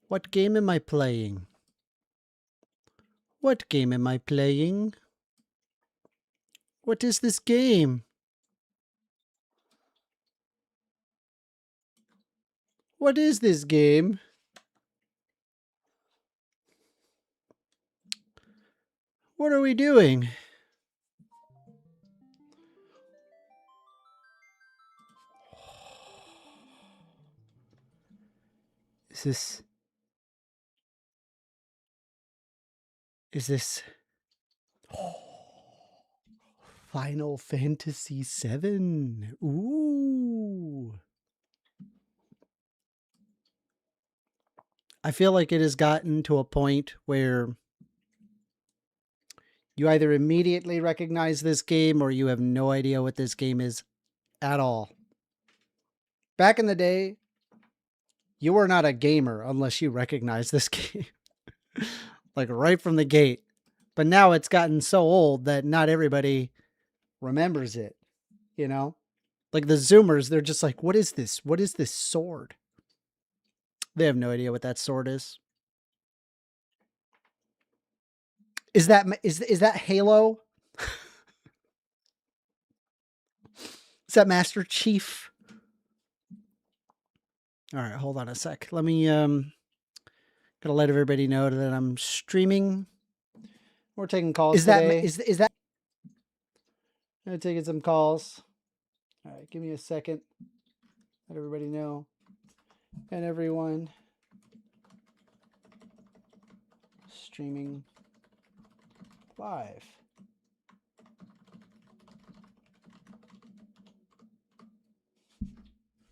What game am I playing? What game am I playing? What is this game? What is this game? What are we doing? Is this Final Fantasy VII? Ooh. I feel like it has gotten to a point where you either immediately recognize this game or you have no idea what this game is at all. Back in the day, you were not a gamer unless you recognized this game. Like right from the gate. But now it's gotten so old that not everybody remembers it, you know? Like the Zoomers, they're just like, what is this? What is this sword? They have no idea what that sword is. Is that Halo? Is that Master Chief? All right, hold on a sec. Let me gotta let everybody know that I'm streaming. We're taking calls today. Is that? I'm taking some calls. All right, give me a second. Let everybody know. And everyone. Streaming live.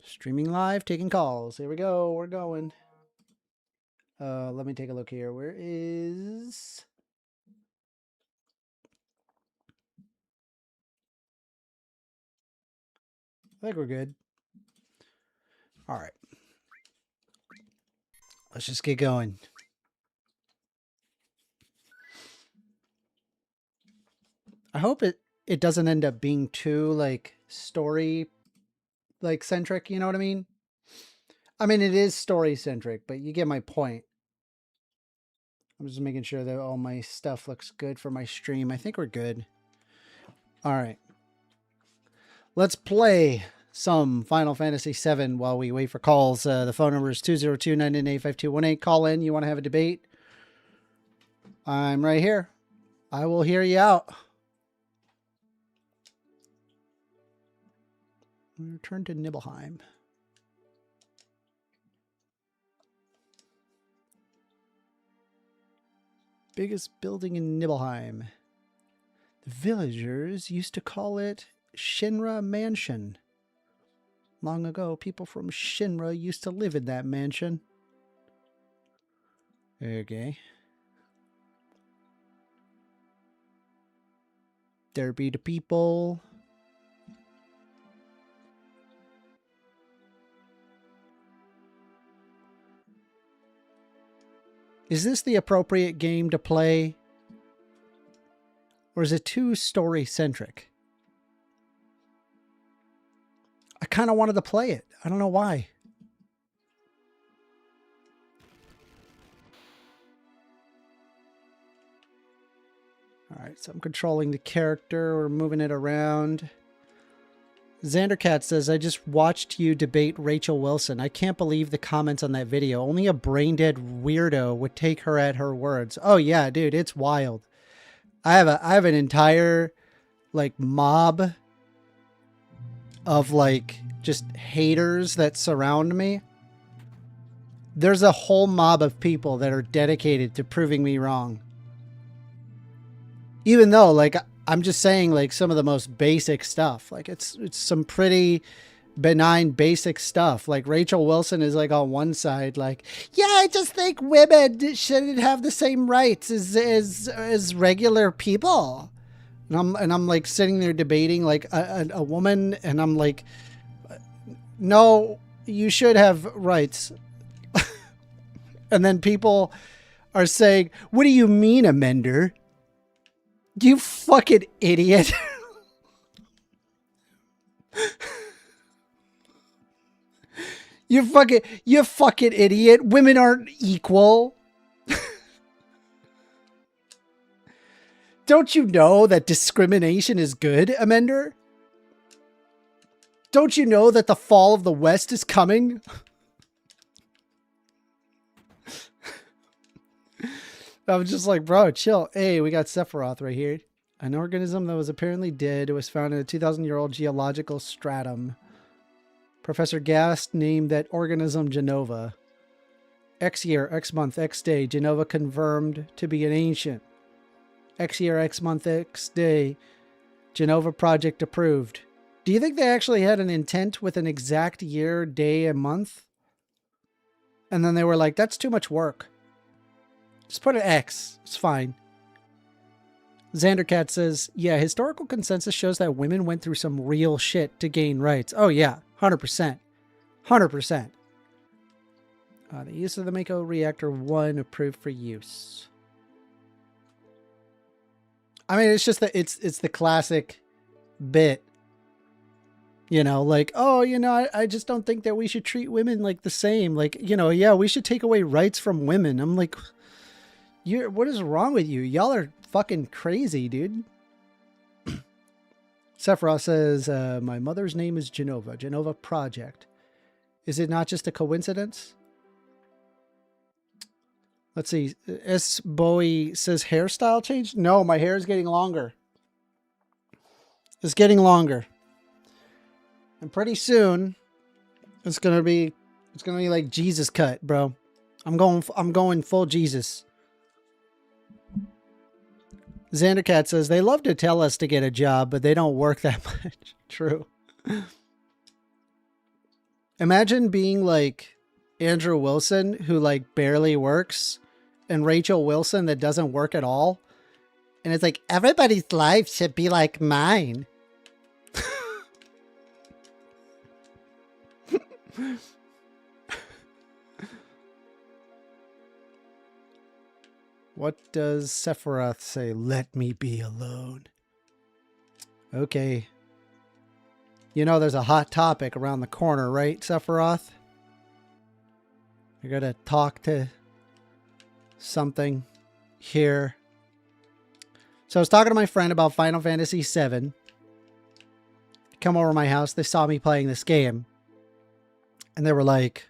Streaming live, taking calls. Here we go. We're going. Let me take a look here. Where is... I think we're good. All right. Let's just get going. I hope it doesn't end up being too like story like centric, you know what I mean? I mean, it is story centric, but you get my point. I'm just making sure that all my stuff looks good for my stream. I think we're good. All right. Let's play some Final Fantasy VII while we wait for calls. The phone number is 202-998-5218. Call in. You want to have a debate? I'm right here. I will hear you out. Return to Nibelheim. Biggest building in Nibelheim. The villagers used to call it Shinra Mansion. Long ago, people from Shinra used to live in that mansion. Okay. There be the people. Is this the appropriate game to play? Or is it too story-centric? I kind of wanted to play it. I don't know why. All right, so I'm controlling the character. We're moving it around. Xandercat says, I just watched you debate Rachel Wilson. I can't believe the comments on that video. Only a brain-dead weirdo would take her at her words. Oh, yeah, dude, it's wild. I have an entire, like, mob of, like, just haters that surround me. There's a whole mob of people that are dedicated to proving me wrong. Even though, like, I'm just saying, like, some of the most basic stuff. Like, it's some pretty benign, basic stuff. Like, Rachel Wilson is, like, on one side, like, yeah, I just think women shouldn't have the same rights as regular people. And I'm, like, sitting there debating, like, a woman, and I'm like, no, you should have rights. And then people are saying, what do you mean, amender? You fucking idiot. You fucking idiot. Women aren't equal. Don't you know that discrimination is good, Amender? Don't you know that the fall of the West is coming? I was just like, bro, chill. Hey, we got Sephiroth right here. An organism that was apparently dead. It was found in a 2,000-year-old geological stratum. Professor Gast named that organism Genova. X year, X month, X day. Genova confirmed to be an ancient. X year, X month, X day. Genova project approved. Do you think they actually had an intent with an exact year, day, and month? And then they were like, that's too much work. Just put an X. It's fine. Xandercat says, yeah, historical consensus shows that women went through some real shit to gain rights. Oh, yeah. 100%. 100%. The use of the Mako Reactor 1 approved for use. I mean, it's just that it's the classic bit. You know, like, oh, you know, I just don't think that we should treat women like the same. Like, you know, yeah, we should take away rights from women. I'm like, what is wrong with you? Y'all are fucking crazy, dude. Sephiroth says, my mother's name is Genova. Genova Project. Is it not just a coincidence? Let's see. S. Bowie says hairstyle change. No, my hair is getting longer. It's getting longer. And pretty soon, it's gonna be like Jesus cut, bro. I'm going full Jesus. Xandercat says they love to tell us to get a job, but they don't work that much. True. Imagine being like Andrew Wilson, who like barely works, and Rachel Wilson that doesn't work at all. And it's like, everybody's life should be like mine. What does Sephiroth say? Let me be alone. Okay. You know there's a hot topic around the corner, right, Sephiroth? You're gonna talk to something here. So I was talking to my friend about Final Fantasy VII. Come over to my house. They saw me playing this game. And they were like,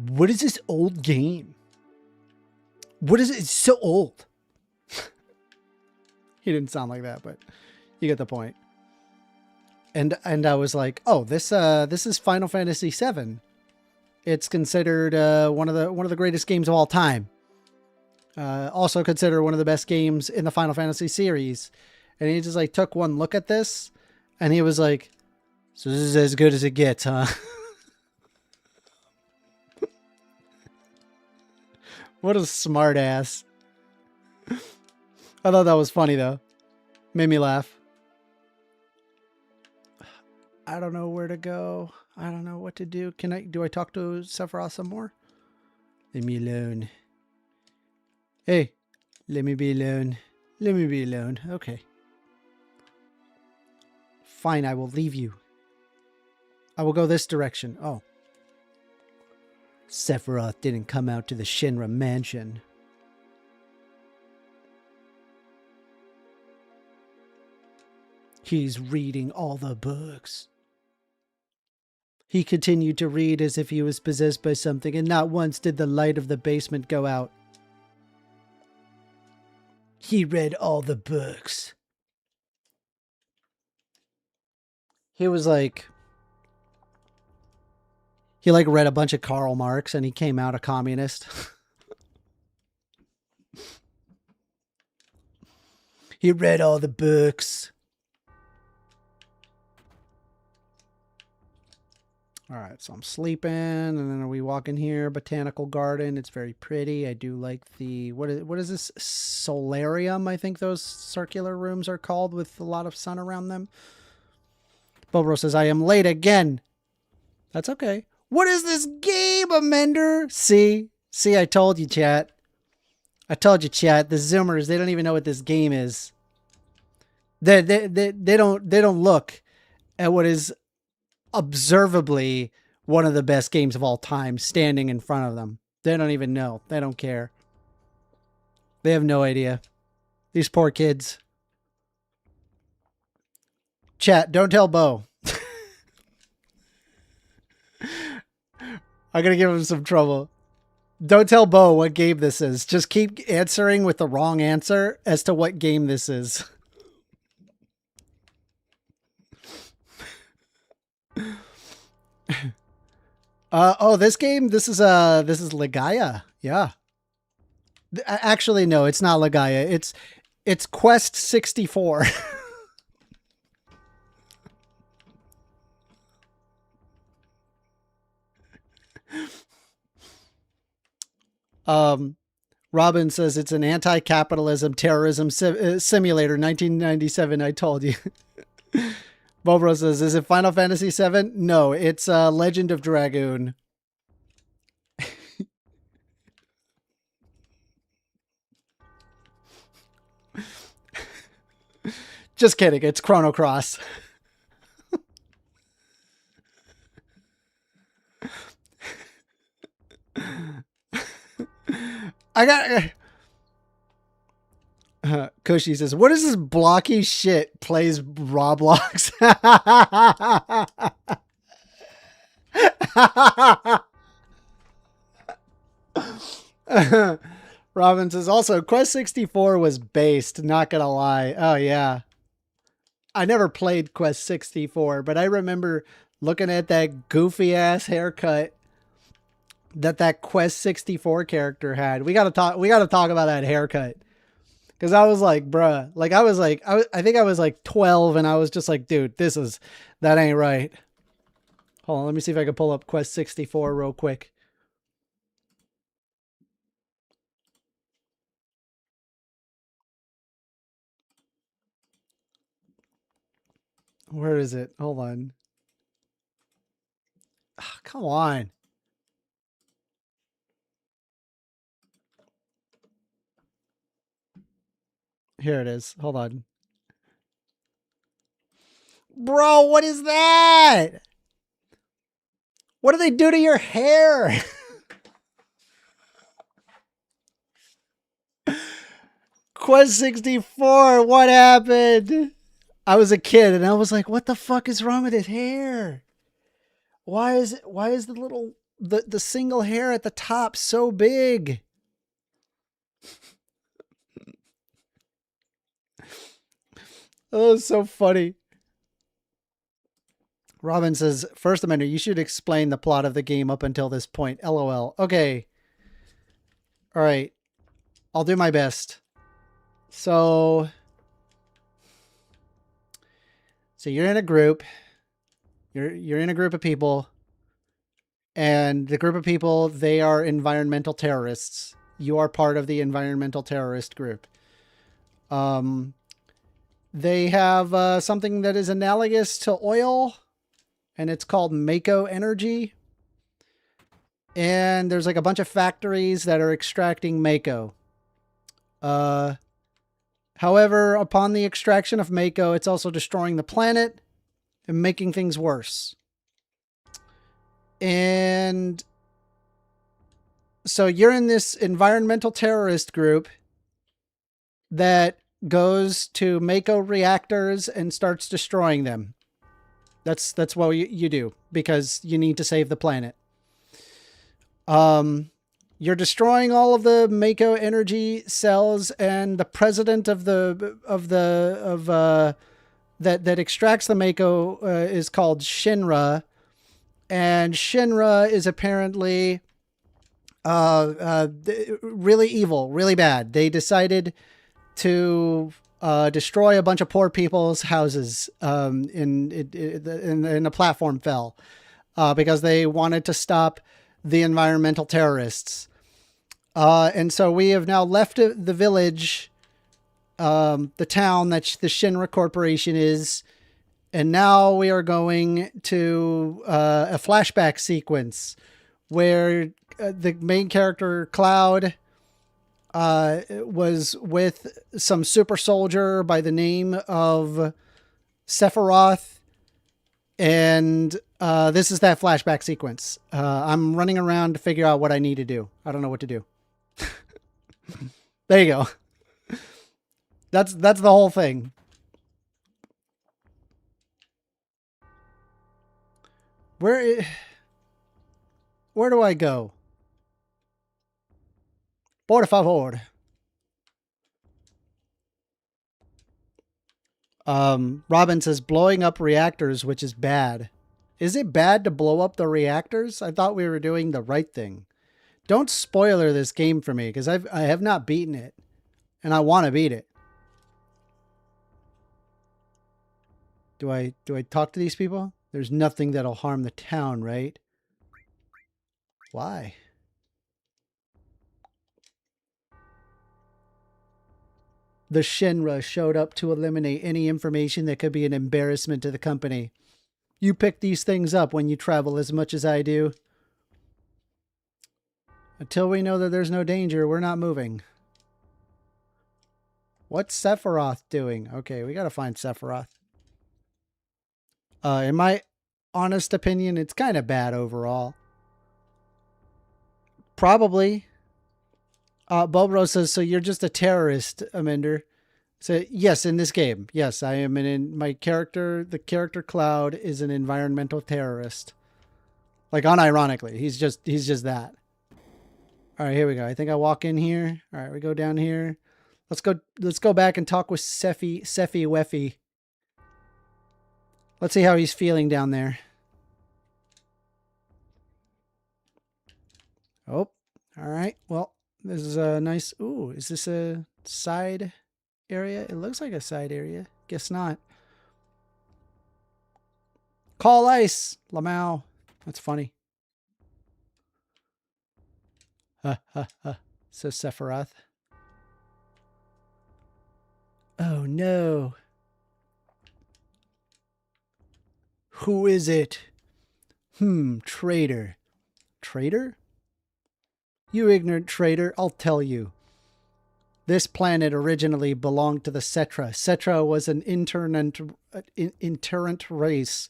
what is this old game? What is it? It's so old. He didn't sound like that, but you get the point. And I was like, oh, this is Final Fantasy VII. It's considered one of the greatest games of all time. Also considered one of the best games in the Final Fantasy series. And he just like took one look at this, and he was like, so this is as good as it gets, huh? What a smart ass. I thought that was funny though. Made me laugh. I don't know where to go. I don't know what to do. Do I talk to Sephiroth some more? Leave me alone. Hey, let me be alone. Let me be alone. Okay. Fine, I will leave you. I will go this direction. Oh. Sephiroth didn't come out to the Shinra mansion. He's reading all the books. He continued to read as if he was possessed by something, and not once did the light of the basement go out. He read all the books. He was like... He like read a bunch of Karl Marx and he came out a communist. He read all the books. All right, so I'm sleeping, and then are we walking here? Botanical garden. It's very pretty. I do like the what is this solarium? I think those circular rooms are called, with a lot of sun around them. Bobro says I am late again. That's okay. What is this game, Amender? See, I told you, chat. I told you, chat. The Zoomers, they don't even know what this game is. They don't look at what is observably one of the best games of all time standing in front of them. They don't even know. They don't care. They have no idea. These poor kids. Chat, don't tell Bo. I'm going to give him some trouble. Don't tell Bo what game this is. Just keep answering with the wrong answer as to what game this is. This game, this is Legaia. Yeah. Actually, no, it's not Legaia. It's Quest 64. Robin says it's an anti-capitalism terrorism simulator. 1997. I told you. Bobro says, is it Final Fantasy VII? No, it's Legend of Dragoon. Just kidding. It's Chrono Cross. I got... Cushy says, what is this blocky shit plays Roblox? Robin says, also, Quest 64 was based, not gonna lie. Oh, yeah. I never played Quest 64, but I remember looking at that goofy-ass haircut that Quest 64 character had. We gotta talk about that haircut. Because I was like, bruh, like I think I was like 12 and I was just like, dude, that ain't right. Hold on, let me see if I can pull up Quest 64 real quick. Where is it? Hold on. Oh, come on. Here it is. Hold on. Bro, what is that? What do they do to your hair? Quest 64, what happened? I was a kid and I was like, what the fuck is wrong with his hair? Why is the little the single hair at the top so big? Oh, it's so funny. Robin says, First Amendment, you should explain the plot of the game up until this point. LOL. Okay. All right. I'll do my best. So you're in a group. You're in a group of people. And the group of people, they are environmental terrorists. You are part of the environmental terrorist group. They have something that is analogous to oil, and it's called Mako energy. And there's like a bunch of factories that are extracting Mako. However, upon the extraction of Mako, it's also destroying the planet and making things worse. And so you're in this environmental terrorist group that goes to Mako reactors and starts destroying them. That's what you do because you need to save the planet. You're destroying all of the Mako energy cells, and the president that extracts the Mako is called Shinra, and Shinra is apparently really evil, really bad. They decided to destroy a bunch of poor people's houses and the platform fell because they wanted to stop the environmental terrorists. And so we have now left the village, the town that the Shinra Corporation is, and now we are going to a flashback sequence where the main character, Cloud, was with some super soldier by the name of Sephiroth, And this is that flashback sequence. I'm running around to figure out what I need to do. I don't know what to do. There you go. That's the whole thing. Where do I go? Por favor. Robin says blowing up reactors, which is bad. Is it bad to blow up the reactors? I thought we were doing the right thing. Don't spoiler this game for me, because I have not beaten it, and I want to beat it. Do I talk to these people? There's nothing that'll harm the town, right? Why? The Shinra showed up to eliminate any information that could be an embarrassment to the company. You pick these things up when you travel as much as I do. Until we know that there's no danger, we're not moving. What's Sephiroth doing? Okay, we gotta find Sephiroth. In my honest opinion, it's kind of bad overall. Probably. Bobro says, so you're just a terrorist, Amender. So yes, in this game. Yes, I am my character, the character Cloud is an environmental terrorist. Like unironically, he's just that. All right, here we go. I think I walk in here. All right, we go down here. Let's go back and talk with Seffy Weffy. Let's see how he's feeling down there. Oh, all right. Well, this is a nice... Ooh, is this a side area? It looks like a side area. Guess not. Call ice, Lamau. That's funny. Ha ha ha. Says Sephiroth. Oh no. Who is it? Traitor. Traitor? You ignorant traitor, I'll tell you. This planet originally belonged to the Cetra. Cetra was an interrent race.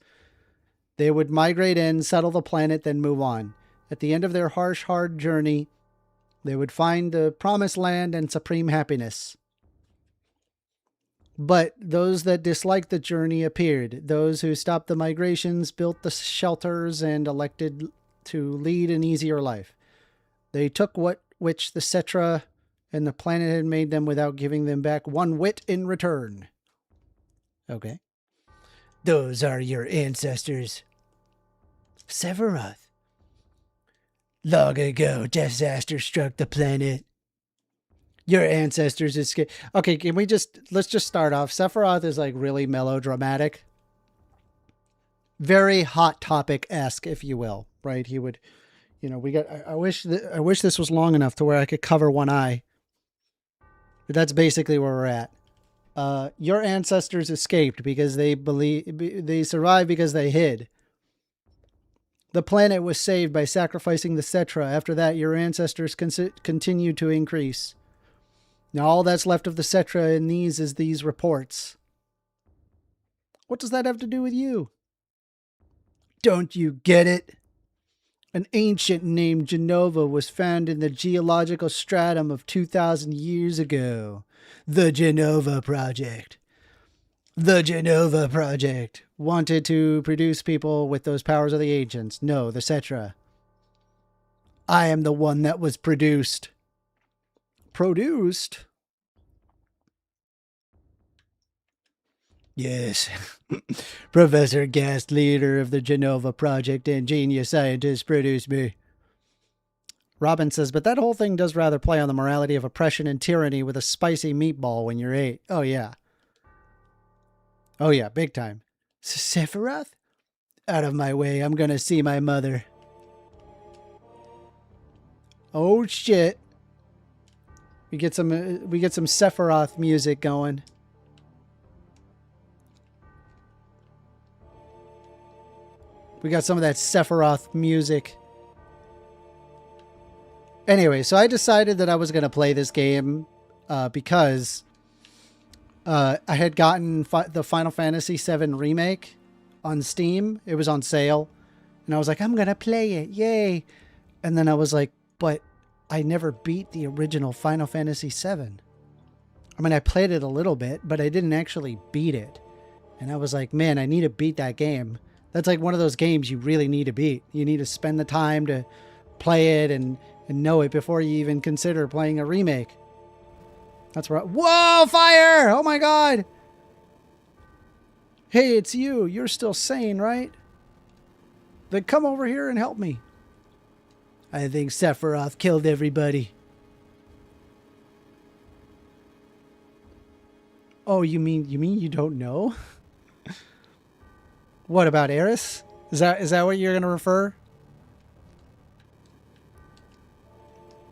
They would migrate in, settle the planet, then move on. At the end of their harsh, hard journey, they would find the promised land and supreme happiness. But those that disliked the journey appeared. Those who stopped the migrations, built the shelters, and elected to lead an easier life. They took which the Cetra and the planet had made them without giving them back one whit in return. Okay. Those are your ancestors. Sephiroth. Long ago, disaster struck the planet. Your ancestors escaped. Okay, let's just start off. Sephiroth is like really melodramatic. Very Hot Topic-esque, if you will, right? He would, I wish this was long enough to where I could cover one eye. But that's basically where we're at. Your ancestors escaped because they survived because they hid. The planet was saved by sacrificing the Cetra. After that, your ancestors continued to increase. Now all that's left of the Cetra in these is these reports. What does that have to do with you? Don't you get it? An ancient named Genova was found in the geological stratum of 2,000 years ago. The Genova Project. The Genova Project wanted to produce people with those powers of the ancients. No, the Cetra. I am the one that was produced. Produced? Yes. Professor Gast, leader of the Genova Project and genius scientist, produced me. Robin says, but that whole thing does rather play on the morality of oppression and tyranny with a spicy meatball when you're 8. Oh, yeah. Oh, yeah, big time. Sephiroth? Out of my way, I'm gonna see my mother. Oh, shit. We get some Sephiroth music going. We got some of that Sephiroth music. Anyway, so I decided that I was going to play this game because I had gotten the Final Fantasy VII Remake on Steam. It was on sale. And I was like, I'm going to play it. Yay. And then I was like, but I never beat the original Final Fantasy VII. I mean, I played it a little bit, but I didn't actually beat it. And I was like, man, I need to beat that game. That's like one of those games you really need to beat. You need to spend the time to play it and know it before you even consider playing a remake. That's right. Whoa, fire! Oh my god! Hey, it's you. You're still sane, right? Then come over here and help me. I think Sephiroth killed everybody. Oh, you mean you don't know? What about Eris? Is that what you're gonna refer?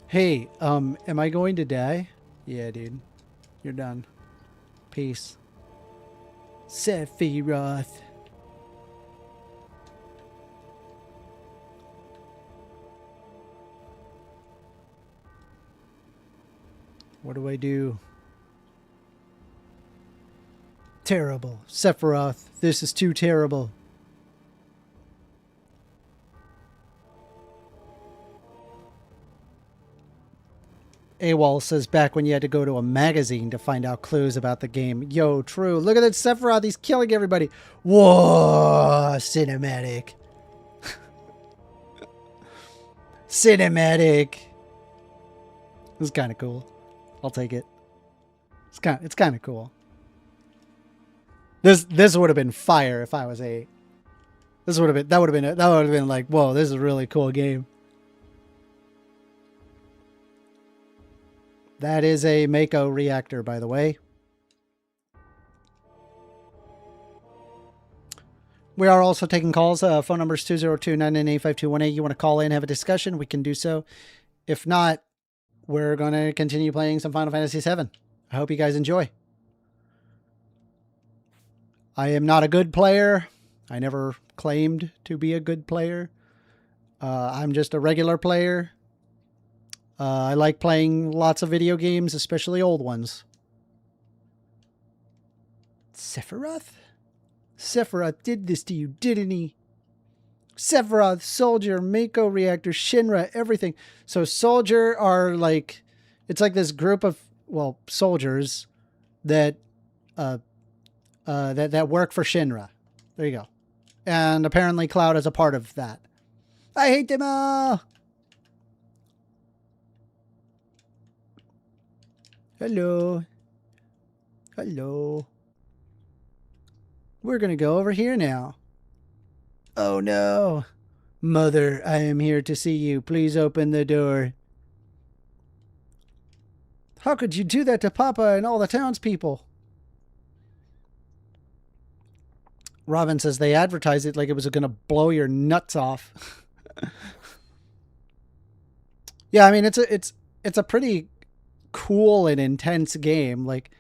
Hey, am I going to die? Yeah, dude. You're done. Peace. Sephiroth. What do I do? Terrible. Sephiroth, this is too terrible. AWOL says back when you had to go to a magazine to find out clues about the game. Yo, true. Look at that Sephiroth. He's killing everybody. Whoa, cinematic. Cinematic. This is kind of cool. I'll take it. It's kind of cool. This would have been fire if I was a. That would have been like, whoa, this is a really cool game. That is a Mako reactor, by the way. We are also taking calls. Phone number is 202-998-5218. You want to call in, have a discussion, we can do so. If not, we're going to continue playing some Final Fantasy VII. I hope you guys enjoy. I am not a good player. I never claimed to be a good player. I'm just a regular player. I like playing lots of video games, especially old ones. Sephiroth? Sephiroth did this to you, didn't he? Sephiroth, Soldier, Mako Reactor, Shinra, everything. So Soldier are like, it's like this group of, well, soldiers that that work for Shinra. There you go. And apparently Cloud is a part of that. I hate them all. Hello. Hello. We're going to go over here now. Oh no. Mother, I am here to see you. Please open the door. How could you do that to Papa and all the townspeople? Robin says they advertised it like it was going to blow your nuts off. Yeah, I mean, it's a pretty cool and intense game. Like,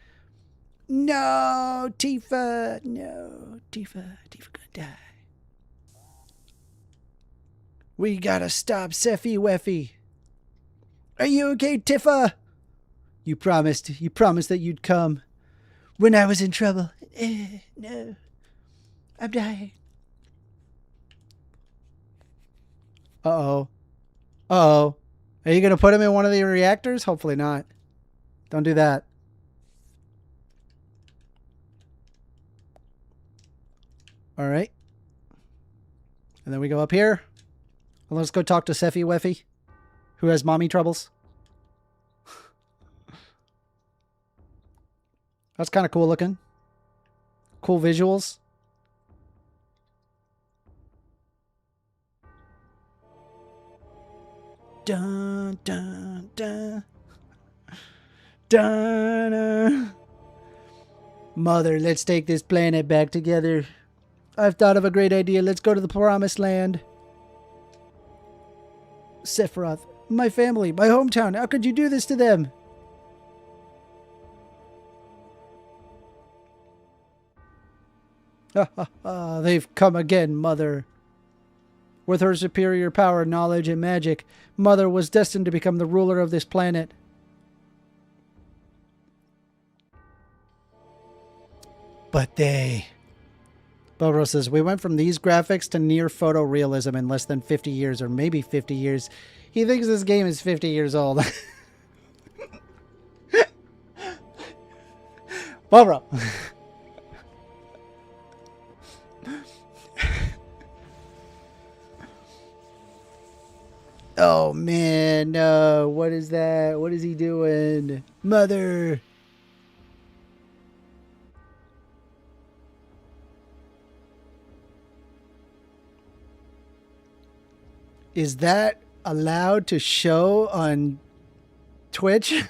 no, Tifa, no, Tifa gonna die. We gotta stop Sephi Weffy. Are you okay, Tifa? You promised that you'd come when I was in trouble. No, I'm dying. Uh-oh. Uh-oh. Are you gonna put him in one of the reactors? Hopefully not. Don't do that. All right. And then we go up here. And let's go talk to Sephi Weffy, who has mommy troubles. That's kind of cool looking. Cool visuals. Dun, dun, dun. Dun. Mother, let's take this planet back together. I've thought of a great idea. Let's go to the promised land. Sephiroth, my family, my hometown. How could you do this to them? Ha ha ha, they've come again, Mother. With her superior power, knowledge, and magic, Mother was destined to become the ruler of this planet. But they Bobro says, we went from these graphics to near photorealism in less than 50 years, or maybe 50 years. He thinks this game is 50 years old. Bobro. Oh, man, no. What is that? What is he doing? Mother. Is that allowed to show on Twitch?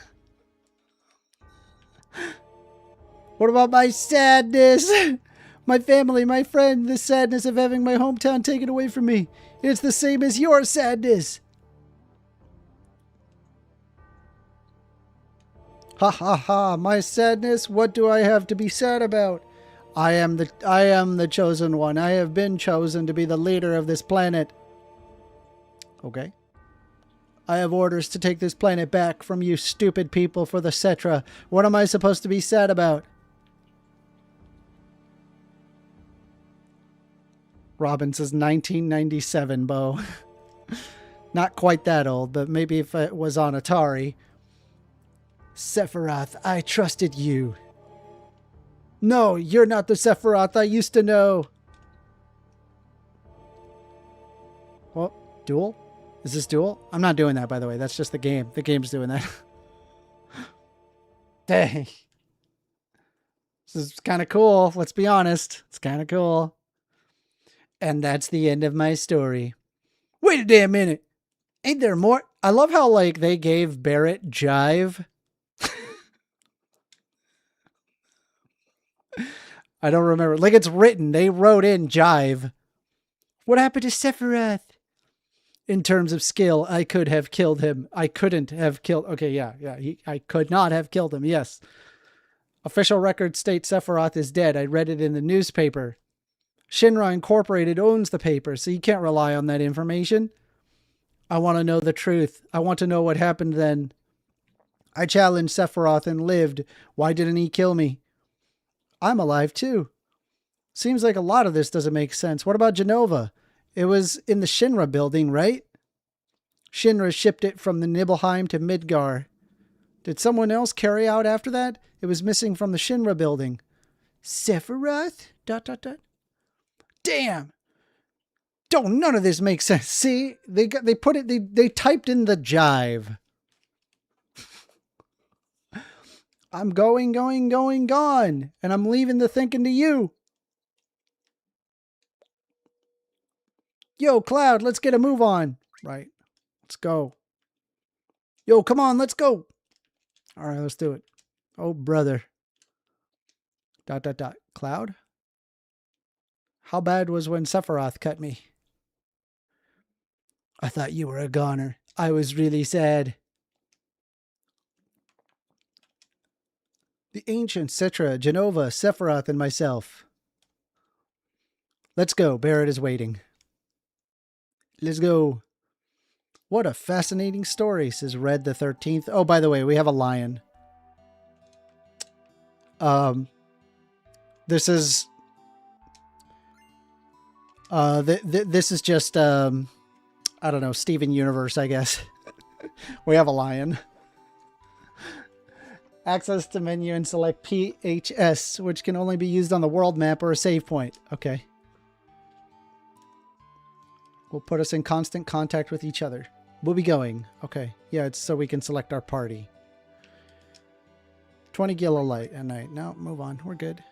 What about my sadness? My family, my friend, the sadness of having my hometown taken away from me. It's the same as your sadness. Ha ha ha, my sadness, what do I have to be sad about? I am the chosen one. I have been chosen to be the leader of this planet. Okay. I have orders to take this planet back from you stupid people for the Cetra. What am I supposed to be sad about? Robin says 1997, Bo. Not quite that old, but maybe if it was on Atari. Sephiroth, I trusted you. No, you're not the Sephiroth I used to know. Well, duel? Is this duel? I'm not doing that, by the way. That's just the game. The game's doing that. Dang. This is kind of cool. Let's be honest. It's kind of cool. And that's the end of my story. Wait a damn minute. Ain't there more? I love how, like, they gave Barrett jive. I don't remember. Like, it's written. They wrote in jive. What happened to Sephiroth? In terms of skill, I could have killed him. I couldn't have killed... Okay, yeah. I could not have killed him, yes. Official records state Sephiroth is dead. I read it in the newspaper. Shinra Incorporated owns the paper, so you can't rely on that information. I want to know the truth. I want to know what happened then. I challenged Sephiroth and lived. Why didn't he kill me? I'm alive too. Seems like a lot of this doesn't make sense. What about Genova? It was in the Shinra building, right? Shinra shipped it from the Nibelheim to Midgar. Did someone else carry out after that? It was missing from the Shinra building. Sephiroth? ... Damn! Don't none of this makes sense. See? They put it, they typed in the jive. I'm going, gone. And I'm leaving the thinking to you. Yo, Cloud, let's get a move on. Right. Let's go. Yo, come on, let's go. All right, let's do it. Oh, brother. ... Cloud? How bad was when Sephiroth cut me? I thought you were a goner. I was really sad. The ancient Citra, Genova, Sephiroth, and myself. Let's go. Barrett is waiting. Let's go. What a fascinating story, says Red the 13th. Oh, by the way, we have a lion. This is... this is just, I don't know, Steven Universe, I guess. We have a lion. Access to menu and select PHS, which can only be used on the world map or a save point. Okay. Will put us in constant contact with each other. We'll be going. Okay. Yeah, it's so we can select our party. 20 gil of light at night. No, move on. We're good.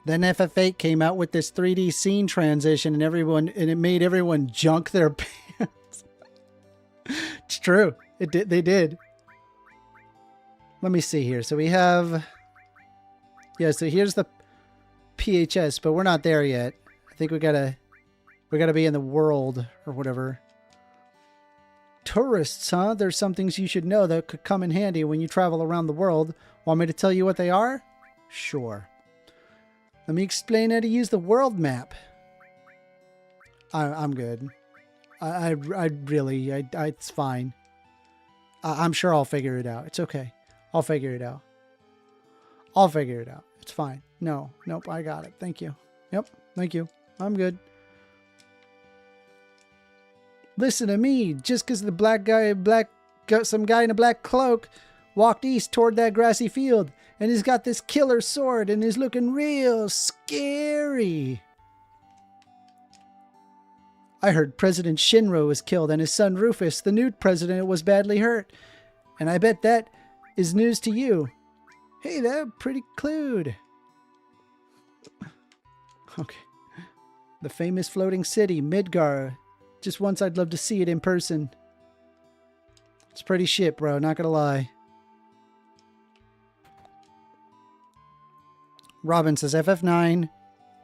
Then FF8 came out with this 3D scene transition and it made everyone junk their pants. It's true. It did. They did. Let me see here. So we have... Yeah, so here's the PHS, but we're not there yet. I think we gotta be in the world or whatever. Tourists, huh? There's some things you should know that could come in handy when you travel around the world. Want me to tell you what they are? Sure. Let me explain how to use the world map. I'm good. I really, it's fine. I'm sure I'll figure it out. It's okay. I'll figure it out. It's fine. No, nope, I got it. Thank you. Yep, thank you. I'm good. Listen to me. Just because some guy in a black cloak walked east toward that grassy field, and he's got this killer sword, and he's looking real scary. I heard President Shinro was killed, and his son Rufus, the new president, was badly hurt. And I bet that is news to you. Hey there, pretty clued. Okay. The famous floating city, Midgar. Just once I'd love to see it in person. It's pretty shit, bro, not gonna lie. Robin says FF9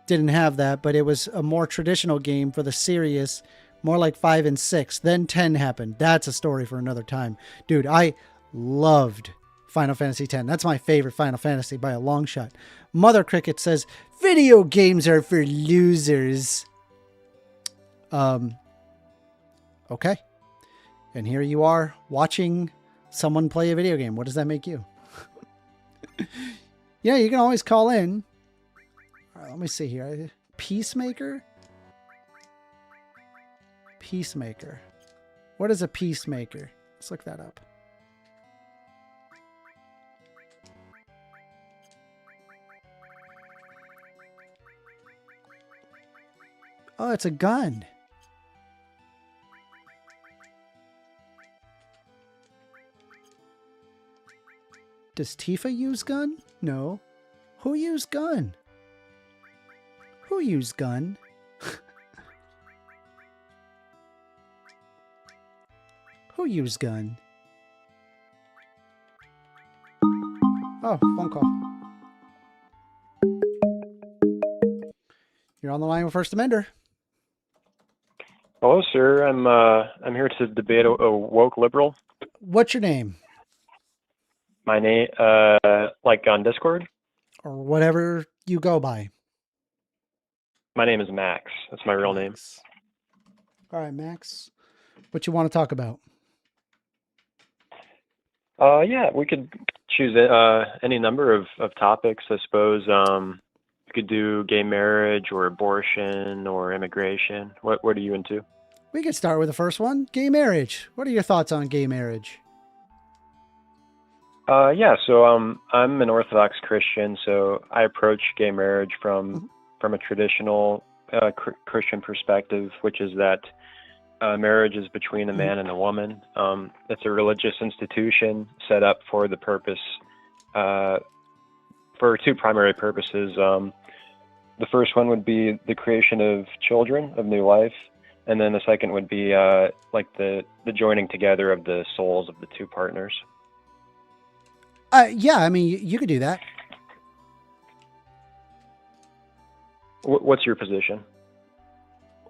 didn't have that, but it was a more traditional game for the serious, more like 5 and 6. Then 10 happened. That's a story for another time. Dude, I loved Final Fantasy X. That's my favorite Final Fantasy by a long shot. Mother Cricket says, video games are for losers. Okay. And here you are watching someone play a video game. What does that make you? Yeah, you can always call in. All right, let me see here. Peacemaker? Peacemaker. What is a peacemaker? Let's look that up. Oh, it's a gun. Does Tifa use gun? No. Who used gun? Who used gun? Who used gun? Oh, phone call. You're on the line with First Amender. Hello, sir. I'm here to debate a woke liberal. What's your name? My name, like on Discord? Or whatever you go by. My name is Max. That's my real name. All right, Max. What you want to talk about? Yeah, we could choose any number of topics, I suppose. We could do gay marriage or abortion or immigration. What are you into? We could start with the first one, gay marriage. What are your thoughts on gay marriage? Yeah, so I'm an Orthodox Christian, so I approach gay marriage from a traditional Christian perspective, which is that marriage is between a man and a woman. It's a religious institution set up for the purpose, for two primary purposes. The first one would be the creation of children, of new life, and then the second would be like the joining together of the souls of the two partners. Yeah, I mean, you could do that. What's your position?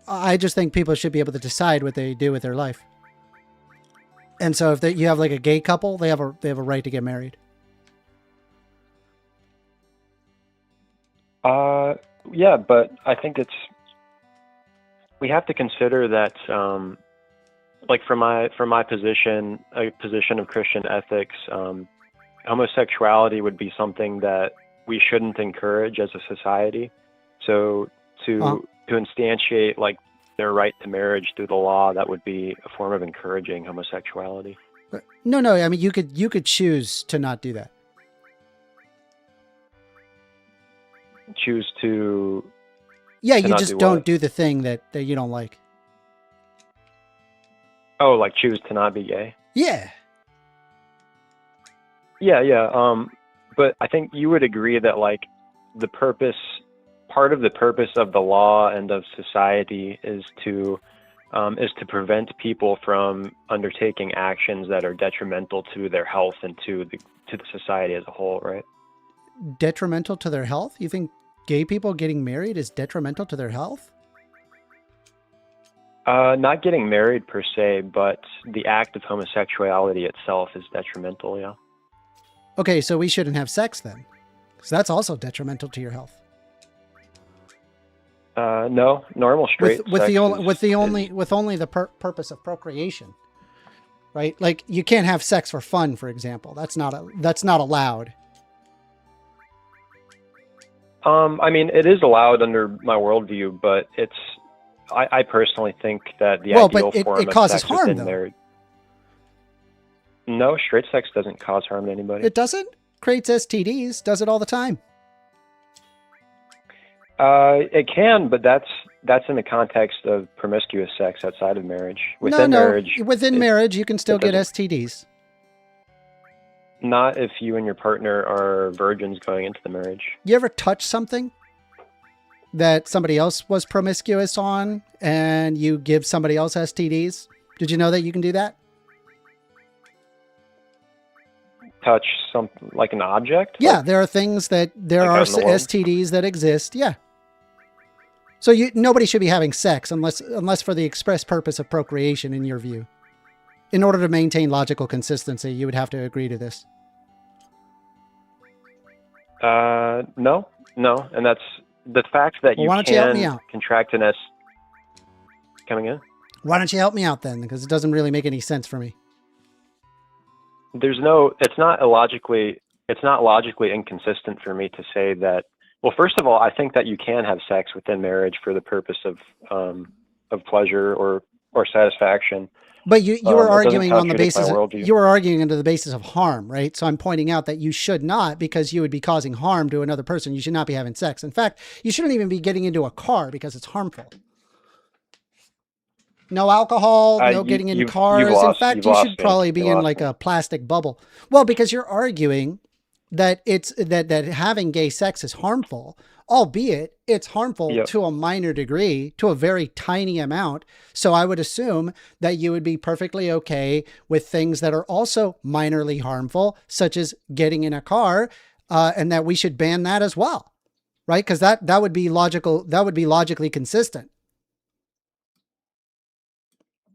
I just think people should be able to decide what they do with their life. And so if you have like a gay couple, they have a right to get married. Yeah, but I think we have to consider that, like from my position, a position of Christian ethics, homosexuality would be something that we shouldn't encourage as a society. So to instantiate like their right to marriage through the law, that would be a form of encouraging homosexuality. No, I mean you could choose to not do that. Choose to. Yeah, you just don't do the thing that you don't like. Oh, like choose to not be gay? Yeah. Yeah. But I think you would agree that like part of the purpose of the law and of society is to prevent people from undertaking actions that are detrimental to their health and to the society as a whole, right? Detrimental to their health? You think gay people getting married is detrimental to their health? Not getting married per se, but the act of homosexuality itself is detrimental, yeah. Okay, so we shouldn't have sex then, because that's also detrimental to your health. No, normal straight sex with only the purpose of procreation, right? Like you can't have sex for fun, for example. That's not allowed. I mean, it is allowed under my worldview, but I personally think that the ideal form it of causes sex harm, within though. marriage. No, straight sex doesn't cause harm to anybody. It doesn't? Creates STDs, does it all the time. It can, but that's in the context of promiscuous sex outside of marriage. Within marriage, marriage, you can still get STDs. Not if you and your partner are virgins going into the marriage. You ever touch something that somebody else was promiscuous on and you give somebody else STDs? Did you know that you can do that? Touch something like an object? Yeah, like, there are things that there are STDs that exist. Yeah. So nobody should be having sex unless for the express purpose of procreation, in your view. In order to maintain logical consistency, you would have to agree to this. No, and that's the fact that you can contract an coming in. Why don't you help me out then? Because it doesn't really make any sense for me. It's not logically inconsistent for me to say that. Well, first of all, I think that you can have sex within marriage for the purpose of pleasure or satisfaction. But you were arguing on the basis you were arguing under the basis of harm, right? So I'm pointing out that you should not, because you would be causing harm to another person. You should not be having sex. In fact, you shouldn't even be getting into a car because it's harmful. No alcohol, no getting in cars. In fact, you should probably be in like a plastic bubble. Well, because you're arguing that that having gay sex is harmful, albeit it's harmful to a minor degree, to a very tiny amount. So I would assume that you would be perfectly okay with things that are also minorly harmful, such as getting in a car, and that we should ban that as well, right? Because that would be logical. That would be logically consistent.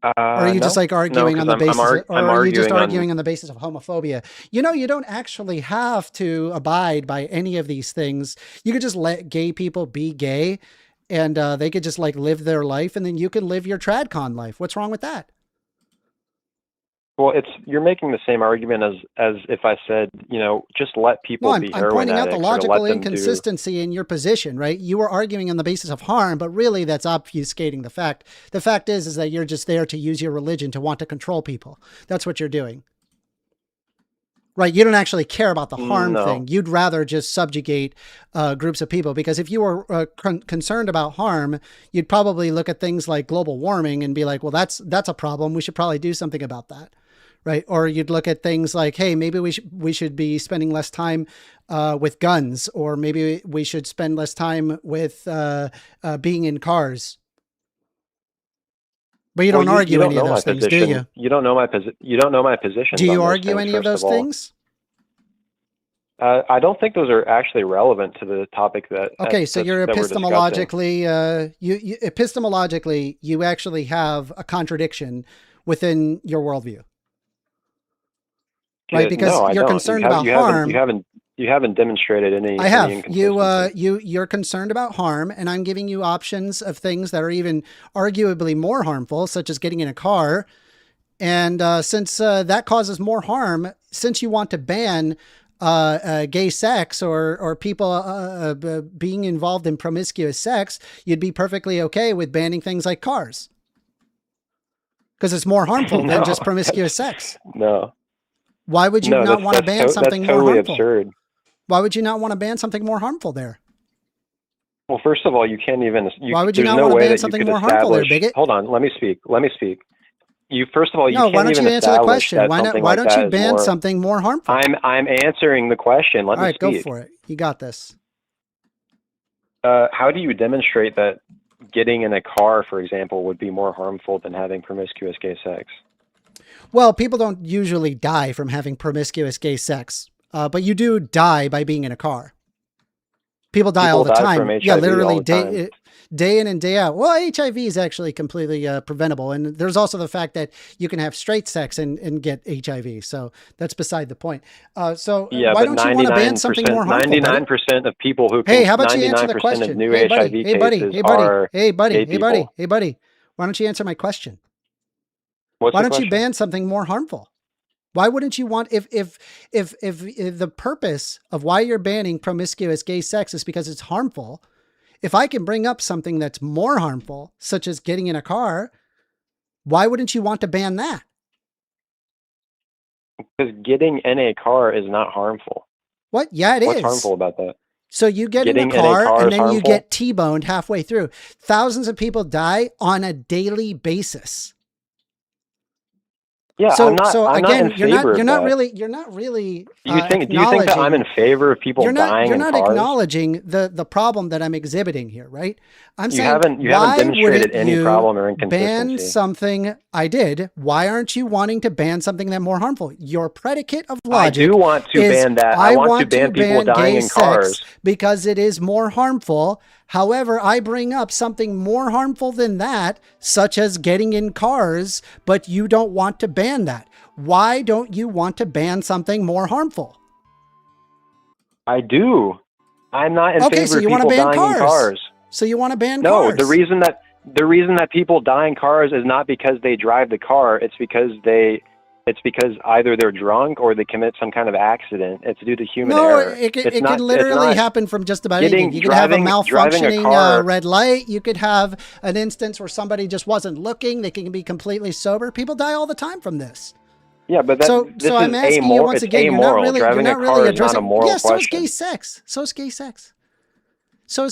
Or are you just like arguing on the basis, or are you just arguing on the basis of homophobia? You know, you don't actually have to abide by any of these things. You could just let gay people be gay, and they could just like live their life, and then you can live your tradcon life. What's wrong with that? Well, you're making the same argument as if I said, you know, just let people be heroin addicts. I'm pointing out the logical inconsistency in your position, right? You were arguing on the basis of harm, but really that's obfuscating the fact. The fact is that you're just there to use your religion to want to control people. That's what you're doing. Right? You don't actually care about the harm thing. You'd rather just subjugate groups of people, because if you were concerned about harm, you'd probably look at things like global warming and be like, well, that's a problem. We should probably do something about that. Right. Or you'd look at things like, hey, maybe we should be spending less time with guns, or maybe we should spend less time with being in cars. But you don't argue any of those things, do you? You don't know my position. You don't know my position. Do you argue any of those things? I don't think those are actually relevant to the topic that. Okay, so you're epistemologically, epistemologically, you actually have a contradiction within your worldview. Right, because you're concerned about harm. You haven't demonstrated any. I have. You're concerned about harm, and I'm giving you options of things that are even arguably more harmful, such as getting in a car. And since that causes more harm, since you want to ban gay sex or people being involved in promiscuous sex, you'd be perfectly okay with banning things like cars, because it's more harmful than just promiscuous sex. No. Why would you not want to ban something more harmful? That's totally absurd. Why would you not want to ban something more harmful there? Well, first of all, you can't even. Why would you not want to ban something more harmful there, bigot? Hold on, let me speak. You first of all, why don't you answer the question? Why don't you ban something more harmful? I'm answering the question. Let me speak. All right, go for it. You got this. How do you demonstrate that getting in a car, for example, would be more harmful than having promiscuous gay sex? Well, people don't usually die from having promiscuous gay sex, but you do die by being in a car. People die all the time. Yeah, literally day in and day out. Well, HIV is actually completely preventable. And there's also the fact that you can have straight sex and get HIV. So that's beside the point. Why don't you want to ban something more harmful? 99% of people who Hey, how about you answer the question? Of new HIV cases are Hey, buddy. Why don't you answer my question? Why don't you ban something more harmful? Why wouldn't you want, if the purpose of why you're banning promiscuous gay sex is because it's harmful, if I can bring up something that's more harmful, such as getting in a car, why wouldn't you want to ban that? Because getting in a car is not harmful. What? Yeah, it is. What's harmful about that? So you get in a car and then you get T-boned halfway through. Thousands of people die on a daily basis. Yeah, I'm not in favor of that. You're not really. Do you think that I'm in favor of people dying in cars? You're not acknowledging the problem that I'm exhibiting here, right? You haven't demonstrated any problem or inconsistency. Ban something. I did. Why aren't you wanting to ban something that's more harmful? Your predicate of logic. I do want to ban that. I want to ban people dying in cars because it is more harmful. However, I bring up something more harmful than that, such as getting in cars, but you don't want to ban that. Why don't you want to ban something more harmful? I do. I'm not in favor of people dying in cars. So you want to ban cars? No, the reason that people die in cars is not because they drive the car. It's because either they're drunk or they commit some kind of accident. It's due to human error. It can literally happen from just about anything. You could have a malfunctioning red light. You could have an instance where somebody just wasn't looking. They can be completely sober. People die all the time from this. Yeah, but so I'm asking you once again. Amoral. You're not really addressing. Yeah, so is gay sex. So is gay sex. So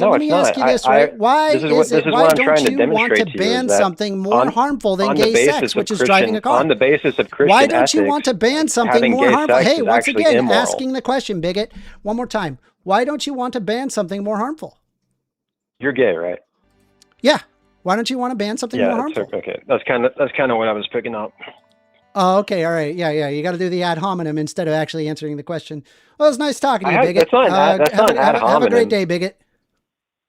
no, let me ask you this, right? Why don't you want to ban something more harmful than gay sex, which is driving a car? On the basis of Christian Why don't you want to ban something more harmful? Hey, once again, immoral. Asking the question, bigot, one more time. Why don't you want to ban something more harmful? You're gay, right? Yeah. Why don't you want to ban something more harmful? Okay. That's kind of what I was picking up. Oh, okay. All right. Yeah. You got to do the ad hominem instead of actually answering the question. Well, it's nice talking to you, bigot. That's not an ad hominem. Have a great day, bigot.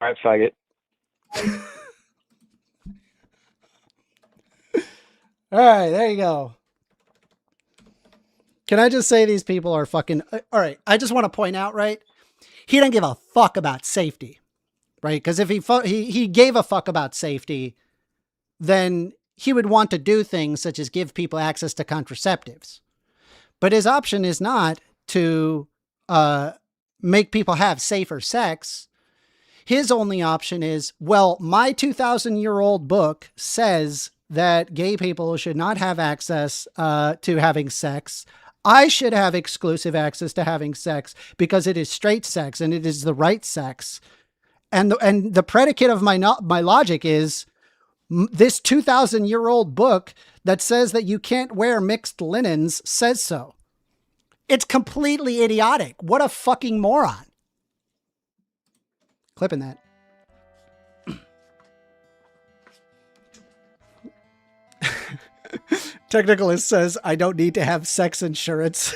All right, faggot. All right, there you go. Can I just say these people are fucking... All right, I just want to point out, right? He doesn't give a fuck about safety, right? Because if he gave a fuck about safety, then he would want to do things such as give people access to contraceptives. But his option is not to make people have safer sex. His only option is, well, my 2,000-year-old book says that gay people should not have access to having sex. I should have exclusive access to having sex because it is straight sex and it is the right sex. And the predicate of my logic is this 2,000-year-old book that says that you can't wear mixed linens says so. It's completely idiotic. What a fucking moron. Clipping that. Technicalist says, I don't need to have sex insurance.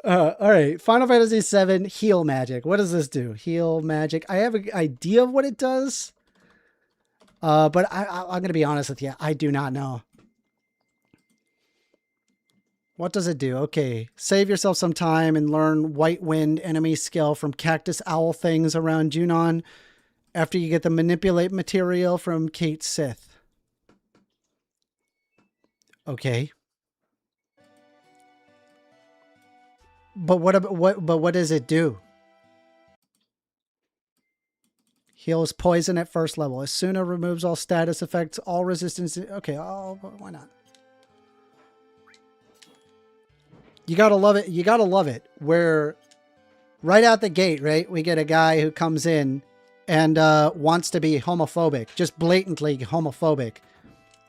All right. Final Fantasy VII, heal magic. What does this do? Heal magic. I have an idea of what it does. But I'm going to be honest with you. I do not know. What does it do? Okay. Save yourself some time and learn White Wind enemy skill from cactus owl things around Junon after you get the manipulate material from Kate Sith. Okay. But what does it do? Heals poison at first level. Asuna removes all status effects, all resistance. Okay, why not? You gotta love it. You gotta love it. Where right out the gate, right, we get a guy who comes in and wants to be homophobic, just blatantly homophobic.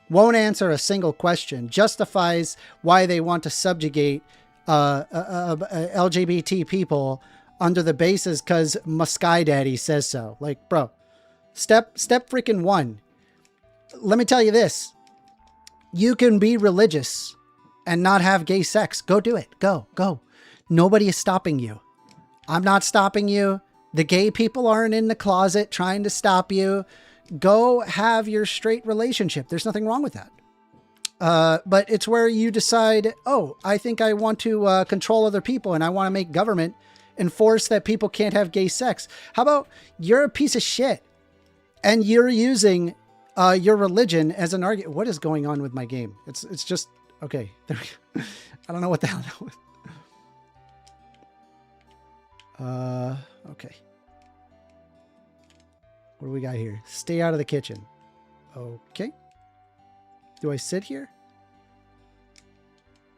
Won't answer a single question. Justifies why they want to subjugate LGBT people under the basis because my Sky Daddy says so. Like, bro, step freaking one. Let me tell you this. You can be religious and not have gay sex. Go do it. Go. Nobody is stopping you. I'm not stopping you. The gay people aren't in the closet trying to stop you. Go have your straight relationship. There's nothing wrong with that. But it's where you decide, oh, I think I want to control other people and I want to make government enforce that people can't have gay sex. How about you're a piece of shit and you're using your religion as an argument. What is going on with my game? It's just okay. There we go. I don't know what the hell that was. Okay. What do we got here? Stay out of the kitchen. Okay. Do I sit here?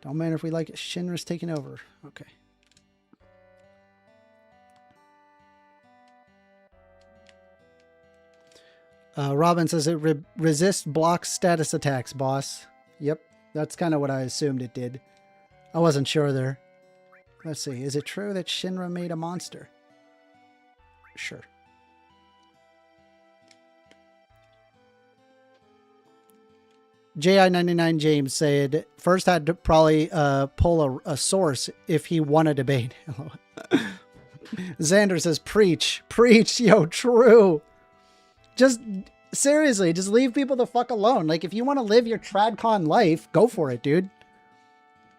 Don't matter if we like it. Shinra's taking over. Okay. Robin says it resists blocks status attacks, boss. Yep. That's kind of what I assumed it did. I wasn't sure there. Let's see. Is it true that Shinra made a monster? Sure. JI99 James said, first had to probably pull a source if he won a debate. Xander says, preach. Preach, yo, true. Just, seriously, just leave people the fuck alone. Like, if you want to live your tradcon life, go for it, dude.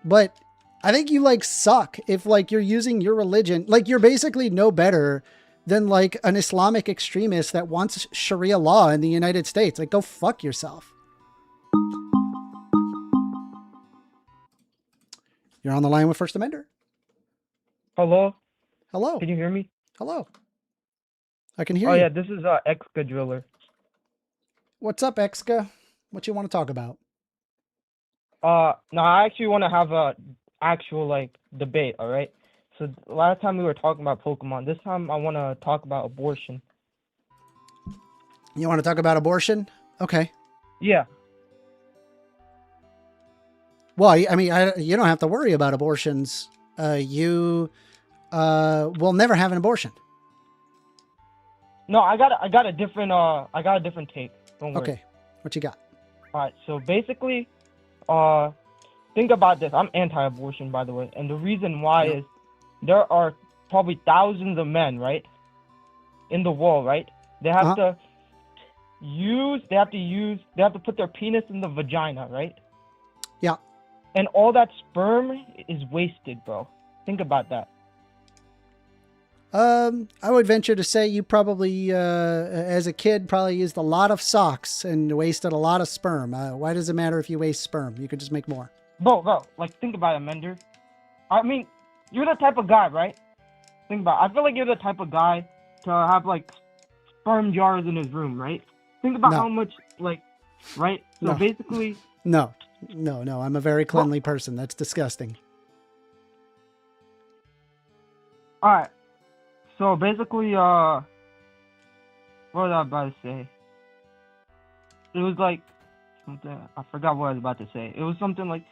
But I think you, like, suck if, like, you're using your religion. Like, you're basically no better than, like, an Islamic extremist that wants Sharia law in the United States. Like, go fuck yourself. You're on the line with First Amender. Hello? Hello. Can you hear me? Hello. I can hear you. Oh, yeah, this is excadriller. What's up, Exca? What you want to talk about? No, I actually want to have a actual, like, debate, all right? So last time we were talking about Pokemon. This time I want to talk about abortion. You want to talk about abortion? Okay. Yeah. Well, I mean, you don't have to worry about abortions. You will never have an abortion. No, I got a different take. Don't worry. Okay. What you got? All right. So basically, think about this. I'm anti-abortion, by the way, and the reason why is there are probably thousands of men, right, in the world, right? They have to put their penis in the vagina, right? Yeah. And all that sperm is wasted, bro. Think about that. I would venture to say you probably, as a kid, probably used a lot of socks and wasted a lot of sperm. Why does it matter if you waste sperm? You could just make more. Bro, like, think about it, Mender. I mean, you're the type of guy, right? Think about it. I feel like you're the type of guy to have, like, sperm jars in his room, right? Think about how much, like, right? So basically... No. I'm a very cleanly person. That's disgusting. All right. So basically, what was I about to say? It was like something. I forgot what I was about to say. It was something like,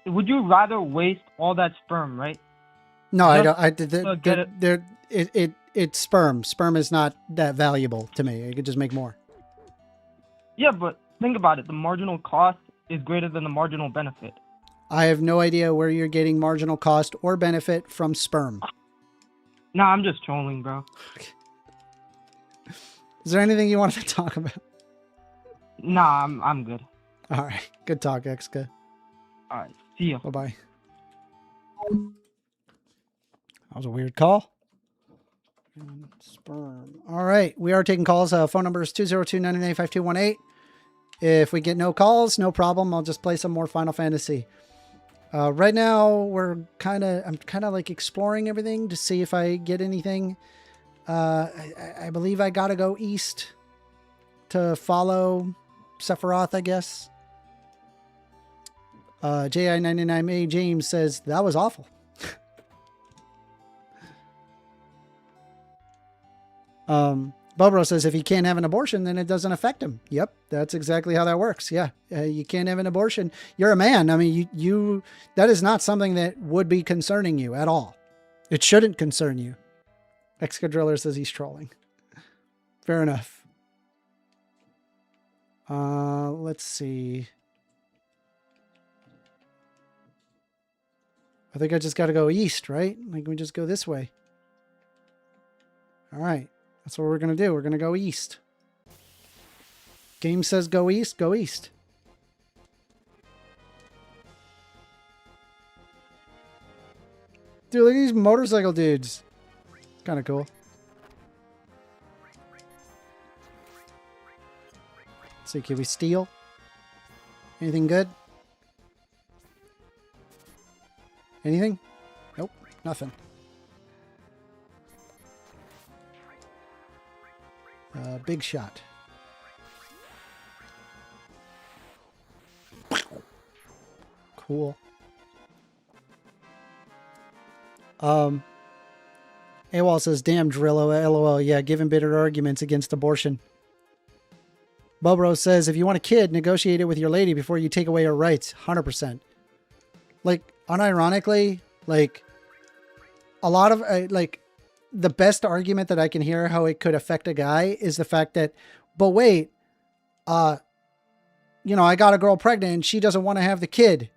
would you rather waste all that sperm, right? No, I don't. It's sperm. Sperm is not that valuable to me. I could just make more. Yeah, but think about it. The marginal cost is greater than the marginal benefit. I have no idea where you're getting marginal cost or benefit from sperm. Nah, I'm just trolling, bro. Is there anything you wanted to talk about? Nah, I'm good. All right. Good talk, Exka. All right. See ya. Bye-bye. That was a weird call. Sperm. All right. We are taking calls. Phone number is 202-998-5218. If we get no calls, no problem. I'll just play some more Final Fantasy. Right now, I'm kind of like exploring everything to see if I get anything. I believe I got to go east to follow Sephiroth, I guess. JI99A James says, that was awful. Bobro says, if he can't have an abortion, then it doesn't affect him. Yep, that's exactly how that works. Yeah, you can't have an abortion. You're a man. I mean, you that is not something that would be concerning you at all. It shouldn't concern you. Excadriller says he's trolling. Fair enough. Let's see. I think I just got to go east, right? Like, we just go this way. All right. That's what we're going to do. We're going to go east. Game says go east, go east. Dude, look at these motorcycle dudes. Kind of cool. Let's see, can we steal? Anything good? Anything? Nope, nothing. Big shot. Cool. AWOL says, damn Drillo, LOL. Yeah, giving bitter arguments against abortion. Bobro says, if you want a kid, negotiate it with your lady before you take away her rights. 100%. Like, unironically, like, a lot of, like, the best argument that I can hear how it could affect a guy is the fact that, but wait, you know, I got a girl pregnant and she doesn't want to have the kid.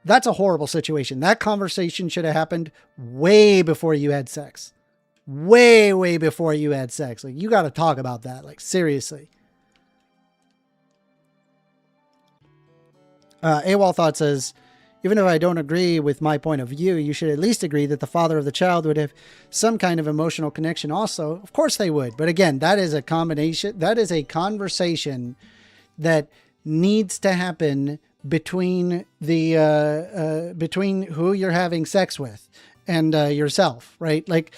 That's a horrible situation. That conversation should have happened way before you had sex. Way, way before you had sex. Like, you got to talk about that. Like, seriously. AWOL Thought says, even if I don't agree with my point of view, you should at least agree that the father of the child would have some kind of emotional connection also. Of course they would. But again, that is a combination. That is a conversation that needs to happen between the, between who you're having sex with and yourself, right? Like,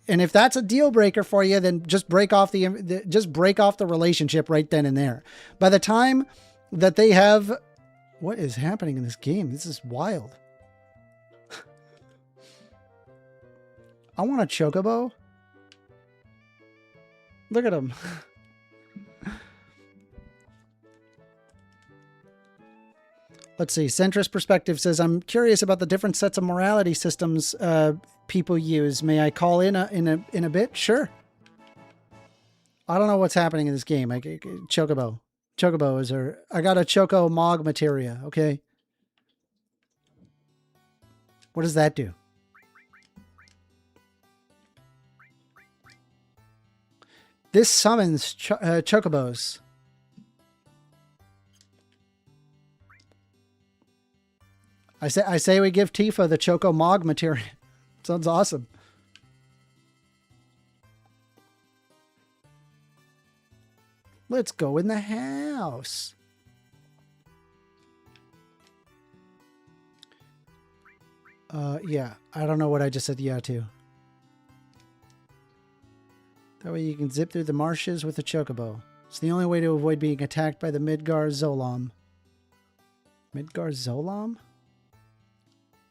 and if that's a deal breaker for you, then just break off the relationship right then and there. By the time that they have, what is happening in this game? This is wild. I want a chocobo. Look at him. Let's see. Centrist Perspective says, I'm curious about the different sets of morality systems people use. May I call in a bit? Sure. I don't know what's happening in this game. Chocobo. Chocobo is I got a choco mog materia. Okay. What does that do? This summons chocobos. I say we give Tifa the choco mog materia. Sounds awesome. Let's go in the house. Yeah. I don't know what I just said yeah to. That way you can zip through the marshes with a chocobo. It's the only way to avoid being attacked by the Midgar Zolam. Midgar Zolam?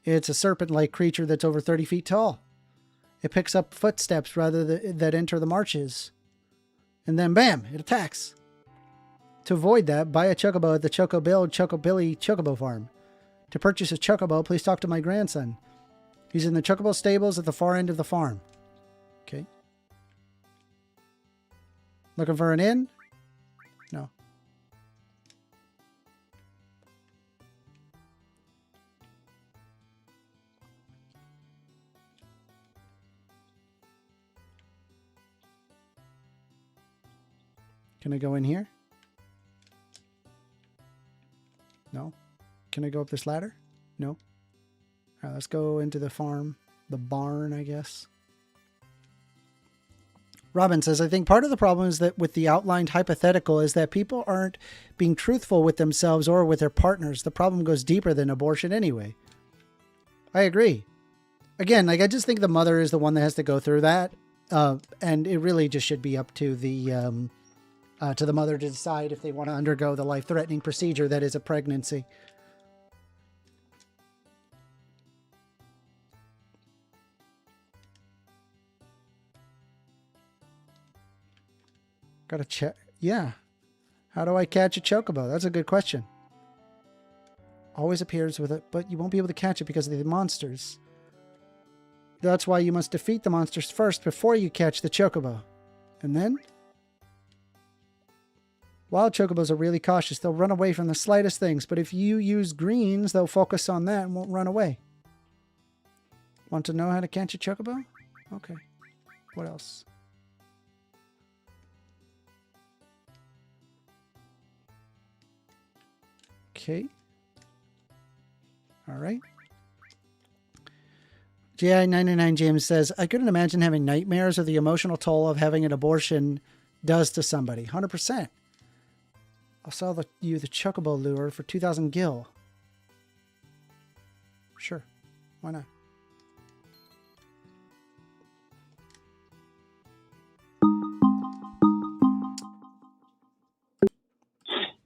It's a serpent-like creature that's over 30 feet tall. It picks up footsteps that enter the marshes. And then, bam, it attacks. To avoid that, buy a chocobo at the Chocobilly Chocobo Farm. To purchase a chocobo, please talk to my grandson. He's in the chocobo stables at the far end of the farm. Okay. Looking for an inn? No. Can I go in here? No. Can I go up this ladder? No. All right, let's go into the farm, the barn, I guess. Robin says, I think part of the problem is that with the outlined hypothetical is that people aren't being truthful with themselves or with their partners. The problem goes deeper than abortion anyway. I agree. Again, like, I just think the mother is the one that has to go through that. And it really just should be up to the mother to decide if they want to undergo the life-threatening procedure that is a pregnancy. Gotta check. Yeah. How do I catch a chocobo? That's a good question. Always appears with it, but you won't be able to catch it because of the monsters. That's why you must defeat the monsters first before you catch the chocobo. And then? Wild chocobos are really cautious. They'll run away from the slightest things, but if you use greens, they'll focus on that and won't run away. Want to know how to catch a chocobo? Okay. What else? Okay. All right. GI99 James says, I couldn't imagine having nightmares or the emotional toll of having an abortion does to somebody. 100%. I'll sell you the chocobo lure for 2,000 gil. Sure. Why not?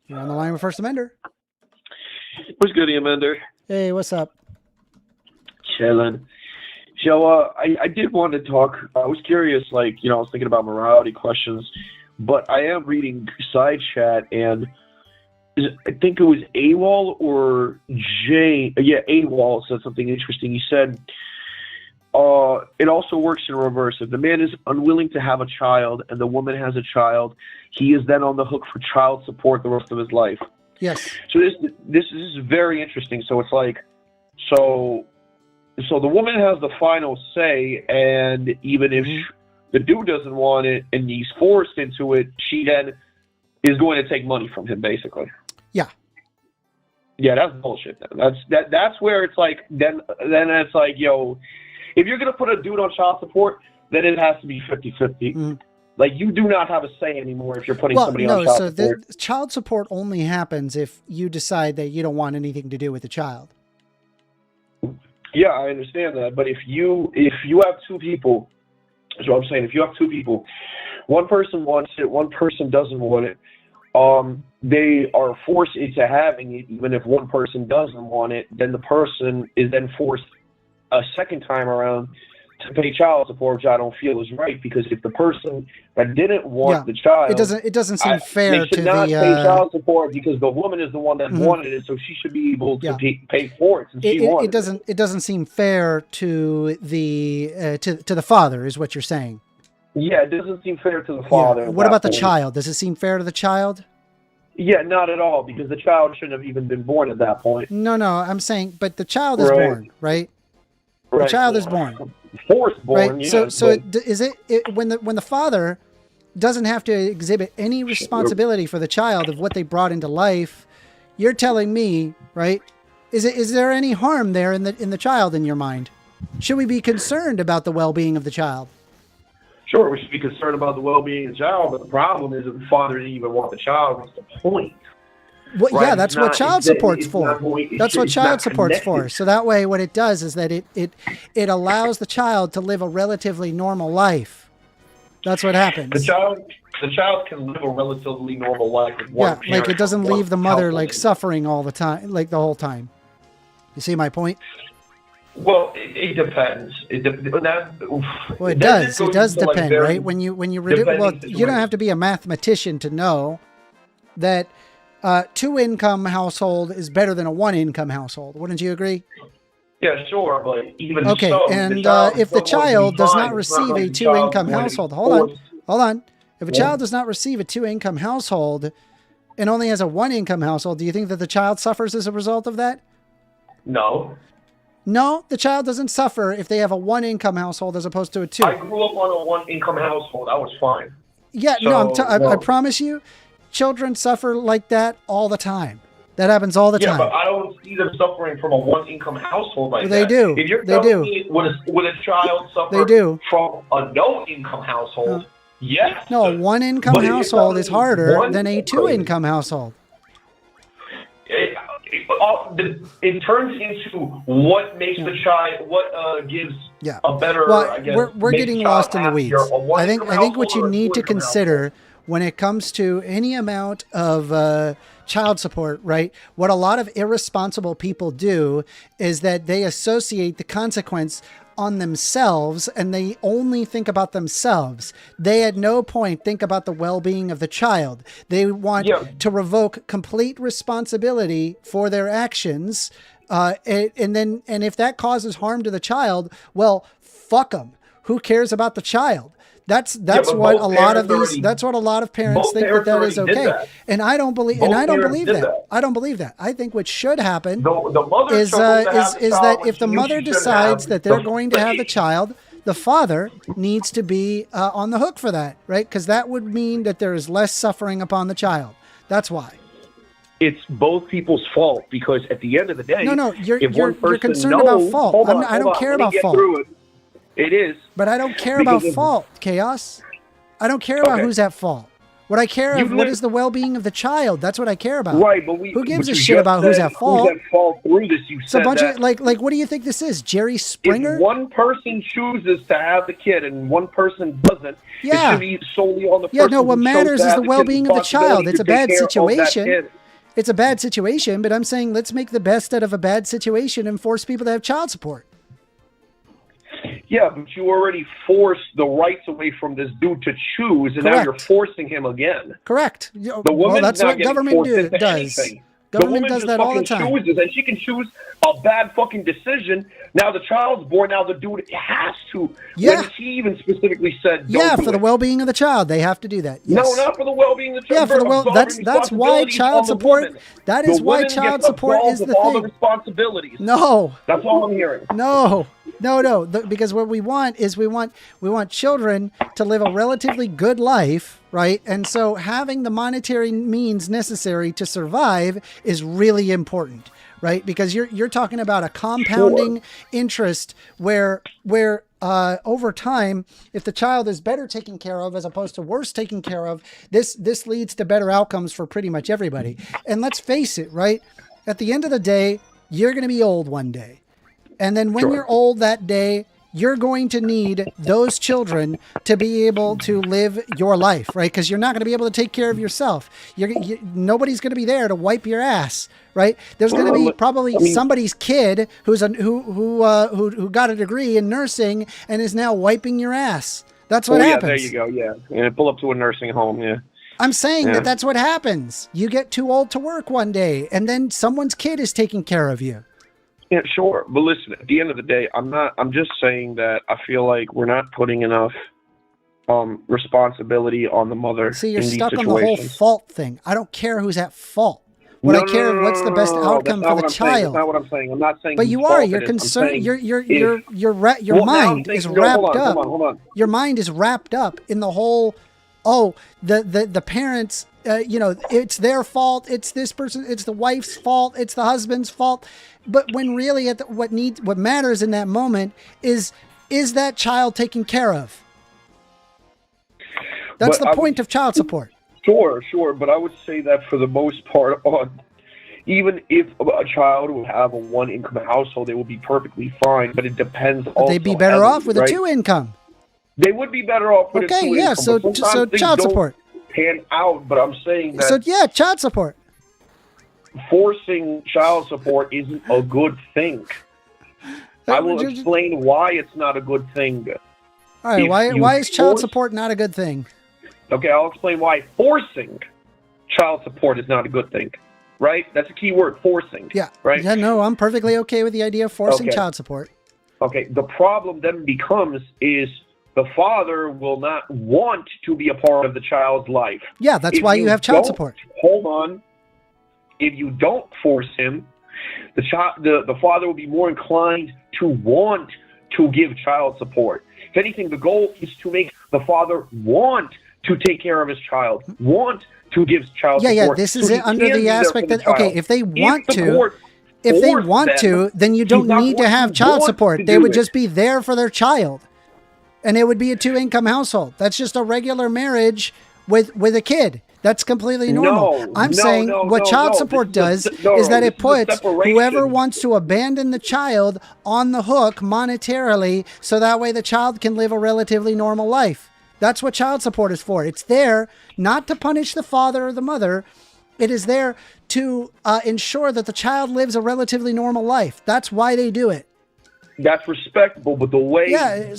You're on the line with First Amender. What's good, Amender? Hey, what's up? Chilling. So, I did want to talk. I was curious, like, I was thinking about morality questions, but I am reading side chat, and I think it was AWOL or Jay. Yeah, AWOL said something interesting. He said, it also works in reverse. If the man is unwilling to have a child and the woman has a child, he is then on the hook for child support the rest of his life. Yes. So this is very interesting. So it's like, so the woman has the final say, and even if the dude doesn't want it and he's forced into it, she then is going to take money from him, basically. Yeah. Yeah, that's bullshit. Then. That's where it's like, then it's like, yo, if you're going to put a dude on child support, then it has to be 50-50. Like, you do not have a say anymore if you're putting somebody on child support. The child support only happens if you decide that you don't want anything to do with the child. Yeah, I understand that. But if you have two people, that's what I'm saying. If you have two people, one person wants it, one person doesn't want it, they are forced into having it. Even if one person doesn't want it, then the person is then forced a second time around to pay child support, which I don't feel is right, because if the person that didn't want the child, it doesn't seem fair to not pay child support, because the woman is the one that wanted it, so she should be able to pay for it since she wanted it. It doesn't seem fair to the father, is what you're saying. Yeah, it doesn't seem fair to the father. Yeah. What about the child? Does it seem fair to the child? Yeah, not at all, because the child shouldn't have even been born at that point. No, I'm saying, but the child is born, right? The child is born. Forced born, right? Yeah, so is it when the father doesn't have to exhibit any responsibility for the child of what they brought into life? You're telling me, right? Is there any harm there in the child in your mind? Should we be concerned about the well-being of the child? Sure, we should be concerned about the well-being of the child, but the problem is that the father didn't even want the child. What's the point? Well, right? Yeah, that's what child support's for. That's what child support's for. So that way, what it does is that it allows the child to live a relatively normal life. That's what happens. The child can live a relatively normal life with one parent. Like it doesn't leave the mother like suffering all the time, like the whole time. You see my point? Well, it depends. It does. It does depend, right? When you you don't have to be a mathematician to know that. 2-income household is better than a 1-income household. Wouldn't you agree? Yeah, sure, but even okay. So, and if the child does not receive a 2-income household, hold on. If a child does not receive a 2-income household and only has a 1-income household, do you think that the child suffers as a result of that? No. No, the child doesn't suffer if they have a 1-income household as opposed to a 2. I grew up on a 1-income household. I was fine. Yeah, so, I promise you. Children suffer like that all the time. That happens all the time. Yeah, but I don't see them suffering from a 1-income household like they that. Do. If you're they do. Me, would a child suffer from a no-income household? Yes. No, a 1-income household is harder than a 2-income household. It turns into what makes the child, what gives a better. Well, I guess, we're getting lost in the weeds. I think what you need to consider when it comes to any amount of child support, right? What a lot of irresponsible people do is that they associate the consequence on themselves and they only think about themselves. They at no point think about the well-being of the child. They want to revoke complete responsibility for their actions. And if that causes harm to the child, well, fuck them. Who cares about the child? That's what a lot of parents think that is okay. And I don't believe that. I don't believe that. I think what should happen is that if the mother decides that they're going to have the child, the father needs to be on the hook for that, right? Because that would mean that there is less suffering upon the child. That's why. It's both people's fault, because at the end of the day, you're concerned about fault. I don't care about fault. It is. But I don't care about fault, Chaos. I don't care about who's at fault. What I care You of, what live- is the well-being of the child? That's what I care about. Right, but Who gives but a you shit just about who's said at fault? Who's at fault through this? You It's a said bunch that of like what do you think this is? Jerry Springer? if one person chooses to have the kid and one person doesn't, Yeah. it should be solely on the person. Yeah, no, what who chose matters to is have the kid's well-being of the child. responsibility It's a to take bad care of that situation. kid. It's a bad situation, but I'm saying let's make the best out of a bad situation and force people to have child support. Yeah, but you already forced the rights away from this dude to choose, and now Correct. you're forcing him again. Correct. The Well, woman's that's not what getting government forced into does. anything. Government the woman does just that all the fucking time. chooses, and she can choose a bad fucking decision. Now the child's born. Now the dude has to. Yeah. When she even specifically said, Yeah, don't for do the it. well-being of the child, they have to do that. No, Yes. not for the well-being of the Yeah, child. for the well. That's why Responsibilities child on the support. woman. That The is why woman child gets support absolved is of the all the thing. responsibilities. No, That's all I'm hearing. no, because what we want is we want children to live a relatively good life, right? And so having the monetary means necessary to survive is really important, right? Because you're talking about a compounding interest where over time, if the child is better taken care of as opposed to worse taken care of, this leads to better outcomes for pretty much everybody. And let's face it, right? At the end of the day, you're going to be old one day. And then when Sure. you're old that day, you're going to need those children to be able to live your life, right? Because you're not going to be able to take care of yourself. Nobody's going to be there to wipe your ass, right? There's going to be probably somebody's kid who got a degree in nursing and is now wiping your ass. That's what happens. Yeah, there you go. Yeah, and pull up to a nursing home. Yeah. I'm saying that's what happens. You get too old to work one day, and then someone's kid is taking care of you. Yeah, sure. But listen, at the end of the day, I'm just saying that I feel like we're not putting enough responsibility on the mother. See, you're in these stuck on the whole situations. fault thing. I don't care who's at fault. What I care is what's the best outcome for the child. That's not what I'm saying. I'm not saying. But whose you are. fault You're it is. I'm concerned. saying Your well, now I'm mind is thinking- no, wrapped up. Hold on. Your mind is wrapped up in the whole. Oh, the parents. It's their fault. It's this person. It's the wife's fault. It's the husband's fault. But when really, what matters in that moment is that child taken care of? That's the point of child support. Sure, but I would say that for the most part, even if a child would have a one-income household, they would be perfectly fine. But it depends. But they'd be better off with a right? two-income. They would be better off with a Okay, two-income. yeah. So but sometimes things child don't support. pan out. But I'm saying that So yeah, child support. forcing child support isn't a good thing. I will explain why it's not a good thing. All right, If why you is child force- support not a good thing? Okay, I'll explain why forcing child support is not a good thing. Right? That's a key word, forcing. Yeah. Right? Yeah, no, I'm perfectly okay with the idea of forcing Okay. child support. Okay, the problem then becomes is the father will not want to be a part of the child's life. Yeah, that's If why you have child don't- support. Hold on. If you don't force him, the father will be more inclined to want to give child support. If anything, the goal is to make the father want to take care of his child, want to give child Yeah, support. this is so it he under can the be there aspect for the that, okay, child. if they want the to, court if they forced want them, to, then you don't he's not need to going have to child want support. to They do would it. just be there for their child. And it would be a two-income household. That's just a regular marriage with a kid. That's completely normal. I'm saying what child support does is that it puts whoever wants to abandon the child on the hook monetarily so that way the child can live a relatively normal life. That's what child support is for. It's there not to punish the father or the mother. It is there to ensure that the child lives a relatively normal life. That's why they do it. That's respectable, but the way I'm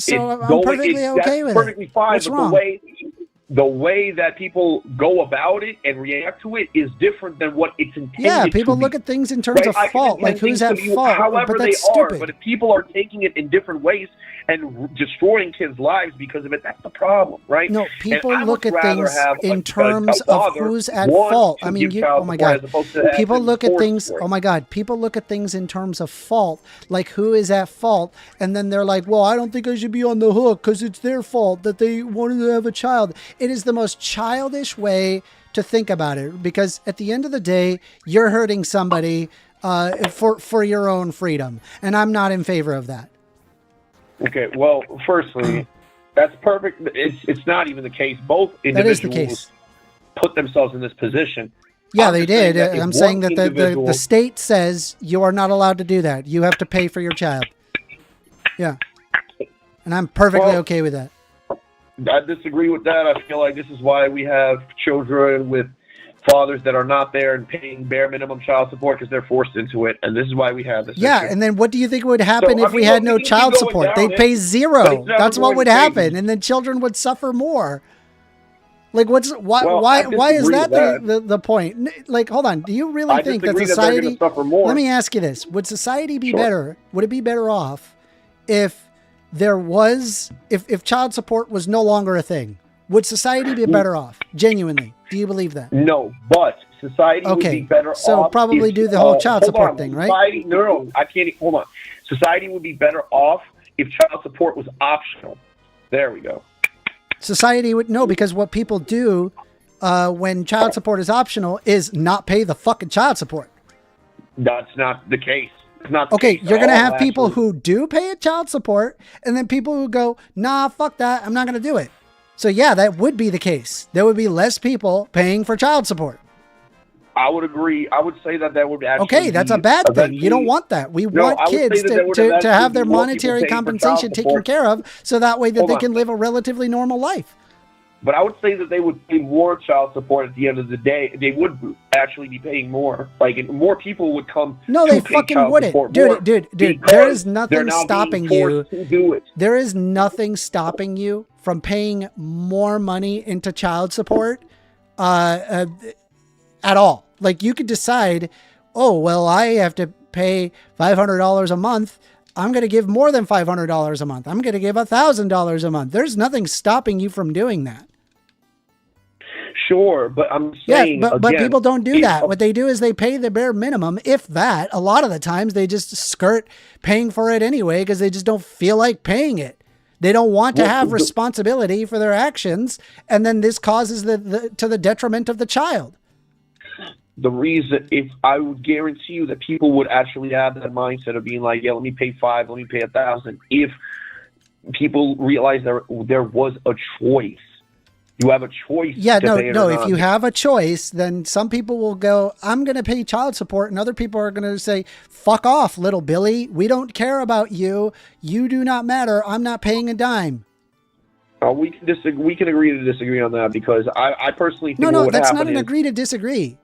perfectly okay with it. Perfectly fine, What's but wrong? the way that people go about it and react to it is different than what it's intended. Yeah, people to look be. at things in terms of I can fault, like intend who's things at to be fault. however But that's they stupid. are. But if people are taking it in different ways and destroying kids' lives because of it, that's the problem, right? No, And people I look would at rather things have in a terms of father who's at want fault. to I mean, give child oh my support God. as opposed to People having look at forced things, for it. oh my God, people look at things in terms of fault, like who is at fault. And then they're like, well, I don't think I should be on the hook because it's their fault that they wanted to have a child. It is the most childish way to think about it, because at the end of the day, you're hurting somebody for your own freedom. And I'm not in favor of that. Okay, well, firstly, that's perfect. It's not even the case. Both That is the individuals case. put themselves in this position. Yeah, I'm they just saying did. that if I'm saying one that the individual- state says you are not allowed to do that. You have to pay for your child. Yeah. And I'm perfectly okay with that. I disagree with that. I feel like this is why we have children with fathers that are not there and paying bare minimum child support because they're forced into it, and this is why we have this. Yeah, issue. and then what do you think would happen So, if we had no we can child keep going support? down They'd it, pay but zero. it's never That's what going would to change. happen, and then children would suffer more. Like, why Well, I why is disagree that with the point? Like, hold on. Do you really I think that disagree that society? they're going to suffer more. Let me ask you this: would society be Sure. better? Would it be better off if there was if child support was no longer a thing? Would society be better off? Genuinely, do you believe that? No, but society would be better so off. probably if, do the whole child hold support on, thing, right? Society, no, I can't. Hold on. Society would be better off if child support was optional. There we go. Society would no, because what people do when child support is optional is not pay the fucking child support. That's not the case. It's not the Okay, case at you're going to all, have people actually. who do pay a child support, and then people who go, nah, fuck that, I'm not going to do it. So yeah, that would be the case. There would be less people paying for child support. I would agree. I would say that would actually. Okay, that's a bad thing. You don't want that. We want I would say kids that there would to eventually have their be more people monetary paying for compensation child taken support. care of, so that way that Hold they on. can live a relatively normal life. But I would say that they would pay more child support at the end of the day. They would actually be paying more. Like, and more people would come. No, to they pay fucking child wouldn't. support Dude, more dude. because There is they're nothing now stopping being you. forced to do it. There is nothing stopping you from paying more money into child support at all. Like, you could decide, oh, well, I have to pay $500 a month. I'm going to give more than $500 a month. I'm going to give $1,000 a month. There's nothing stopping you from doing that. Sure, but I'm Yeah, saying but again, people don't do if- that. What they do is they pay the bare minimum, if that. A lot of the times they just skirt paying for it anyway because they just don't feel like paying it. They don't want to have responsibility for their actions, and then this causes to the detriment of the child. The reason, if I would guarantee you that people would actually have that mindset of being like, yeah, let me pay $500, let me pay $1,000, if people realize there was a choice. You have a choice. Yeah, to pay it or If not. you have a choice, then some people will go, I'm going to pay child support. And other people are going to say, fuck off, little Billy. We don't care about you. You do not matter. I'm not paying a dime. We can disagree. We can agree to disagree on that because I personally think No, what would that's happen not an is- agree to disagree.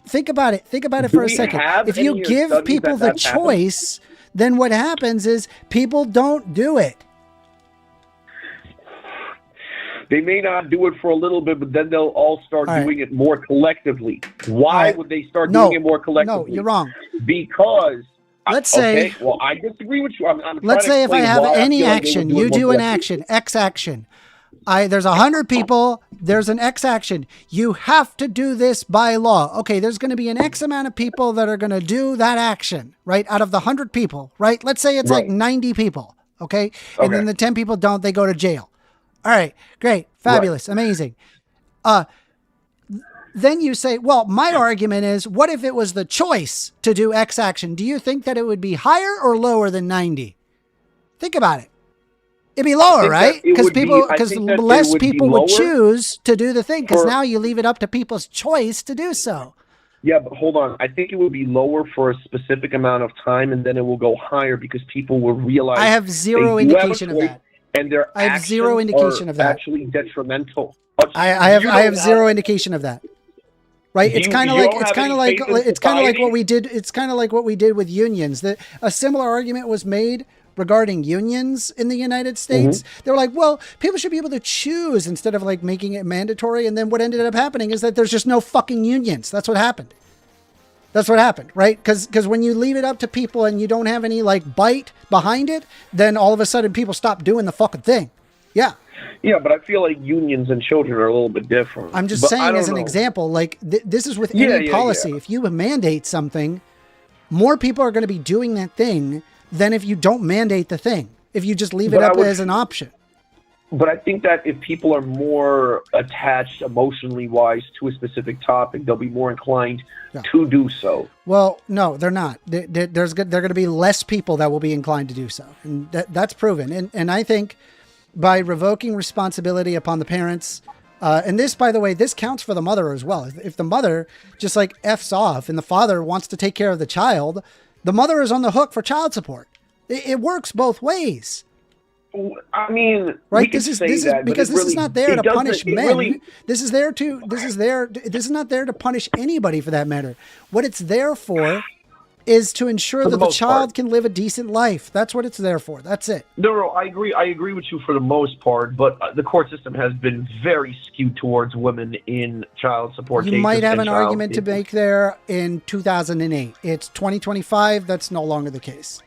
Think about it. Think about it Do for a we second. have If any you of your give studies people that the that's happened? choice, then what happens is people don't do it. They may not do it for a little bit, but then they'll all start All right. doing it more collectively. Why right. would they start No, doing it more collectively? No, you're wrong. Because Let's say- okay, well, I disagree with you. I'm Let's trying say to if I explain have why any feel like they action, would you it more do an collectively. action, X action. There's 100 people, there's an X action. You have to do this by law. Okay, there's going to be an X amount of people that are going to do that action, right? Out of the 100 people, right? Let's say it's like Right. 90 people, okay? And Okay. then the 10 people don't, they go to jail. All right, great, fabulous, amazing. Then you say, well, my argument is, what if it was the choice to do X action? Do you think that it would be higher or lower than 90? Think about it. It'd be lower, think right? that it Because would be- I think that it less would be people would lower choose to do the thing, because for- now you leave it up to people's choice to do so. Yeah, but hold on. I think it would be lower for a specific amount of time, and then it will go higher because people will realize. I have zero they do have a indication of choice, that. and their I have zero actions indication are of that. Actually, detrimental. I You don't have zero indication of that. Right? It's You- kind of you like don't it's have kind of any like faith in it's kind of like what society? we did. It's kind of like what we did with unions. That a similar argument was made regarding unions in the United States. Mm-hmm. They were like, well, people should be able to choose instead of like making it mandatory. And then what ended up happening is that there's just no fucking unions. That's what happened. That's what happened, right? Because when you leave it up to people and you don't have any like bite behind it, then all of a sudden people stop doing the fucking thing. Yeah. Yeah, but I feel like unions and children are a little bit different. I'm just But I saying don't as an know. example, like this is with Yeah, any yeah, policy. yeah. If you mandate something, more people are going to be doing that thing than if you don't mandate the thing. If you just leave it But I up would- as an option. But I think that if people are more attached emotionally wise to a specific topic, they'll be more inclined to do so. Well, no, they're not. There's going to be less people that will be inclined to do so. And that's proven. And I think by revoking responsibility upon the parents, And this, by the way, this counts for the mother as well. If the mother just like F's off and the father wants to take care of the child, the mother is on the hook for child support. It works both ways. I mean, right? This is because this is not there to punish men. This is not there to punish anybody for that matter. What it's there for is to ensure that the child can live a decent life. That's what it's there for. That's it. No, I agree. I agree with you for the most part, but the court system has been very skewed towards women in child support cases. You might have an argument to make there in 2008. It's 2025. That's no longer the case.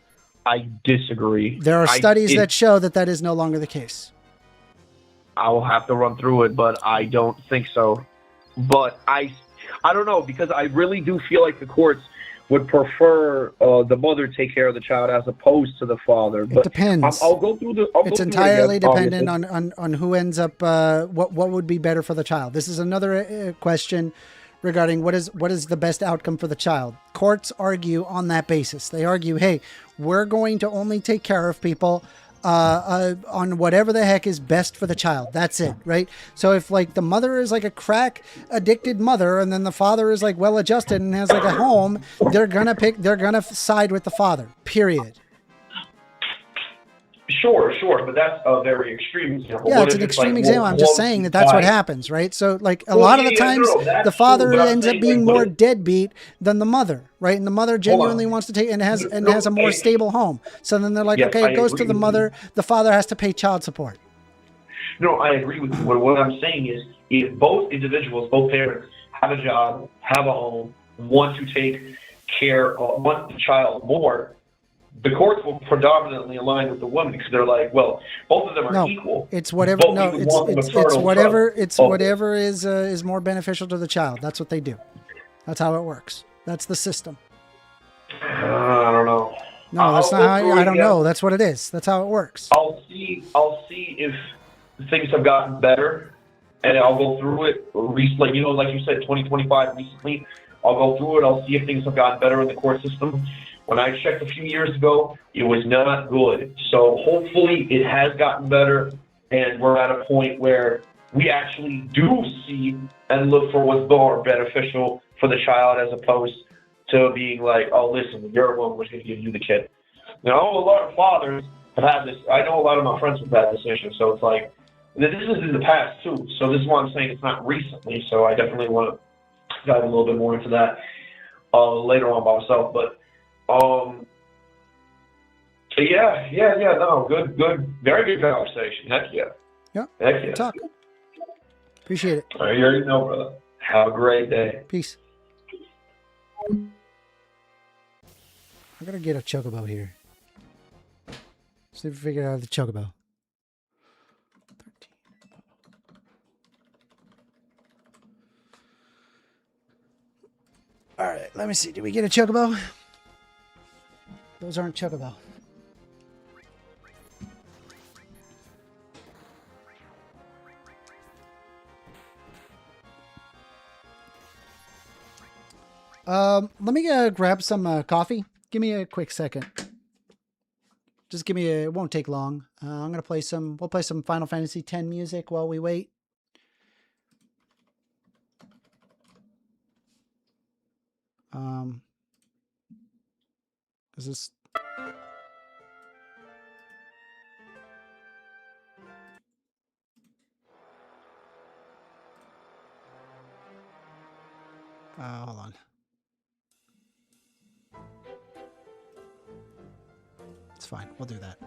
I disagree. There are studies that show that is no longer the case. I will have to run through it, but I don't think so. But I don't know, because I really do feel like the courts would prefer the mother take care of the child as opposed to the father. But it depends. I'll go through the. It's entirely dependent on who ends up. What would be better for the child? This is another question regarding what is the best outcome for the child. Courts argue on that basis. They argue, hey, we're going to only take care of people on whatever the heck is best for the child. That's it, right? So if like the mother is like a crack addicted mother and then the father is like well adjusted and has like a home, they're gonna side with the father, period. Sure, but that's a very extreme example. Yeah, it's an extreme example. I'm just saying that's what happens, right? So, like, a lot of the times, the father ends up being more deadbeat than the mother, right? And the mother genuinely wants to take and has a more stable home. So then they're like, okay, it goes to the mother. The father has to pay child support. No, I agree with you. What I'm saying is, if both individuals, both parents, have a job, have a home, want to take care of the child more, the courts will predominantly align with the woman because they're like, well, both of them are equal. It's whatever. No, it's whatever. It's whatever is more beneficial to the child. That's what they do. That's how it works. That's the system. I don't know. No, that's not how. I don't know. That's what it is. That's how it works. I'll see if things have gotten better, and I'll go through it. Like you said, 2025 recently. I'll go through it. I'll see if things have gotten better in the court system. When I checked a few years ago, it was not good. So hopefully it has gotten better, and we're at a point where we actually do see and look for what's more beneficial for the child as opposed to being like, oh, listen, you're one, we're going to give you the kid. Now, a lot of fathers have had this. I know a lot of my friends have had this issue. So it's like, this is in the past too. So this is why I'm saying it's not recently. So I definitely want to dive a little bit more into that later on by myself. But no, good, very good conversation. Heck yeah. Yeah. Heck yeah. Good talk. Appreciate it. All right, you already know, brother. Have a great day. Peace. I'm gonna get a chocobo here. See if we figure out the chocobo. 13. All right, let me see. Did we get a chocobo? Those aren't chocobo. Let me grab some coffee. Give me a quick second. Just give me it won't take long. I'm gonna we'll play some Final Fantasy X music while we wait. Is this? Hold on. It's fine. We'll do that.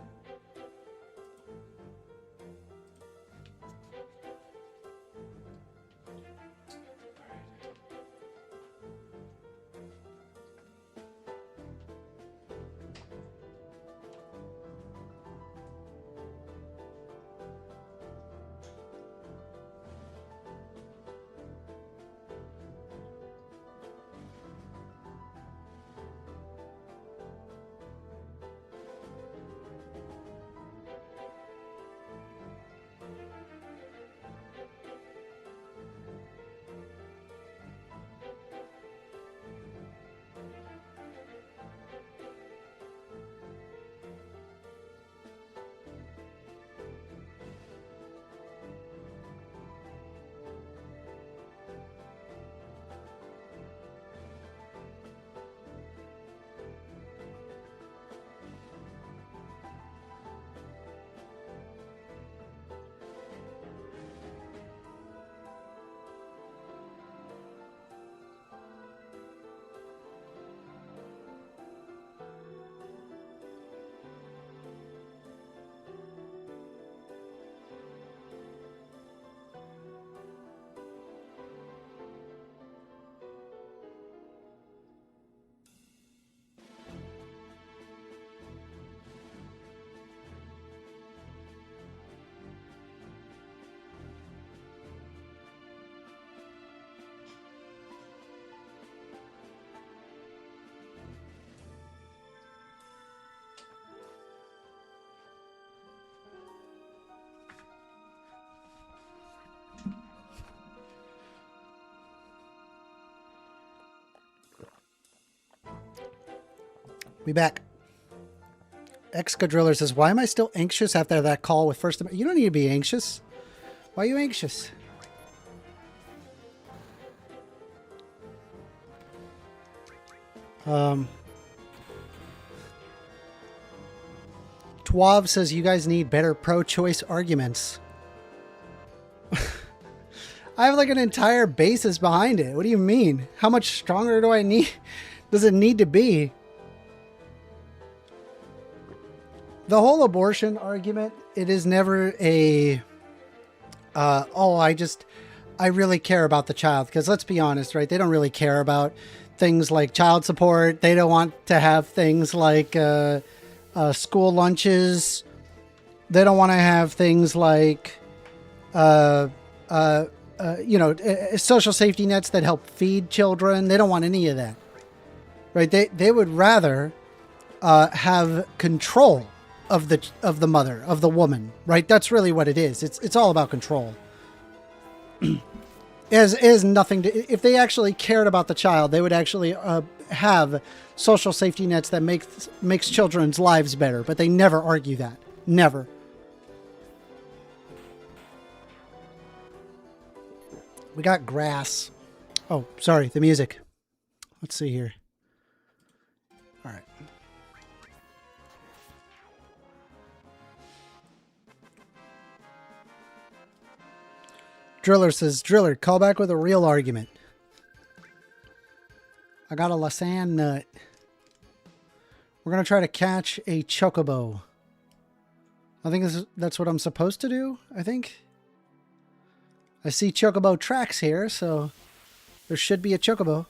We back. Excadriller says, why am I still anxious after that call with First Amendment? You don't need to be anxious. Why are you anxious? Twav says, you guys need better pro-choice arguments. I have like an entire basis behind it. What do you mean? How much stronger do I need? Does it need to be? The whole abortion argument, it is never a, I really care about the child. Because let's be honest, right? They don't really care about things like child support. They don't want to have things like school lunches. They don't want to have things like, social safety nets that help feed children. They don't want any of that, right? They would rather have control of the mother, of the woman, right? That's really what it is. It's all about control. It has nothing to. If they actually cared about the child, they would actually have social safety nets that makes children's lives better. But they never argue that. Never. We got grass. Oh, sorry, the music. Let's see here. All right. Driller says, Driller, call back with a real argument. I got a lasan nut. We're going to try to catch a chocobo. I think that's what I'm supposed to do, I think. I see chocobo tracks here, so there should be a chocobo.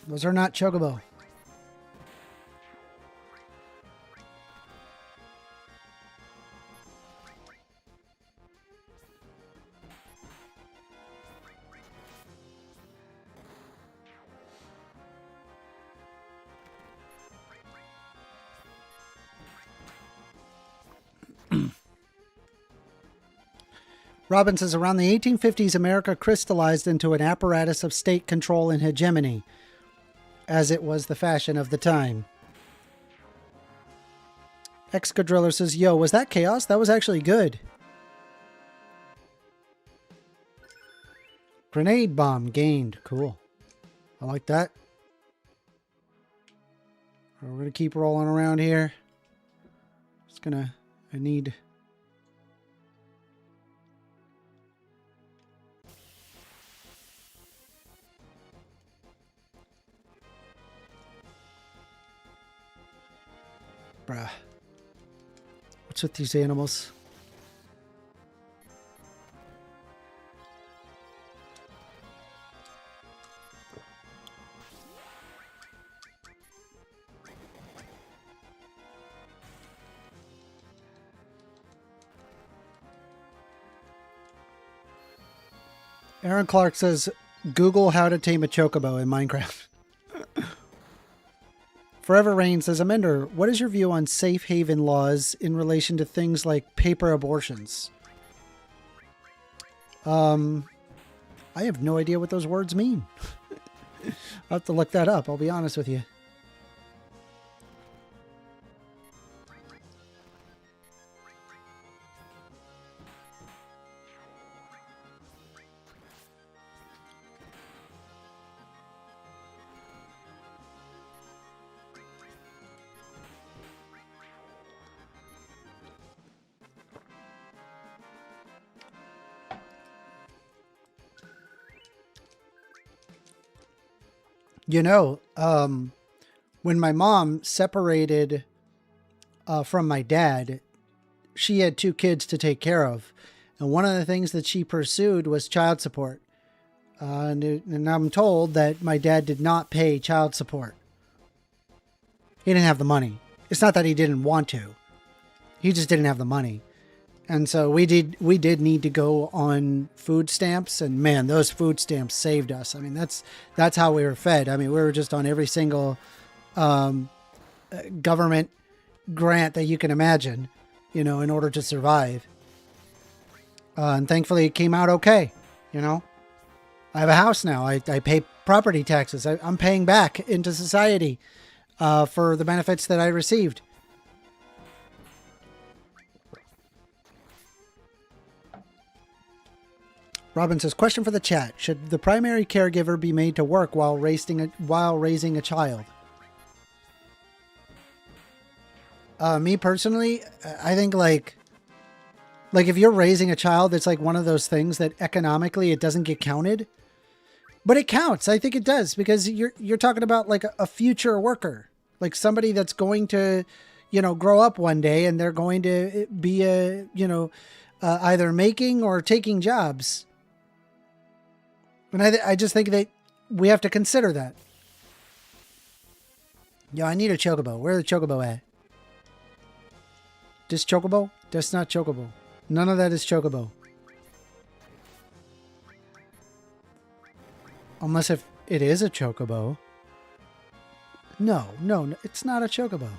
Those are not chocobo. Robin says, around the 1850s, America crystallized into an apparatus of state control and hegemony, as it was the fashion of the time. Excadriller says, yo, was that chaos? That was actually good. Grenade bomb gained. Cool. I like that. We're going to keep rolling around here. I need... Bruh. What's with these animals? Aaron Clark says, Google how to tame a chocobo in Minecraft. Forever Rain says, Amender, what is your view on safe haven laws in relation to things like paper abortions? I have no idea what those words mean. I'll have to look that up, I'll be honest with you. You know, when my mom separated from my dad, she had 2 kids to take care of. And one of the things that she pursued was child support. And I'm told that my dad did not pay child support. He didn't have the money. It's not that he didn't want to. He just didn't have the money. And so we did need to go on food stamps, and man, those food stamps saved us. I mean, that's how we were fed. I mean, we were just on every single government grant that you can imagine, you know, in order to survive. And thankfully it came out okay. You know, I have a house now. I pay property taxes. I'm paying back into society for the benefits that I received. Robin says, question for the chat. Should the primary caregiver be made to work while raising a child? Me personally, I think like if you're raising a child, it's like one of those things that economically it doesn't get counted, but it counts. I think it does, because you're talking about like a future worker, like somebody that's going to, grow up one day and they're going to be either making or taking jobs. And I just think that we have to consider that. Yo, I need a chocobo. Where's the chocobo at? This chocobo? That's not chocobo. None of that is chocobo. Unless if it is a chocobo. No, it's not a chocobo.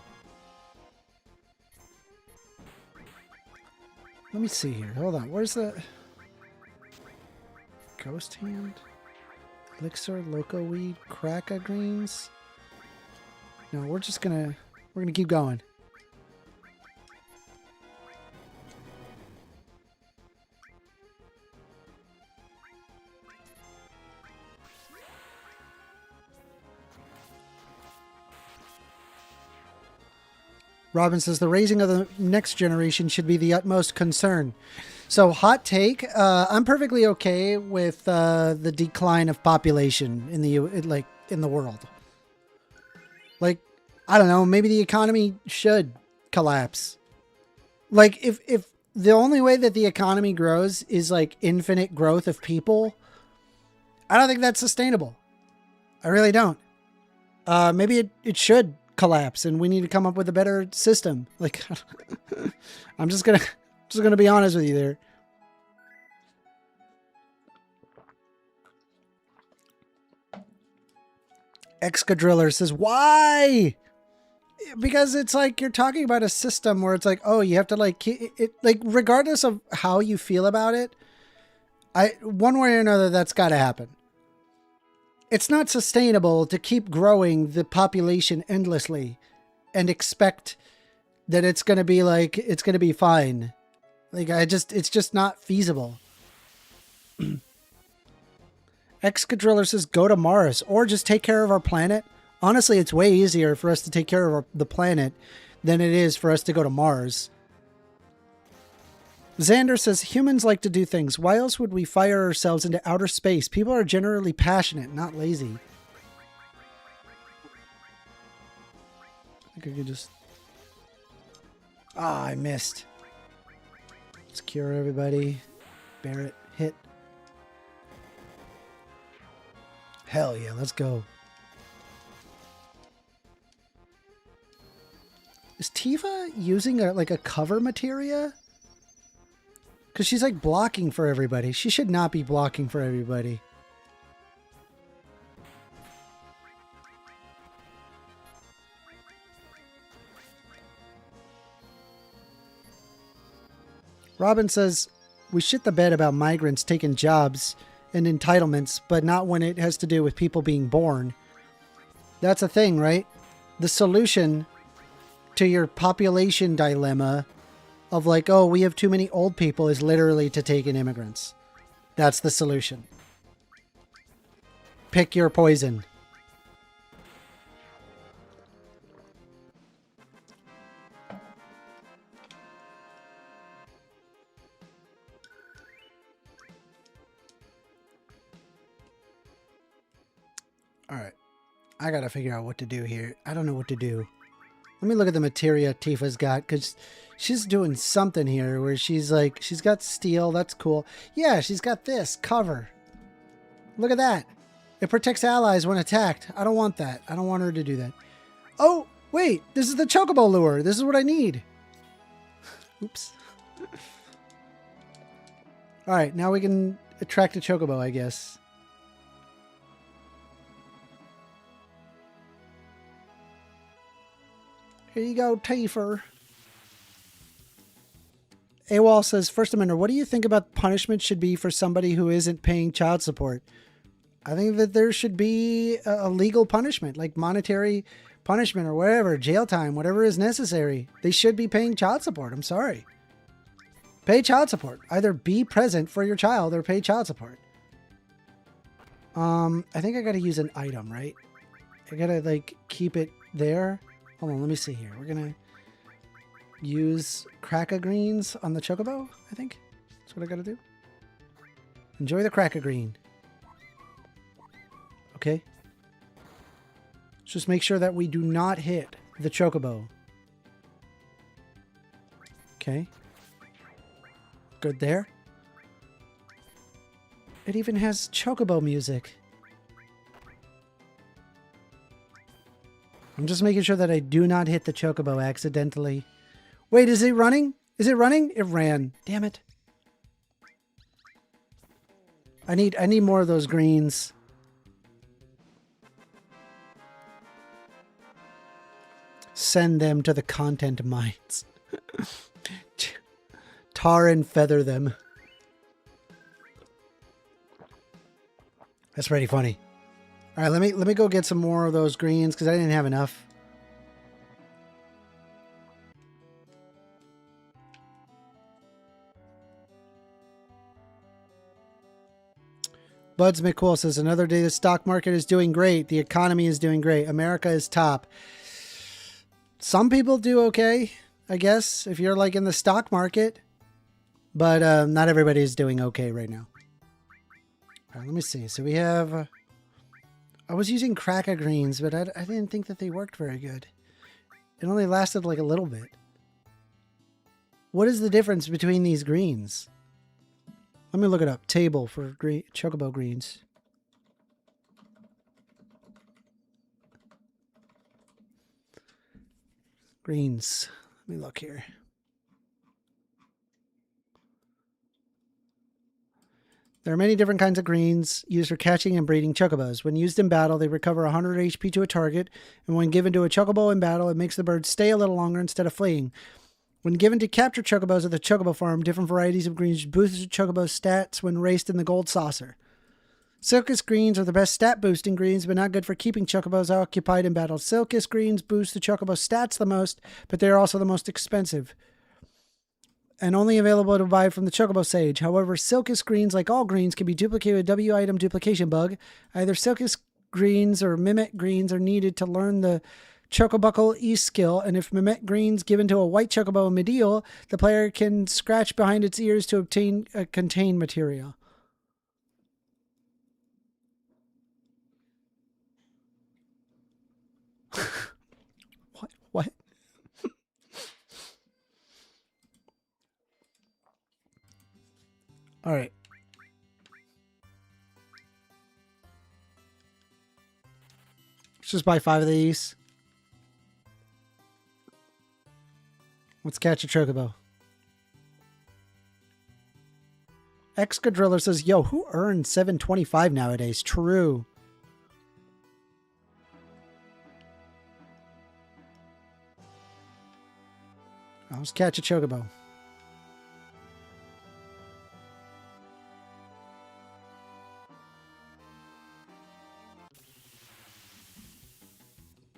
Let me see here. Hold on. Where's the... Ghost hand? Elixir, loco weed, cracka greens? No, we're gonna keep going. Robin says the raising of the next generation should be the utmost concern. So, hot take. I'm perfectly okay with the decline of population in the world. Like, I don't know. Maybe the economy should collapse. Like, if the only way that the economy grows is like infinite growth of people, I don't think that's sustainable. I really don't. Maybe it should collapse and we need to come up with a better system. Like, I'm just gonna be honest with you there. Excadriller says, why? Because it's like you're talking about a system where it's like, oh, you have to like it, like regardless of how you feel about it, one way or another that's got to happen. It's not sustainable to keep growing the population endlessly and expect that it's going to be fine. Like, it's just not feasible. Excadriller says, go to Mars or just take care of our planet. Honestly, it's way easier for us to take care of the planet than it is for us to go to Mars. Xander says, humans like to do things. Why else would we fire ourselves into outer space? People are generally passionate, not lazy. I think I could just... I missed. Let's cure everybody. Barrett, hit. Hell yeah, let's go. Is Tifa using a cover materia? Because she's like blocking for everybody. She should not be blocking for everybody. Robin says, we shit the bed about migrants taking jobs and entitlements, but not when it has to do with people being born. That's a thing, right? The solution to your population dilemma of like, oh, we have too many old people is literally to take in immigrants. That's the solution. Pick your poison. All right. I got to figure out what to do here. I don't know what to do. Let me look at the materia Tifa's got, because she's doing something here where she's like, she's got steel. That's cool. Yeah, she's got this cover. Look at that. It protects allies when attacked. I don't want that. I don't want her to do that. Oh, wait. This is the chocobo lure. This is what I need. Oops. All right. Now we can attract a chocobo, I guess. Here you go, Tifa. AWOL says, First Amendment, what do you think about punishment should be for somebody who isn't paying child support? I think that there should be a legal punishment, like monetary punishment or whatever, jail time, whatever is necessary. They should be paying child support. I'm sorry. Pay child support. Either be present for your child or pay child support. I think I got to use an item, right? I got to like keep it there. Hold on, let me see here. We're going to use cracker greens on the chocobo, I think. That's what I got to do. Enjoy the cracker green. Okay. Let's just make sure that we do not hit the chocobo. Okay. Good there. It even has chocobo music. I'm just making sure that I do not hit the chocobo accidentally. Wait, is it running? Is it running? It ran. Damn it. I need more of those greens. Send them to the content mines. Tar and feather them. That's pretty funny. All right, let me go get some more of those greens because I didn't have enough. Buds McCool says, another day the stock market is doing great. The economy is doing great. America is top. Some people do okay, I guess, if you're like in the stock market. But not everybody is doing okay right now. All right, let me see. So we have... I was using cracker greens, but I didn't think that they worked very good. It only lasted like a little bit. What is the difference between these greens? Let me look it up. Table for green, chocobo greens. Greens. Let me look here. There are many different kinds of greens used for catching and breeding chocobos. When used in battle, they recover 100 HP to a target, and when given to a chocobo in battle, it makes the bird stay a little longer instead of fleeing. When given to capture chocobos at the chocobo farm, different varieties of greens boost the chocobo's stats when raced in the gold saucer. Silkus greens are the best stat boosting greens, but not good for keeping chocobos occupied in battle. Silkus greens boost the chocobo's stats the most, but they are also the most expensive and only available to buy from the chocobo sage. However, Silkus greens, like all greens, can be duplicated with W-item duplication bug. Either Silkus greens or Mimic greens are needed to learn the Chocobuckle E skill, and if Mimic greens given to a white chocobo in Medial, the player can scratch behind its ears to obtain a contain material. What? All right. Let's just buy 5 of these. Let's catch a chocobo. Excadriller says, yo, who earns 725 nowadays? True. Let's catch a chocobo.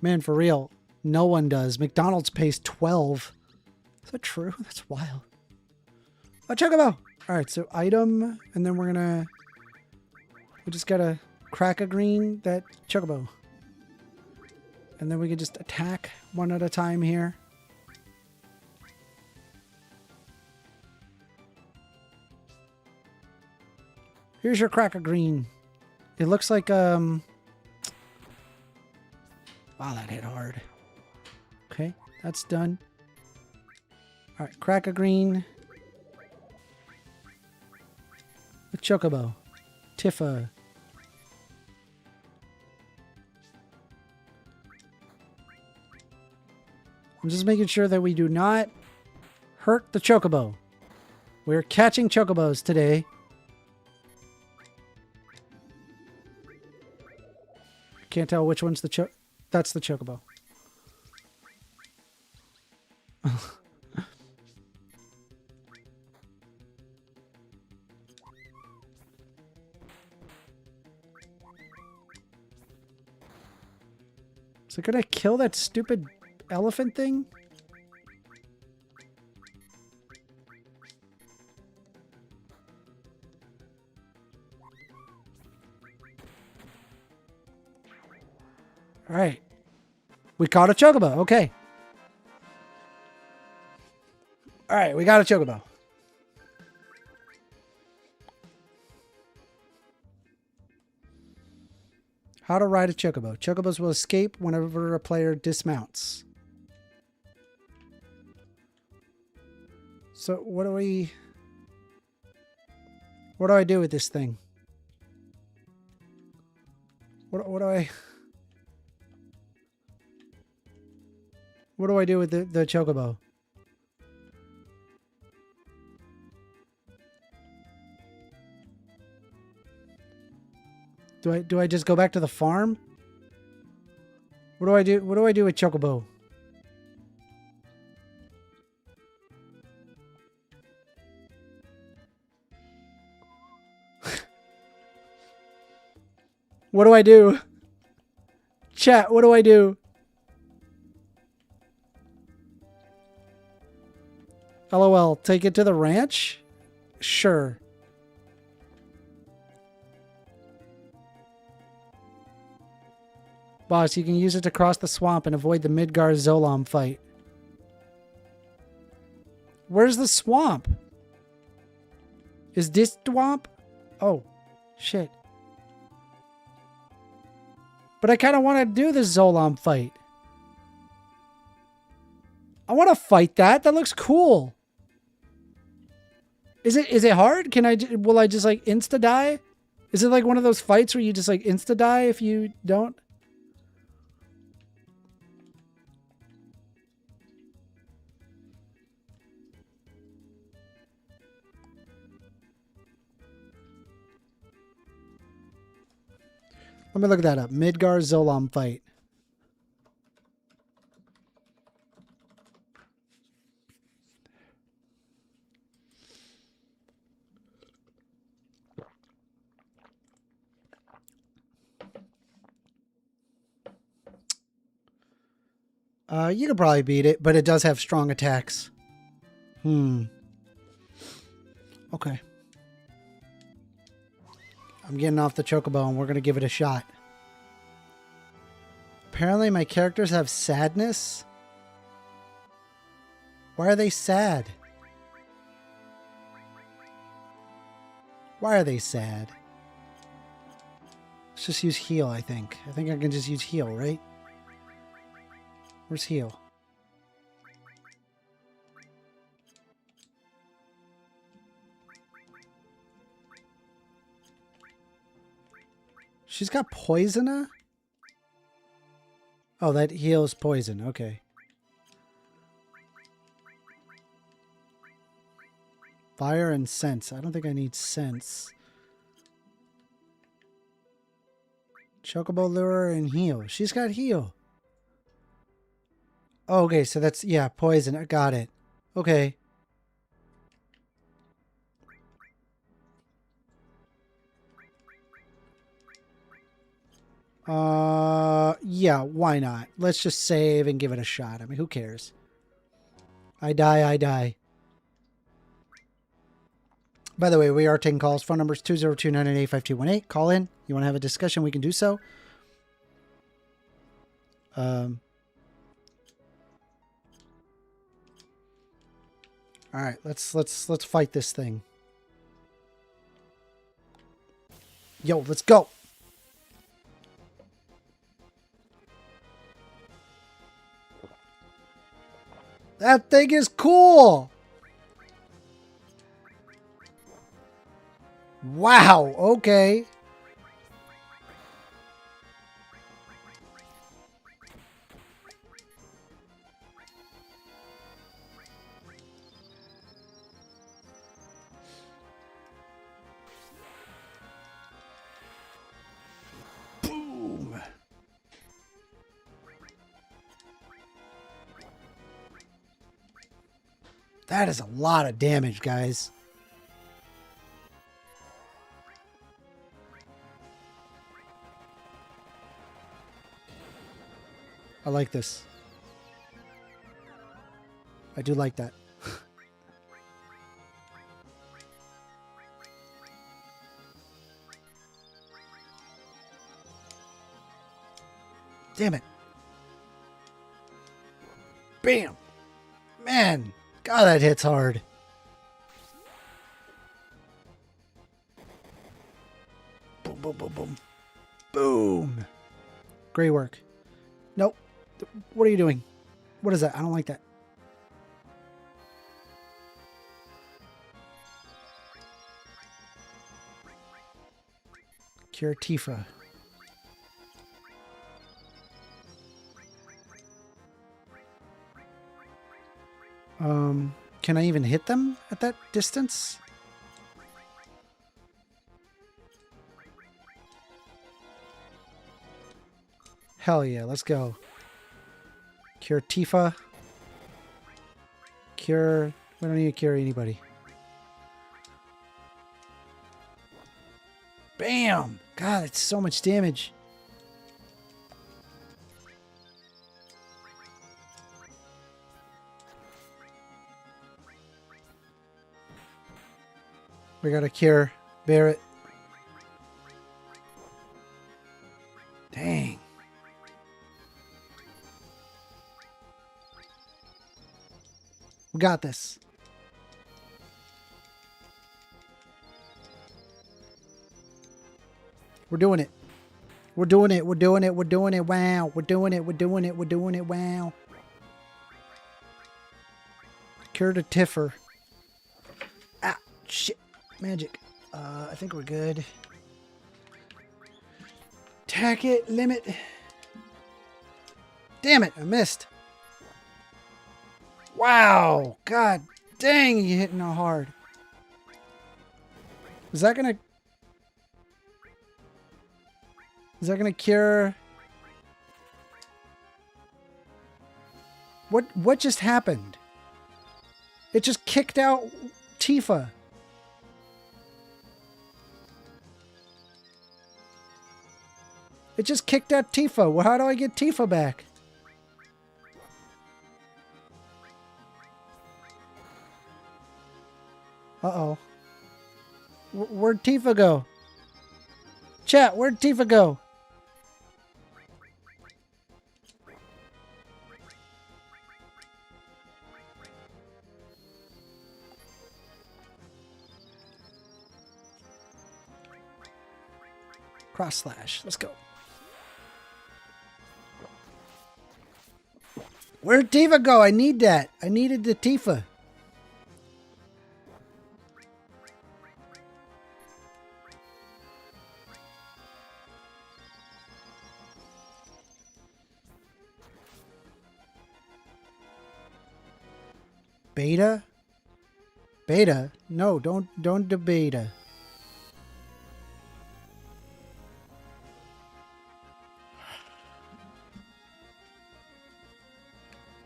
Man, for real, no one does. McDonald's pays 12. Is that true? That's wild. A chocobo! Alright, so item, and then we just gotta crack a green that chocobo. And then we can just attack one at a time here. Here's your cracker green. It looks like, wow, that hit hard. Okay, that's done. All right, crack a green. The chocobo. Tifa. I'm just making sure that we do not hurt the chocobo. We're catching chocobos today. Can't tell which one's the that's the chocobo. Is it gonna kill that stupid elephant thing? All right. We caught a chocobo. Okay. All right, we got a chocobo. How to ride a chocobo. Chocobos will escape whenever a player dismounts. So what do I do with this thing? What do I do with the chocobo? Do I just go back to the farm? What do I do? What do I do with chocobo? What do I do? Chat, what do I do? LOL, take it to the ranch? Sure. Boss, you can use it to cross the swamp and avoid the Midgar-Zolam fight. Where's the swamp? Is this swamp? Oh, shit. But I kind of want to do the Zolam fight. I want to fight that. That looks cool. Is it hard? Will I just like insta die? Is it like one of those fights where you just like insta die if you don't? Let me look that up. Midgar-Zolam fight. You could probably beat it, but it does have strong attacks. Okay. I'm getting off the chocobo and we're going to give it a shot. Apparently my characters have sadness. Why are they sad? Why are they sad? Let's just use heal, I think. I think I can just use heal, right? Where's heal? She's got poisona? Oh, that heals poison. Okay. Fire and sense. I don't think I need sense. Chocobo lure and heal. She's got heal. Oh, okay, so that's, yeah, poison. I got it. Okay. Yeah, why not? Let's just save and give it a shot. I mean, who cares? I die. By the way, we are taking calls. Phone number is 202-998-5218. Call in. You want to have a discussion, we can do so. All right, let's fight this thing. Yo, let's go. That thing is cool. Wow, okay. Boom. That is a lot of damage, guys. I like this. I do like that. Damn it. Bam. Man. God, that hits hard. Boom, boom, boom, boom. Boom. Great work. Nope. What are you doing? What is that? I don't like that. Cure Tifa. Can I even hit them at that distance? Hell yeah, let's go. Cure Tifa. Cure... We don't need to cure anybody. Bam! God, it's so much damage. We gotta cure Barrett. Dang. We got this. We're doing it. We're doing it. We're doing it. We're doing it. Wow. We're doing it. We're doing it. We're doing it. Wow. Cure to Tiffer. Ah, shit. Magic. I think we're good. Attack it. Limit. Damn it. I missed. Wow. God dang, you hitting her hard. Is that gonna cure? What just happened? It just kicked out Tifa. It just kicked out Tifa. Well, how do I get Tifa back? Uh-oh. Where'd Tifa go? Chat, where'd Tifa go? Cross slash. Let's go. Where'd Tifa go? I need that. I needed the Tifa. Beta? Beta? No, don't do beta.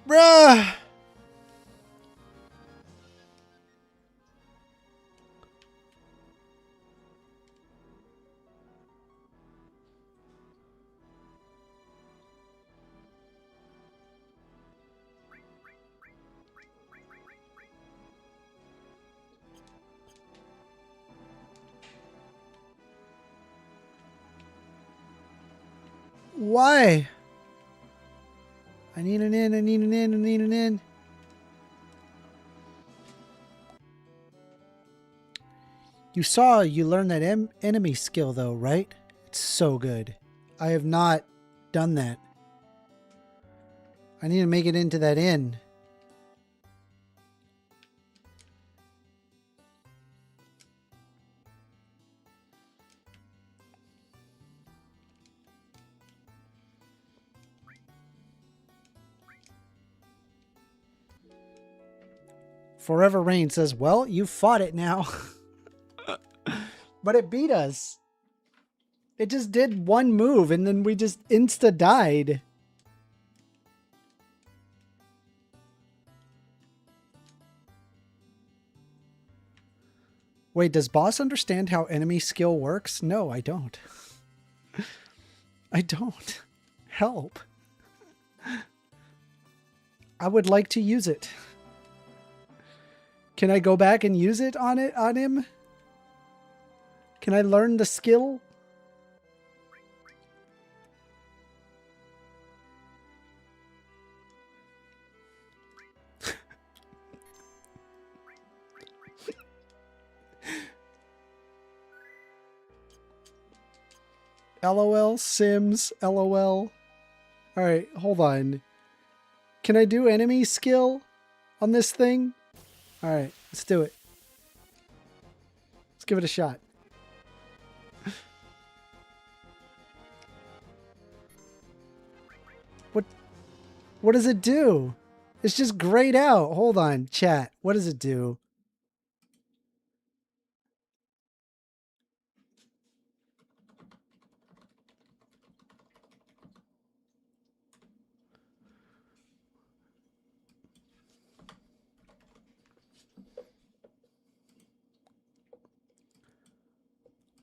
Bruh! Why? I need an in, I need an in, I need an in. You learned that enemy skill though, right? It's so good. I have not done that. I need to make it into that inn. Forever Rain says, well, you fought it now. But it beat us. It just did one move and then we just insta died. Wait, does boss understand how enemy skill works? No, I don't. I don't. Help. I would like to use it. Can I go back and use it on him? Can I learn the skill? LOL, Sims, LOL. All right, hold on. Can I do enemy skill on this thing? All right, let's do it. Let's give it a shot. What does it do? It's just grayed out. Hold on, chat. What does it do?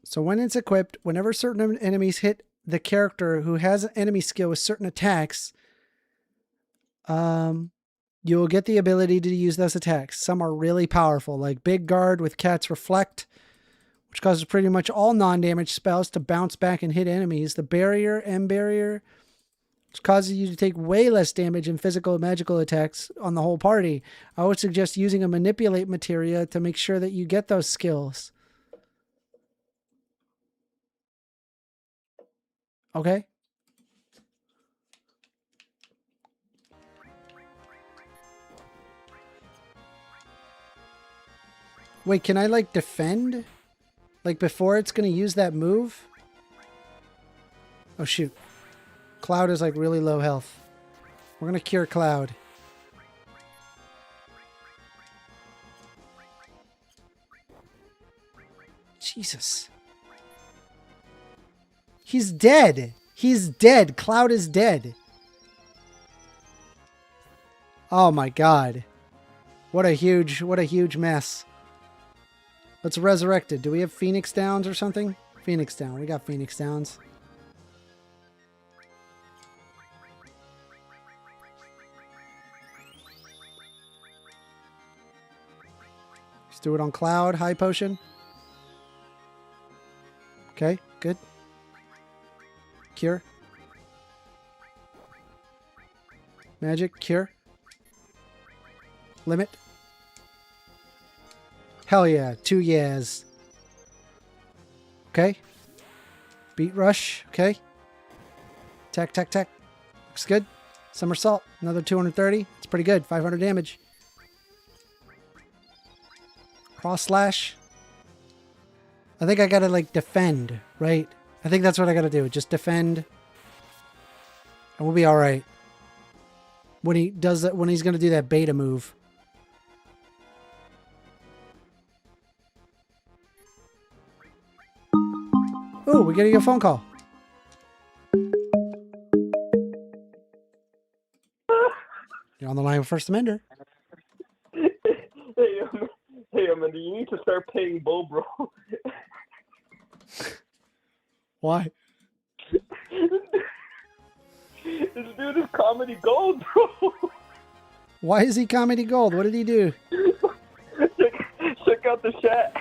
So when it's equipped, whenever certain enemies hit the character who has an enemy skill with certain attacks, you'll get the ability to use those attacks. Some are really powerful, like Big Guard with Cat's Reflect, which causes pretty much all non-damage spells to bounce back and hit enemies. The Barrier, M Barrier, which causes you to take way less damage in physical and magical attacks on the whole party. I would suggest using a Manipulate materia to make sure that you get those skills. Okay. Wait, can I like defend? Like before it's going to use that move? Oh shoot. Cloud is like really low health. We're going to cure Cloud. Jesus. He's dead. He's dead. Cloud is dead. Oh my god. What a huge mess. Let's resurrect it. Do we have Phoenix Downs or something? Phoenix Down. We got Phoenix Downs. Let's do it on Cloud. High potion. Okay, good. Cure. Magic. Cure. Limit. Hell yeah. 2 years. Okay. Beat rush. Okay. Tech. Looks good. Somersault. Another 230. It's pretty good. 500 damage. Cross slash. I think I gotta like defend, right? I think that's what I gotta do. Just defend. And we'll be alright. When he does that, when he's gonna do that beta move. Ooh, we're getting a phone call. You're on the line with First Amender. Hey, Amanda, you need to start paying Bo, bro. Why? This dude is comedy gold, bro. Why is he comedy gold? What did he do? Check out the chat.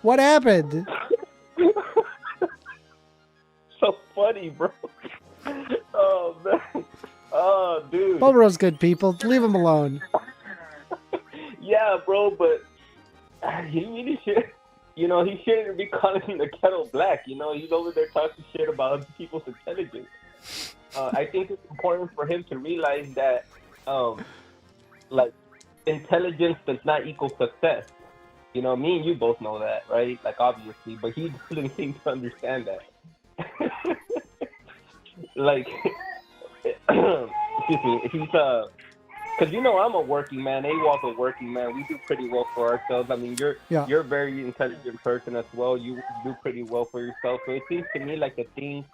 What happened? So funny, bro. Oh, man. Oh, dude. Bobro's good people. Leave him alone. Yeah, bro, but he really should. You know, he shouldn't be calling the kettle black. You know, he's over there talking shit about people's intelligence. I think it's important for him to realize that, like, intelligence does not equal success. You know, me and you both know that, right? Like, obviously, but he doesn't seem to understand that. Like, excuse me, he's, because, you know, I'm a working man. AWOL's a working man. We do pretty well for ourselves. I mean, you're a very intelligent person as well. You do pretty well for yourself. So it seems to me like the thing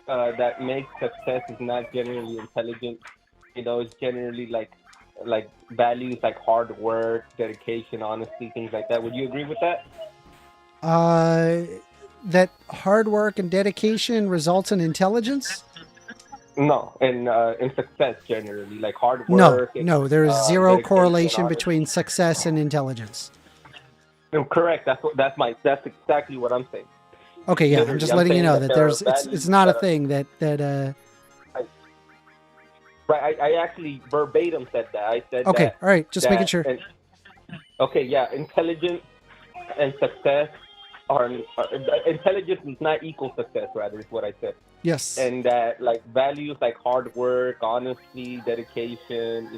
that makes success is not generally intelligence. You know, it's generally like values like hard work, dedication, honesty, things like that. Would you agree with that? That hard work and dedication results in intelligence? No, in success generally, like hard No, work. And, no, there is zero dedication and correlation honesty. between success and intelligence. No, correct. That's exactly what I'm saying. Okay, yeah, I'm Literally, just I'm letting you saying know that that there are it's values not a that are- thing that Right. I actually verbatim said that. I said okay, that. all right, just making that- sure. and- okay, yeah. Intelligence and success are intelligence is not equal success. Rather, is what I said. Yes. And that like values like hard work, honesty, dedication.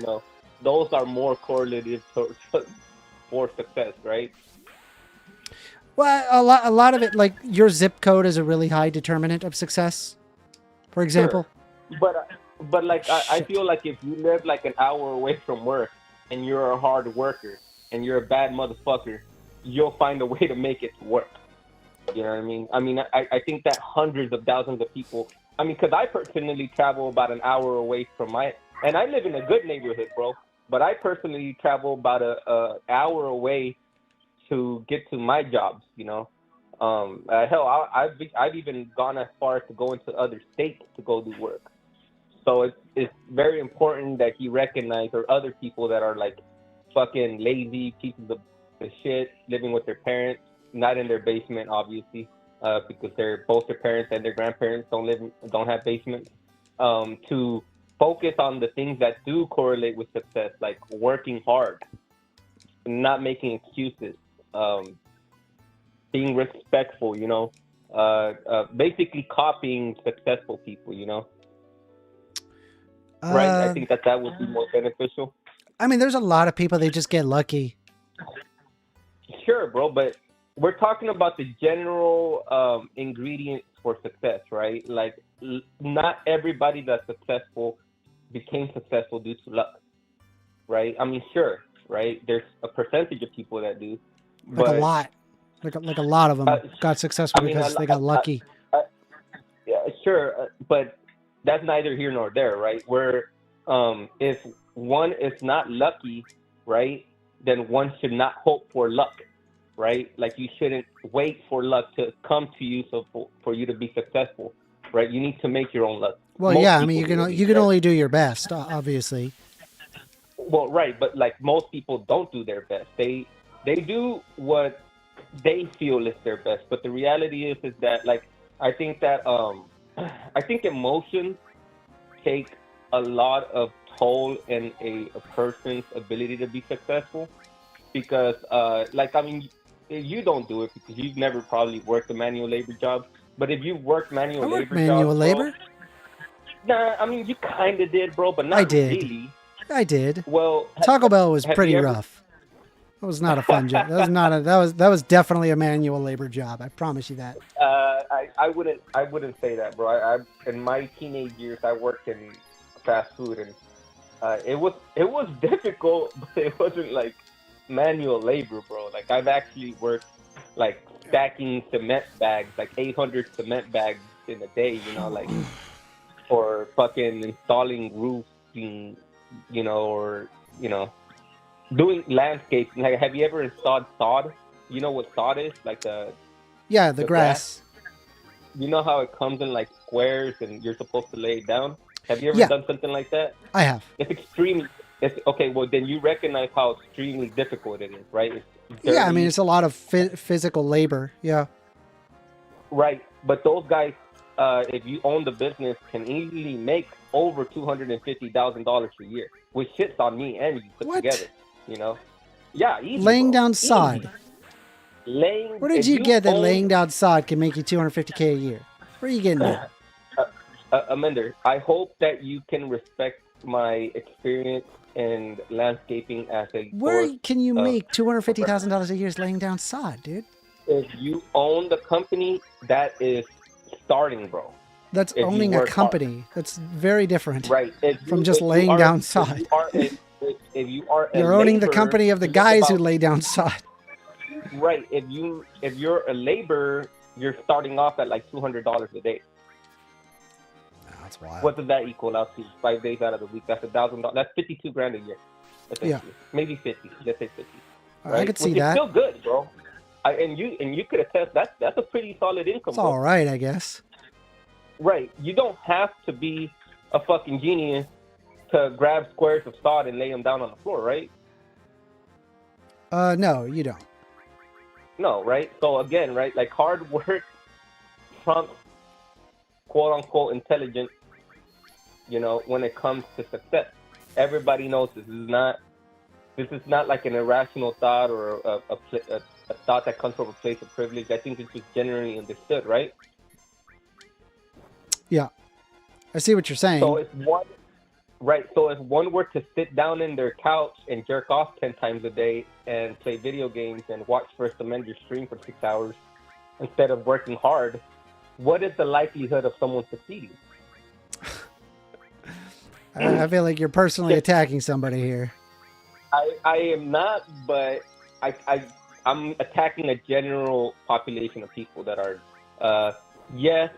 Those are more correlative for success, right? Well, a lot of it, like your zip code is a really high determinant of success, for example. Sure. But like I Shit. feel like if you live like an hour away from work and you're a hard worker and you're a bad motherfucker, you'll find a way to make it to work. You know what I mean? I think that hundreds of thousands of people. Because I personally travel about an hour away from and I live in a good neighborhood, bro. But I personally travel about a hour away to get to my jobs. Hell, I've even gone as far as to go into other states to go do work. So it's very important that he recognize, or other people that are like fucking lazy pieces of shit living with their parents, not in their basement, obviously, because both their parents and their grandparents don't have basements. To focus on the things that do correlate with success, like working hard, not making excuses, being respectful, basically copying successful people, right? I think that would be more beneficial. There's a lot of people, they just get lucky. Sure, bro, but we're talking about the general ingredients for success, right? Like, not everybody that's successful became successful due to luck, right? Sure, right? There's a percentage of people that do. Like a lot. Like a lot of them got successful because they got lucky. Yeah, sure, but that's neither here nor there, right? Where if one is not lucky, right, then one should not hope for luck, right? Like, you shouldn't wait for luck to come to you for you to be successful, right? You need to make your own luck. Well, Most yeah, people you can only do your best, obviously. Well, right, but like most people don't do their best. They do what they feel is their best, but the reality is that, like, I think emotions take a lot of toll in a person's ability to be successful, because you don't do it because you've never probably worked a manual labor job, but if you've worked manual labor jobs, manual labor? Nah, you kind of did, bro, but not I did. really. I did. Well, Taco Bell was have pretty you ever- rough. That was not a fun job. That was definitely a manual labor job. I promise you that. I wouldn't say that, bro. I in my teenage years I worked in fast food, and it was difficult, but it wasn't like manual labor, bro. Like, I've actually worked like stacking cement bags, like 800 cement bags in a day, like, or fucking installing roofing, or doing landscaping. Like, have you ever installed sod? You know what sod is? Like the grass. You know how it comes in like squares and you're supposed to lay it down? Have you ever done something like that? I have. It's okay. Well, then you recognize how extremely difficult it is, right? It's dirty, Yeah, it's a lot of physical labor. Yeah. Right, but those guys, if you own the business, can easily make over $250,000 a year, which shits on me and you put together. Yeah, easy, laying bro. down sod. Easy. Where did you get that laying down sod can make you $250K a year? Where are you getting that? Amender, I hope that you can respect my experience in landscaping as a. Where can you make $250,000 a year laying down sod, dude? If you own the company, that is starting, bro. That's owning a company. Hard. That's very different, right? From just laying down sod. If you are you're owning the company of the guys who lay down sod. Right. If you're a laborer, you're starting off at like $200 a day. That's wild. What does that equal out to? 5 days out of the week. That's $1,000. That's $52,000 a year. Yeah. Maybe 50. Let's say 50. Right? I could see that. It's still good, bro. And you could attest that's a pretty solid income. It's all right, I guess. Right. You don't have to be a fucking genius to grab squares of sod and lay them down on the floor, right? No, you don't. No, right? So again, right, like hard work trumps quote unquote intelligence, you know, when it comes to success. Everybody knows this is not like an irrational thought or a thought that comes from a place of privilege. I think it's just generally understood, right? Yeah. I see what you're saying. So if one were to sit down in their couch and jerk off 10 times a day and play video games and watch First Amendment stream for 6 hours instead of working hard, what is the likelihood of someone succeeding? I feel like you're personally attacking somebody here. I am not, but I'm attacking a general population of people that are, yes,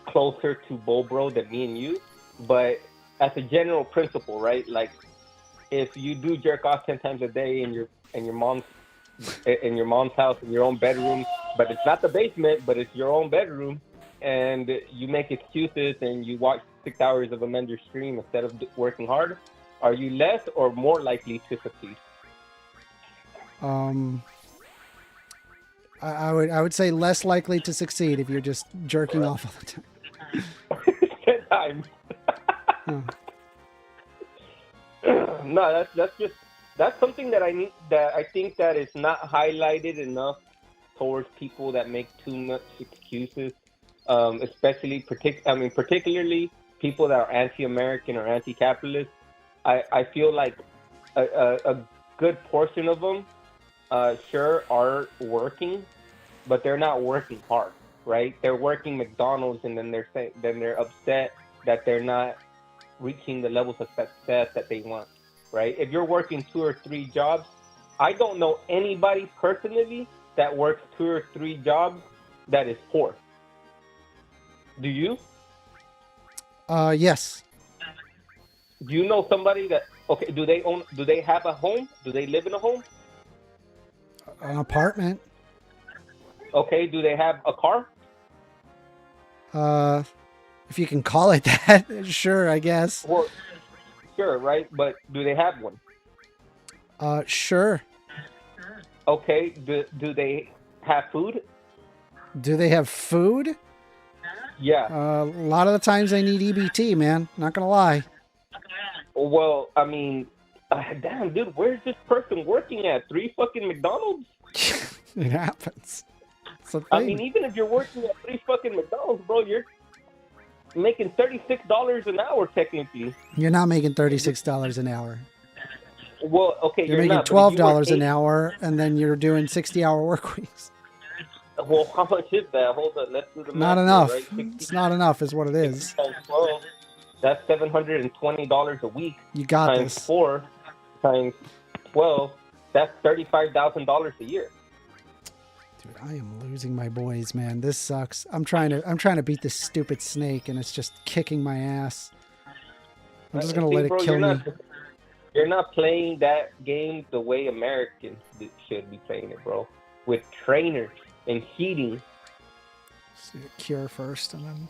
closer to Bobro than me and you, but as a general principle, right? Like, if you do jerk off 10 times a day in your mom's house, in your own bedroom, but it's not the basement, but it's your own bedroom, and you make excuses and you watch 6 hours of a Mender stream instead of working hard, are you less or more likely to succeed? I would say less likely to succeed if you're just jerking off all the time. 10 times. No, that's something that I think that is not highlighted enough towards people that make too much excuses, especially particularly people that are anti-American or anti-capitalist. I feel like a good portion of them sure are working, but they're not working hard, right? They're working McDonald's and then they're upset that they're not reaching the levels of success that they want, right? If you're working 2 or 3 jobs, I don't know anybody personally that works 2 or 3 jobs that is poor. Do you? Yes. Do you know somebody that, okay, do they have a home? Do they live in a home? An apartment. Okay, do they have a car? If you can call it that, sure, I guess. Well, sure, right? But do they have one? Sure. Okay, do they have food? Do they have food? Yeah. A lot of the times they need EBT, man. Not gonna lie. Well, I mean, damn, dude, where's this person working at? 3 fucking McDonald's? It happens. It's a thing. I mean, even if you're working at 3 fucking McDonald's, bro, you're making $36 an hour technically. You're not making $36 an hour. Well, okay, you're making not, $12 an hour, and then you're doing 60-hour work weeks. Well, how much is that? Hold on, let's do the math. Not enough. Right? It's not enough, is what it is. Times 12, that's $720 a week. You got times this. 4 times 12, that's $35,000 a year. Dude, I am losing my boys, man. This sucks. I'm trying to beat this stupid snake, and it's just kicking my ass. I'm just gonna let it kill me. You're not playing that game the way Americans should be playing it, bro. With trainers and heating. Let's do a cure first, and then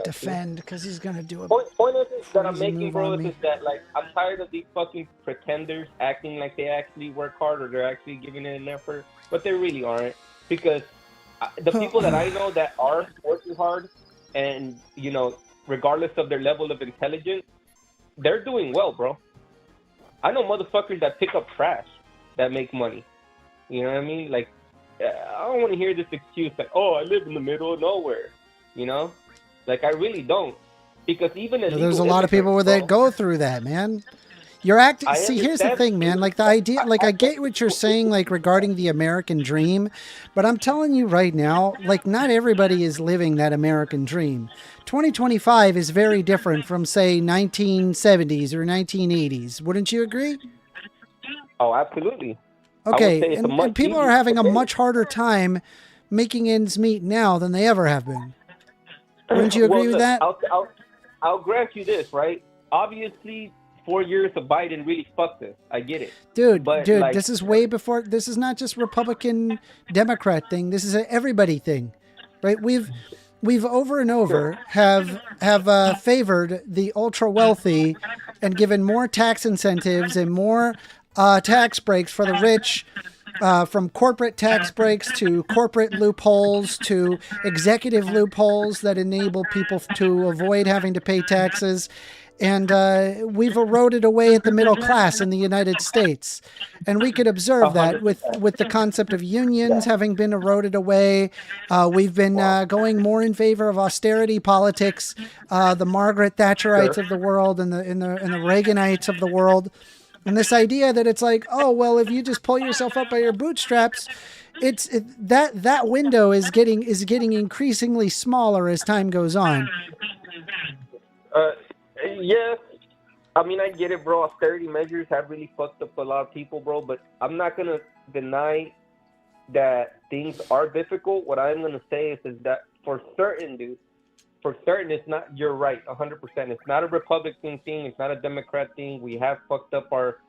defend, because he's gonna do a point of it that I'm making, bro, is that, like, I'm tired of these fucking pretenders acting like they actually work hard or they're actually giving it an effort, but they really aren't. Because the people that I know that are working hard, and, you know, regardless of their level of intelligence, they're doing well, bro. I know motherfuckers that pick up trash that make money. You know what I mean? Like, I don't want to hear this excuse like, oh, I live in the middle of nowhere. You know? Like, I really don't. Because even there's a lot of people where they go through that, man. You're acting. See, here's the thing, man. Like, the idea, like, I get what you're saying, like, regarding the American dream, but I'm telling you right now, like, not everybody is living that American dream. 2025 is very different from, say, 1970s or 1980s. Wouldn't you agree? Oh, absolutely. Okay, and people are having a much harder time making ends meet now than they ever have been. Wouldn't you agree with that? I'll grant you this, right? Obviously, 4 years of Biden really fucked us. I get it. Dude, like, this is way before. This is not just Republican, Democrat thing. This is an everybody thing, right? we've over and over have favored the ultra wealthy and given more tax incentives and more tax breaks for the rich, from corporate tax breaks to corporate loopholes to executive loopholes that enable people to avoid having to pay taxes. And we've eroded away at the middle class in the United States. And we could observe that with the concept of unions having been eroded away. We've been going more in favor of austerity politics, the Margaret Thatcherites of the world and the Reaganites of the world. And this idea that it's like, oh, well, if you just pull yourself up by your bootstraps, that window is getting increasingly smaller as time goes on. Yeah, I mean, I get it, bro. Austerity measures have really fucked up a lot of people, bro. But I'm not gonna deny that things are difficult. What I'm gonna say is that for certain, dude, it's not. You're right, 100%. It's not a Republican thing. It's not a Democrat thing. We have fucked up our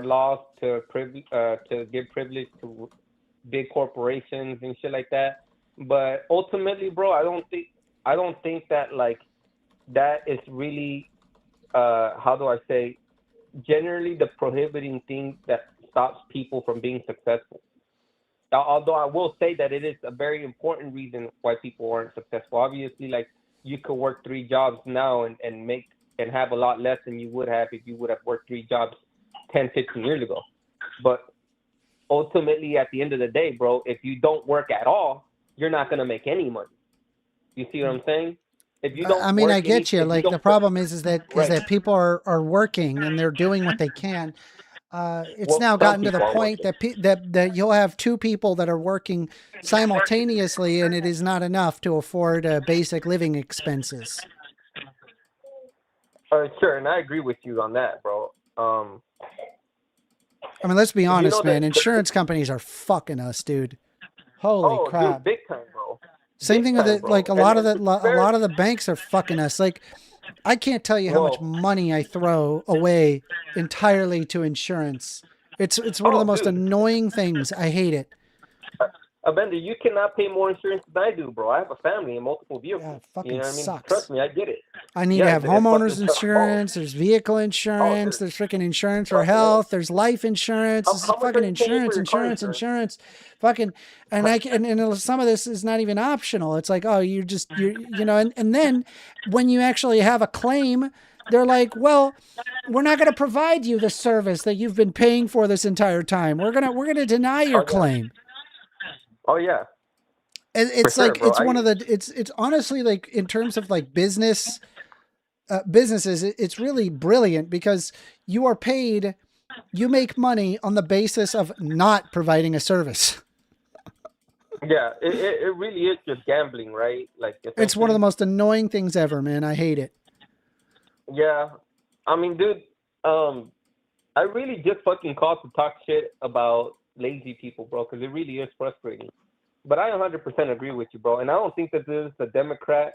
laws to give privilege to big corporations and shit like that. But ultimately, bro, I don't think that like that is really. How do I say, generally the prohibiting thing that stops people from being successful. Although I will say that it is a very important reason why people aren't successful. Obviously, like you could work 3 jobs now and have a lot less than you would have if you would have worked 3 jobs 10, 15 years ago. But ultimately, at the end of the day, bro, if you don't work at all, you're not going to make any money. You see what I'm saying? If you don't, I mean, I get you. Like the problem is that people are working and they're doing what they can. It's now gotten to the point that you'll have 2 people that are working simultaneously, and it is not enough to afford basic living expenses. Sure, and I agree with you on that, bro. I mean, let's be honest, man. Insurance companies are fucking us, dude. Holy crap! Dude, big time, bro. Same thing with it. Like a lot of the banks are fucking us. Like, I can't tell you how much money I throw away entirely to insurance. It's one of the most annoying things. I hate it. Bender, you cannot pay more insurance than I do, bro. I have a family and multiple vehicles. Yeah, it fucking you know what I mean? sucks. Trust me, I get it. I need to have homeowners insurance. There's vehicle insurance. There's freaking insurance for health. There's life insurance. This is fucking insurance. Fucking, and some of this is not even optional. It's like, oh, you know, and then when you actually have a claim, they're like, well, we're not going to provide you the service that you've been paying for this entire time. We're gonna deny your claim. Oh yeah. It's sure, like, bro. It's honestly, like, in terms of like businesses, it's really brilliant because you make money on the basis of not providing a service. Yeah, it really is just gambling, right? Like it's one of the most annoying things ever, man. I hate it. Yeah, I mean, dude, I really just fucking called to talk shit about lazy people, bro, because it really is frustrating. But I 100% agree with you, bro. And I don't think that this is a Democrat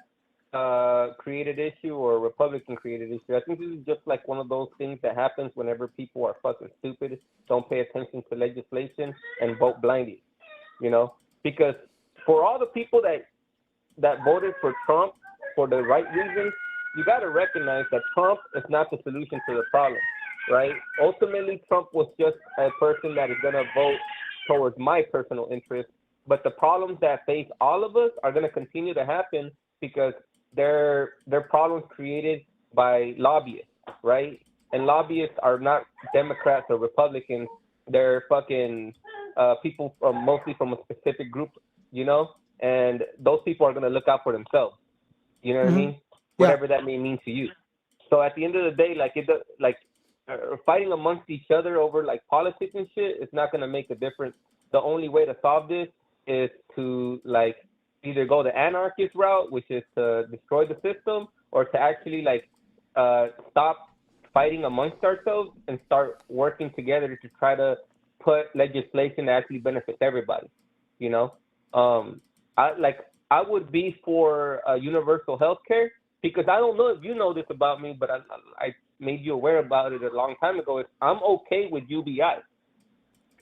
created issue or a Republican created issue. I think this is just like one of those things that happens whenever people are fucking stupid, don't pay attention to legislation, and vote blindly, you know? Because for all the people that voted for Trump for the right reasons, you got to recognize that Trump is not the solution to the problem, right? Ultimately, Trump was just a person that is going to vote towards my personal interest. But the problems that face all of us are going to continue to happen because they're problems created by lobbyists, right? And lobbyists are not Democrats or Republicans. They're fucking people mostly from a specific group, you know? And those people are going to look out for themselves. You know what I mean? Whatever that may mean to you. So at the end of the day, fighting amongst each other over like politics and shit, it's not going to make a difference. The only way to solve this is to like either go the anarchist route, which is to destroy the system, or to actually like stop fighting amongst ourselves and start working together to try to put legislation that actually benefits everybody. You know, I would be for universal health care because I don't know if you know this about me, but I made you aware about it a long time ago. I'm okay with UBI.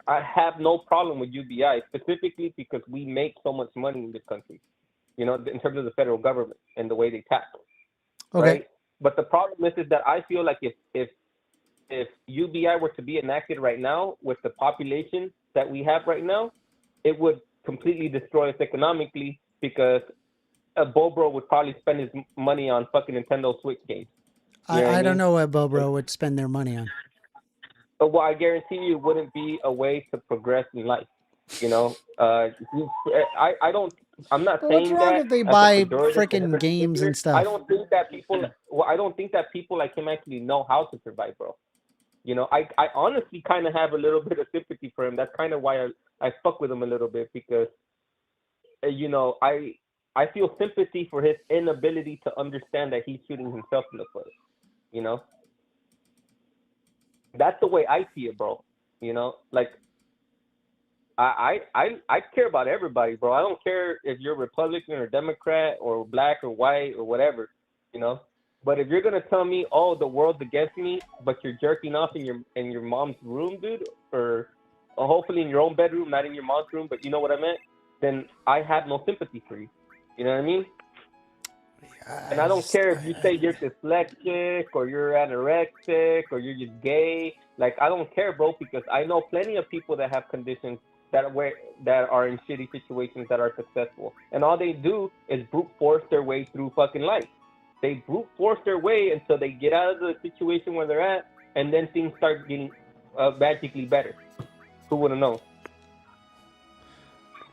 I have no problem with UBI, specifically because we make so much money in this country. you know, in terms of the federal government and the way they tax. Okay. Right? But the problem is that I feel like if UBI were to be enacted right now with the population that we have right now, it would completely destroy us economically because a Bobro would probably spend his money on fucking Nintendo Switch games. I don't know what Bobro would spend their money on. But well, I guarantee you it wouldn't be a way to progress in life. You know, I'm not But saying what's wrong that if they as a buy pejorative freaking to games and stuff? I don't think that people. Well, I don't think that people like him actually know how to survive, bro. You know, I honestly kind of have a little bit of sympathy for him. That's kind of why I fuck with him a little bit because, you know, I feel sympathy for his inability to understand that he's shooting himself in the foot. You know, that's the way I see it, bro. You know, like I care about everybody, bro. I don't care if you're Republican or Democrat or black or white or whatever, you know. But if you're gonna tell me, oh, the world's against me, but you're jerking off in your mom's room, dude, or hopefully in your own bedroom, not in your mom's room, but you know what I meant, then I have no sympathy for you. You know what I mean? And I don't care if you say you're dyslexic or you're anorexic or you're just gay. Like, I don't care, bro, because I know plenty of people that have conditions that are in shitty situations that are successful. And all they do is brute force their way through fucking life. They brute force their way until they get out of the situation where they're at, and then things start getting magically better. Who would have known?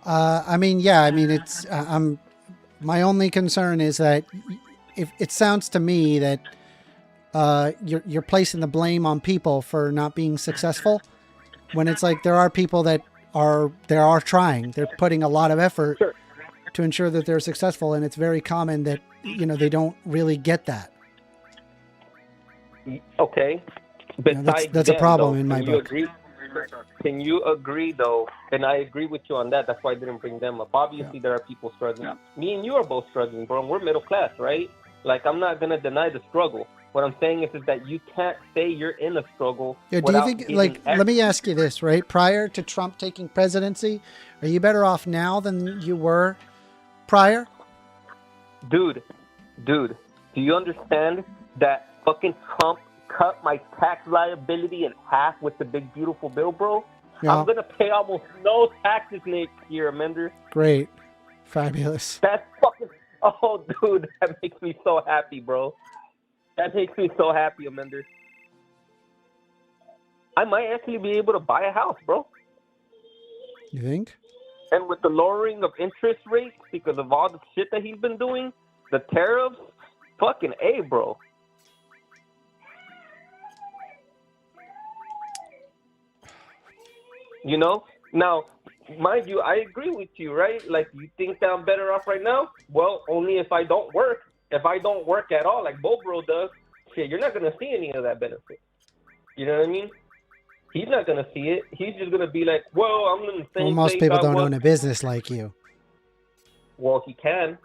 I mean, yeah. I mean, it's. My only concern is that if it sounds to me that you're placing the blame on people for not being successful, when it's like there are people that are trying. They're putting a lot of effort to ensure that they're successful, and it's very common that they don't really get that. Okay. Besides that's a problem though, in my book. Can you agree, though? And I agree with you on that. That's why I didn't bring them up. Obviously, there are people struggling. Me and you are both struggling, bro. We're middle class, right? Like, I'm not going to deny the struggle. What I'm saying is that you can't say you're in a struggle. Yeah, do you think, like, let me ask you this, right? Prior to Trump taking presidency, are you better off now than you were prior? Dude, do you understand that fucking Trump cut my tax liability in half with the big beautiful bill, bro? Yeah. I'm gonna pay almost no taxes next year, Amender. Great, fabulous. That's fucking. Oh, dude, that makes me so happy, bro. That makes me so happy, Amender. I might actually be able to buy a house, bro. You think? And with the lowering of interest rates because of all the shit that he's been doing, the tariffs, fucking A, bro. You know? Now, mind you, I agree with you, right? Like, you think that I'm better off right now? Well, only if I don't work. If I don't work at all, like Bobro does, shit, you're not going to see any of that benefit. You know what I mean? He's not going to see it. He's just going to be like, well, I'm in the same place. Well, most people don't own a business like you. Well, he can.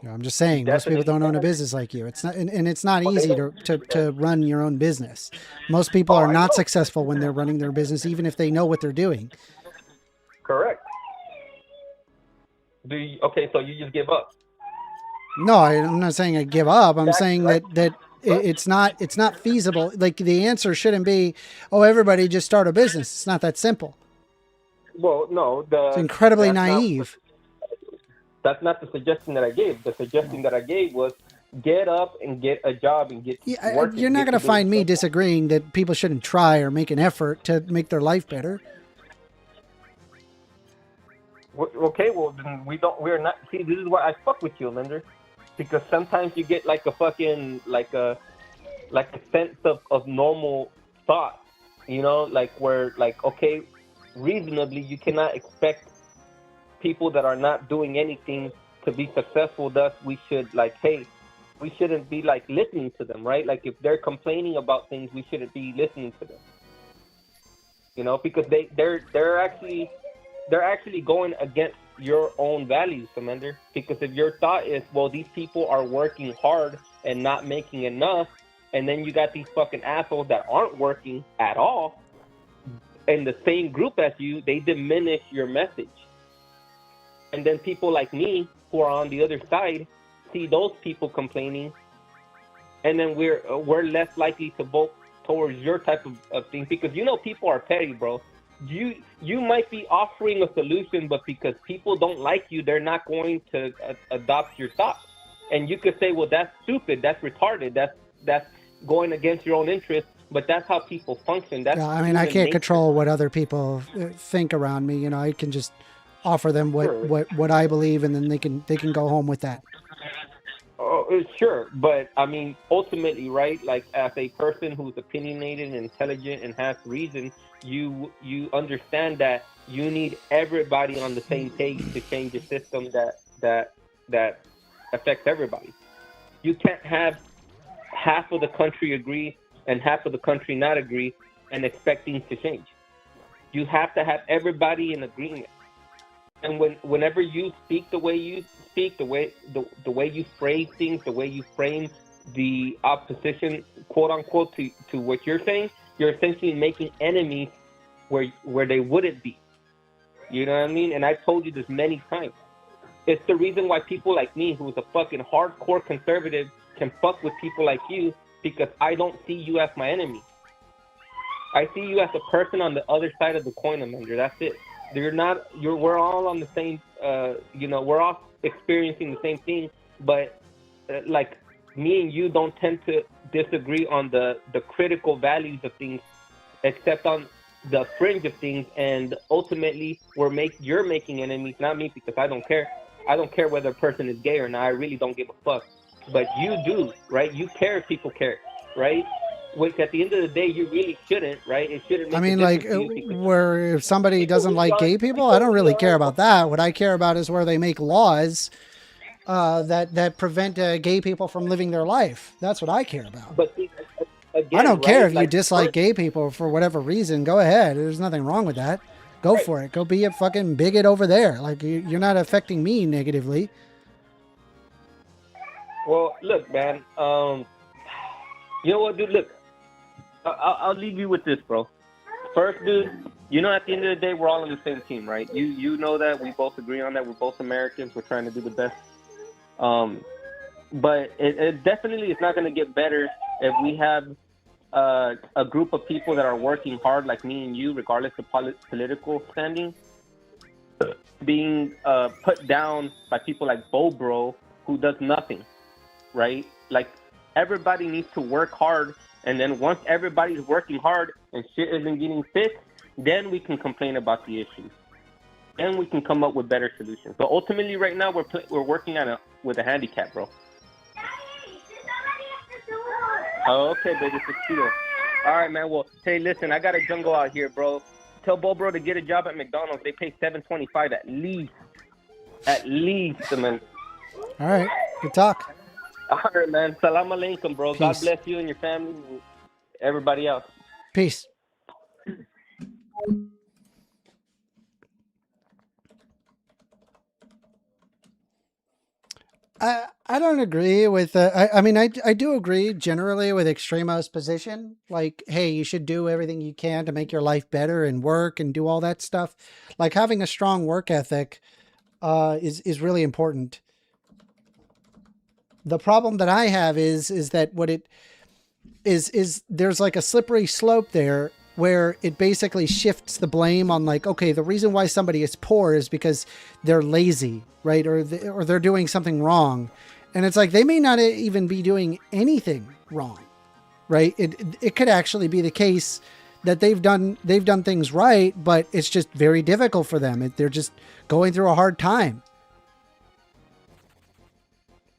I'm just saying, most people don't own a business like you. It's not, and it's not easy to run your own business. Most people are not successful when they're running their business, even if they know what they're doing. Correct. Okay, so you just give up? No, I'm not saying I give up. I'm saying that it's not feasible. Like, the answer shouldn't be, oh, everybody just start a business. It's not that simple. Well, no. It's incredibly naive. That's not the suggestion that I gave. The suggestion that I gave was get up and get a job and get working. You're not going to find me disagreeing that people shouldn't try or make an effort to make their life better. Okay, well, then we're not. See, this is why I fuck with you, Linder. Because sometimes you get like a fucking, like a sense of normal thought, you know, like where, like, okay, reasonably, you cannot expect people that are not doing anything to be successful. Thus, we should, like, hey, we shouldn't be, like, listening to them, right? Like, if they're complaining about things, we shouldn't be listening to them, you know, because they're actually going against your own values, Commander. Because if your thought is, well, these people are working hard and not making enough, and then you got these fucking assholes that aren't working at all in the same group as you, they diminish your message. And then people like me who are on the other side see those people complaining, and then we're less likely to vote towards your type of thing, because people are petty, bro. You might be offering a solution, but because people don't like you, they're not going to adopt your thoughts. And you could say, well, that's stupid, that's retarded, that's going against your own interests, but that's how people function. That's Yeah, I mean, I can't nature. control what other people think around me. I can just offer them what I believe, and then they can go home with that. Oh, sure, but I mean, ultimately, right? Like, as a person who's opinionated and intelligent and has reason, you understand that you need everybody on the same page to change a system that affects everybody. You can't have half of the country agree and half of the country not agree and expect things to change. You have to have everybody in agreement. And whenever you speak the way you speak, the way you phrase things, the way you frame the opposition, quote unquote, to what you're saying, you're essentially making enemies where they wouldn't be. You know what I mean? And I've told you this many times. It's the reason why people like me, who's a fucking hardcore conservative, can fuck with people like you, because I don't see you as my enemy. I see you as a person on the other side of the coin, Amanda. That's it. We're all on the same, we're all experiencing the same thing, but like, me and you don't tend to disagree on the critical values of things, except on the fringe of things. And ultimately, you're making enemies, not me, because I don't care. I don't care whether a person is gay or not. I really don't give a fuck. But you do, right? You care if people care, right? Which at the end of the day, you really shouldn't, right? It shouldn't make I mean, a like, difference to you, because where if somebody doesn't like gay people, I don't really care about that. What I care about is where they make laws that prevent gay people from living their life. That's what I care about. But see, again, I don't care right? if you Like, dislike gay people for whatever reason. Go ahead. There's nothing wrong with that. Go for it. Go be a fucking bigot over there. Like, you're not affecting me negatively. Well, look, man. You know what, dude? Look, I'll leave you with this, bro. First, dude, at the end of the day, we're all on the same team, right? You know that. We both agree on that. We're both Americans. We're trying to do the best. But it definitely is not going to get better if we have a group of people that are working hard, like me and you, regardless of political standing, being put down by people like Bobro, who does nothing, right? Like, everybody needs to work hard, and then once everybody's working hard and shit isn't getting fixed, then we can complain about the issues. Then we can come up with better solutions. But ultimately, right now, we're working with a handicap, bro. Oh, okay, baby, it's Cheeto. All right, man. Well, hey, listen, I got a jungle out here, bro. Tell Bobro to get a job at McDonald's. They pay $7.25 at least. At least, man. All right. Good talk. All right, man. Salam alaikum, bro. Peace. God bless you and your family and everybody else. Peace. I don't agree with, I mean, I do agree generally with Extremo's position. Like, hey, you should do everything you can to make your life better and work and do all that stuff. Like, having a strong work ethic is really important. The problem that I have is that what it is there's like a slippery slope there where it basically shifts the blame on, like, okay, the reason why somebody is poor is because they're lazy, right? Or they're doing something wrong. And it's like, they may not even be doing anything wrong, right? It could actually be the case that they've done things right, but it's just very difficult for them. They're just going through a hard time.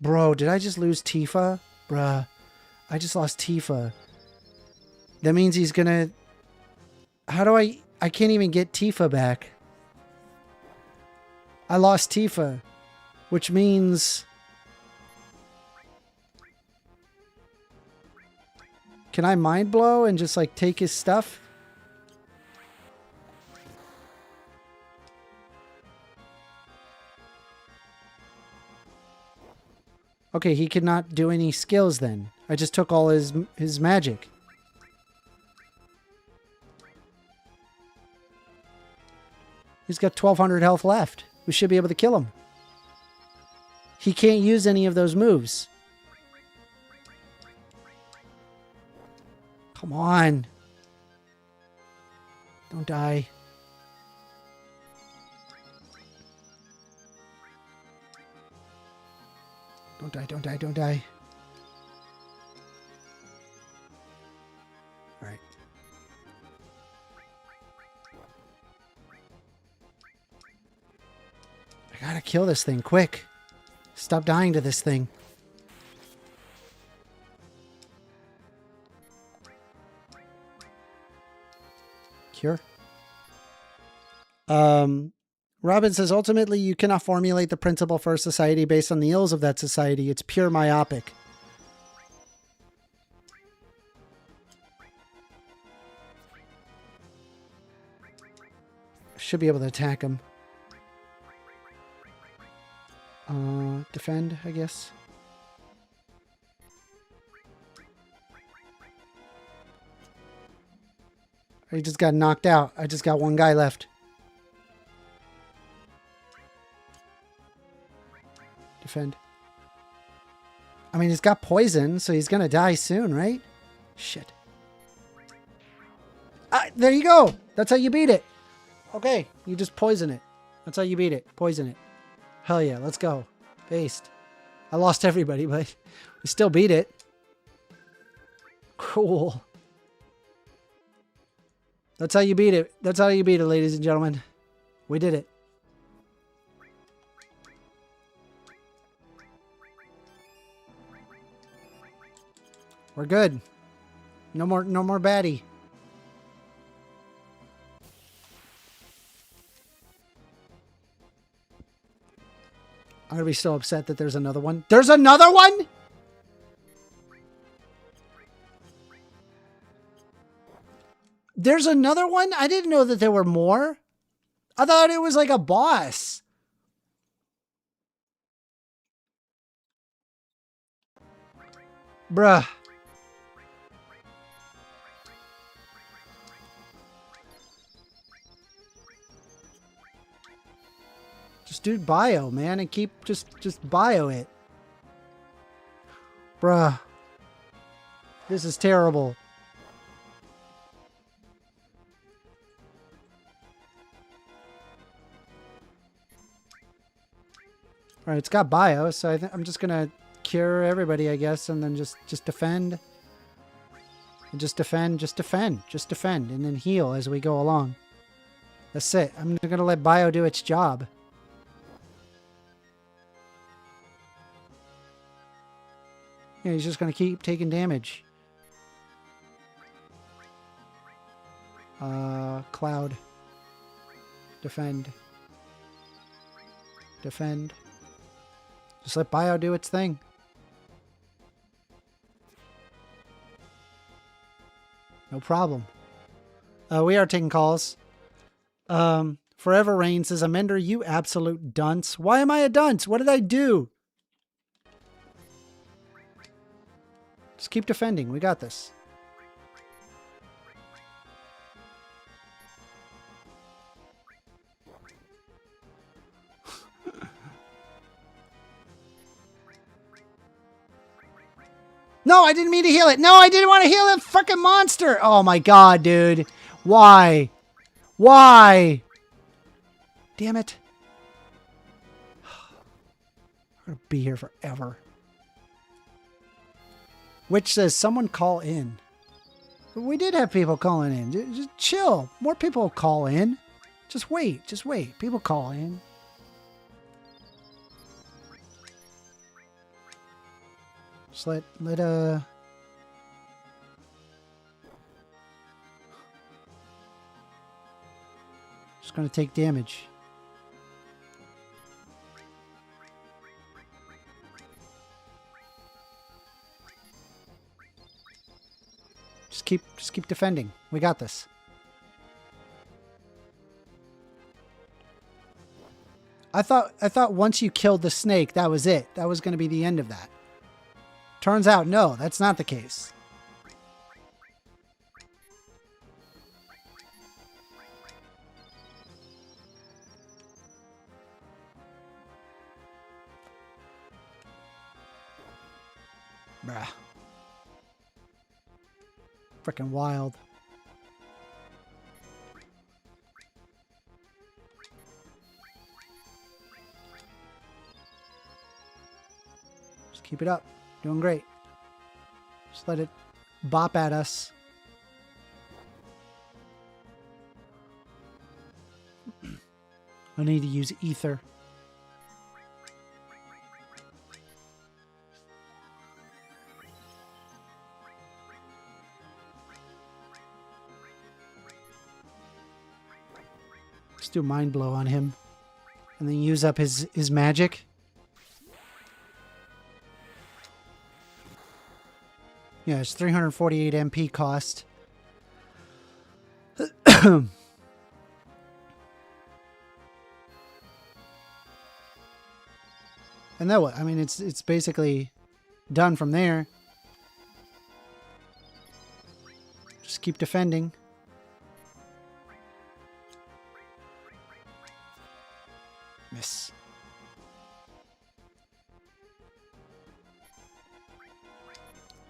Bro, did I just lose Tifa? Bruh, I just lost Tifa. That means he's gonna... How do I can't even get Tifa back. I lost Tifa, which means... Can I mind blow and just, like, take his stuff? Okay, he cannot do any skills then. I just took all his magic. He's got 1,200 health left. We should be able to kill him. He can't use any of those moves. Come on. Don't die. Don't die, don't die, don't die. All right. I gotta kill this thing quick. Stop dying to this thing. Cure. Robin says, ultimately, you cannot formulate the principle for a society based on the ills of that society. It's pure myopic. Should be able to attack him. Defend, I guess. He just got knocked out. I just got one guy left. Defend. I mean, he's got poison, so he's gonna die soon, right? Shit. There you go. That's how you beat it. Okay, you just poison it. That's how you beat it. Poison it. Hell yeah, let's go. Based. I lost everybody, but we still beat it. Cool. That's how you beat it. That's how you beat it, ladies and gentlemen. We did it. We're good. No more baddie. I'm gonna be so upset that there's another one. There's another one? There's another one? I didn't know that there were more. I thought it was like a boss. Bruh. Just do bio, man, and keep just bio it. Bruh. This is terrible. All right, it's got bio, so I'm just gonna cure everybody, I guess, and then just defend. And just defend, and then heal as we go along. That's it. I'm gonna let bio do its job. Yeah, he's just gonna keep taking damage. Cloud. Defend. Defend. Just let bio do its thing. No problem. We are taking calls. Forever Rain says, Amender, you absolute dunce. Why am I a dunce? What did I do? Just keep defending. We got this. No, I didn't mean to heal it. No, I didn't want to heal that fucking monster. Oh my god, dude. Why? Why? Damn it. I'm going to be here forever. Which says, someone call in. We did have people calling in. Just chill. More people call in. Just wait. Just wait. People call in. Just let just gonna take damage. Just keep defending. We got this. I thought once you killed the snake, that was it. That was going to be the end of that. Turns out, no, that's not the case. Bruh. Freaking wild. Just keep it up. Doing great. Just let it bop at us. I need to use ether. Just do mind blow on him. And then use up his magic. Yeah, it's 348 MP cost. And that what? I mean, it's basically done from there. Just keep defending. Miss.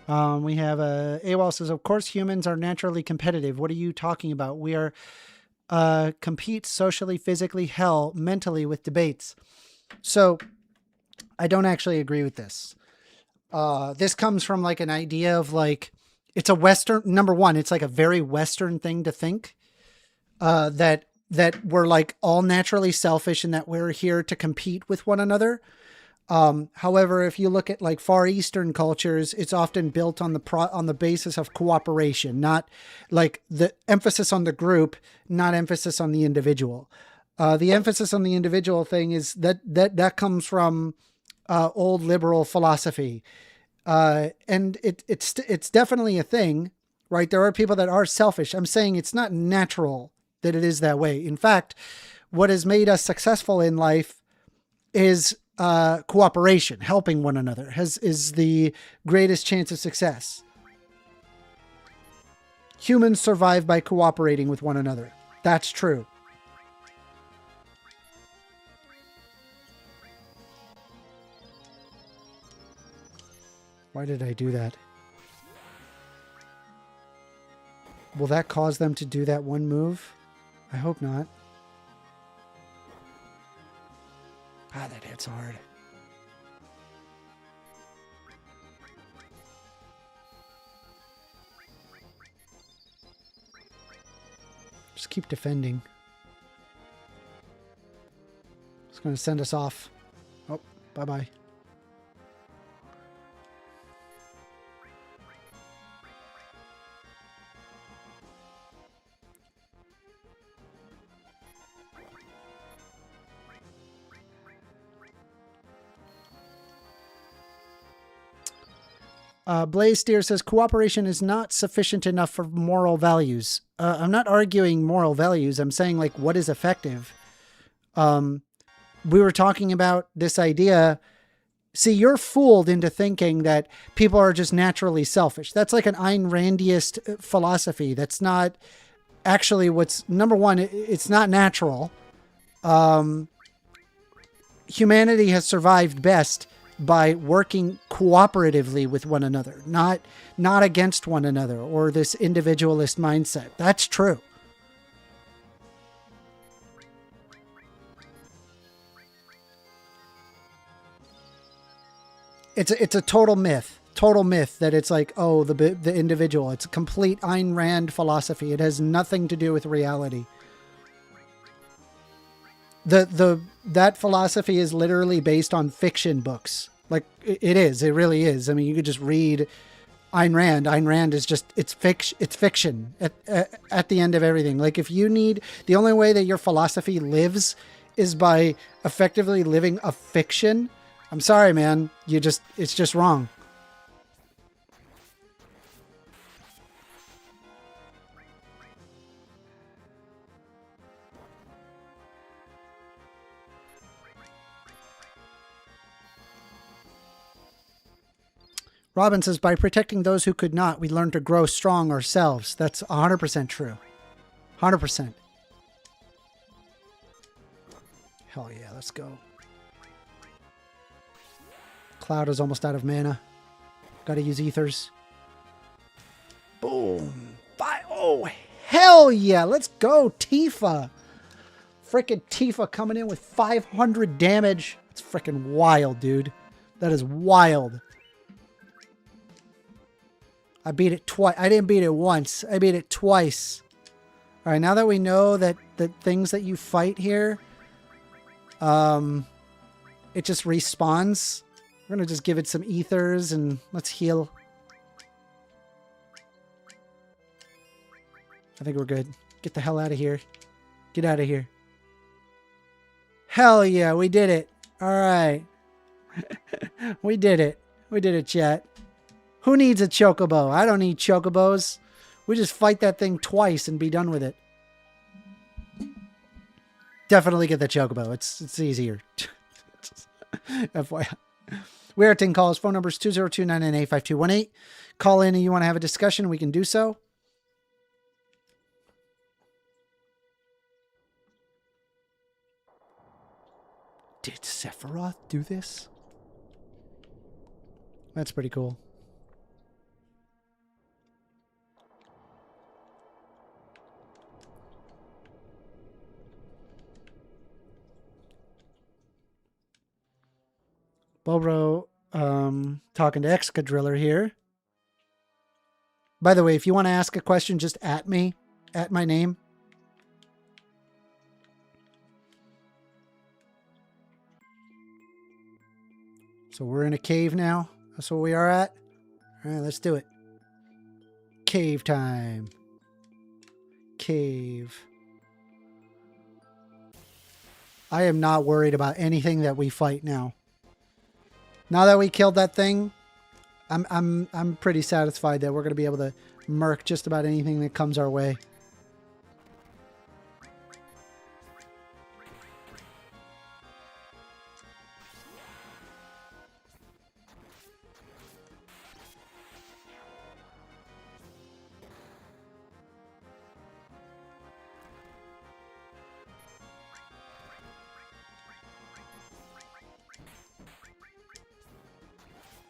We have AWOL says, of course humans are naturally competitive. What are you talking about? We are compete socially, physically, hell, mentally with debates. So I don't actually agree with this. This comes from like an idea of like, it's a Western, number one, it's like a very Western thing to think, that we're like all naturally selfish and that we're here to compete with one another. However, if you look at like Far Eastern cultures, it's often built on the basis of cooperation, not like the emphasis on the group, not emphasis on the individual. The emphasis on the individual thing is that comes from old liberal philosophy, and it's definitely a thing, right? There are people that are selfish. I'm saying it's not natural that it is that way. In fact, what has made us successful in life is cooperation, helping one another is the greatest chance of success. Humans survive by cooperating with one another. That's true. Why did I do that? Will that cause them to do that one move? I hope not. Ah, that hits hard. Just keep defending. It's going to send us off. Oh, bye-bye. Blaze Steer says cooperation is not sufficient enough for moral values. I'm not arguing moral values. I'm saying like what is effective. We were talking about this idea. See, you're fooled into thinking that people are just naturally selfish. That's like an Ayn Randiest philosophy. That's not actually what's number one. It's not natural. Humanity has survived best by working cooperatively with one another, not against one another or this individualist mindset. That's true. It's a total myth that it's like, oh, the individual. It's a complete Ayn Rand philosophy. It has nothing to do with reality. That philosophy is literally based on fiction books. Like it is, it really is. I mean, you could just read Ayn Rand. Ayn Rand is just, it's fiction at the end of everything. Like if you need, the only way that your philosophy lives is by effectively living a fiction. I'm sorry, man. It's just wrong. Robin says, by protecting those who could not, we learn to grow strong ourselves. That's 100% true. 100%. Hell yeah, let's go. Cloud is almost out of mana. Gotta use ethers. Boom. Oh, hell yeah. Let's go, Tifa. Frickin' Tifa coming in with 500 damage. It's frickin' wild, dude. That is wild. I beat it twice. I didn't beat it once. I beat it twice. All right, now that we know that the things that you fight here, it just respawns. We're going to just give it some ethers and let's heal. I think we're good. Get the hell out of here. Get out of here. Hell yeah, we did it. All right. We did it. We did it, chat. Who needs a chocobo? I don't need chocobos. We just fight that thing twice and be done with it. Definitely get the chocobo. It's easier. FYI. We are taking calls. Phone numbers 202-998-5218. Call in and you want to have a discussion, we can do so. Did Sephiroth do this? That's pretty cool. Bobro, talking to excadriller here. By the way, if you want to ask a question, just at me, at my name. So we're in a cave now. That's where we are at. All right, let's do it. Cave time. Cave. I am not worried about anything that we fight now. Now that we killed that thing, I'm pretty satisfied that we're going to be able to murk just about anything that comes our way.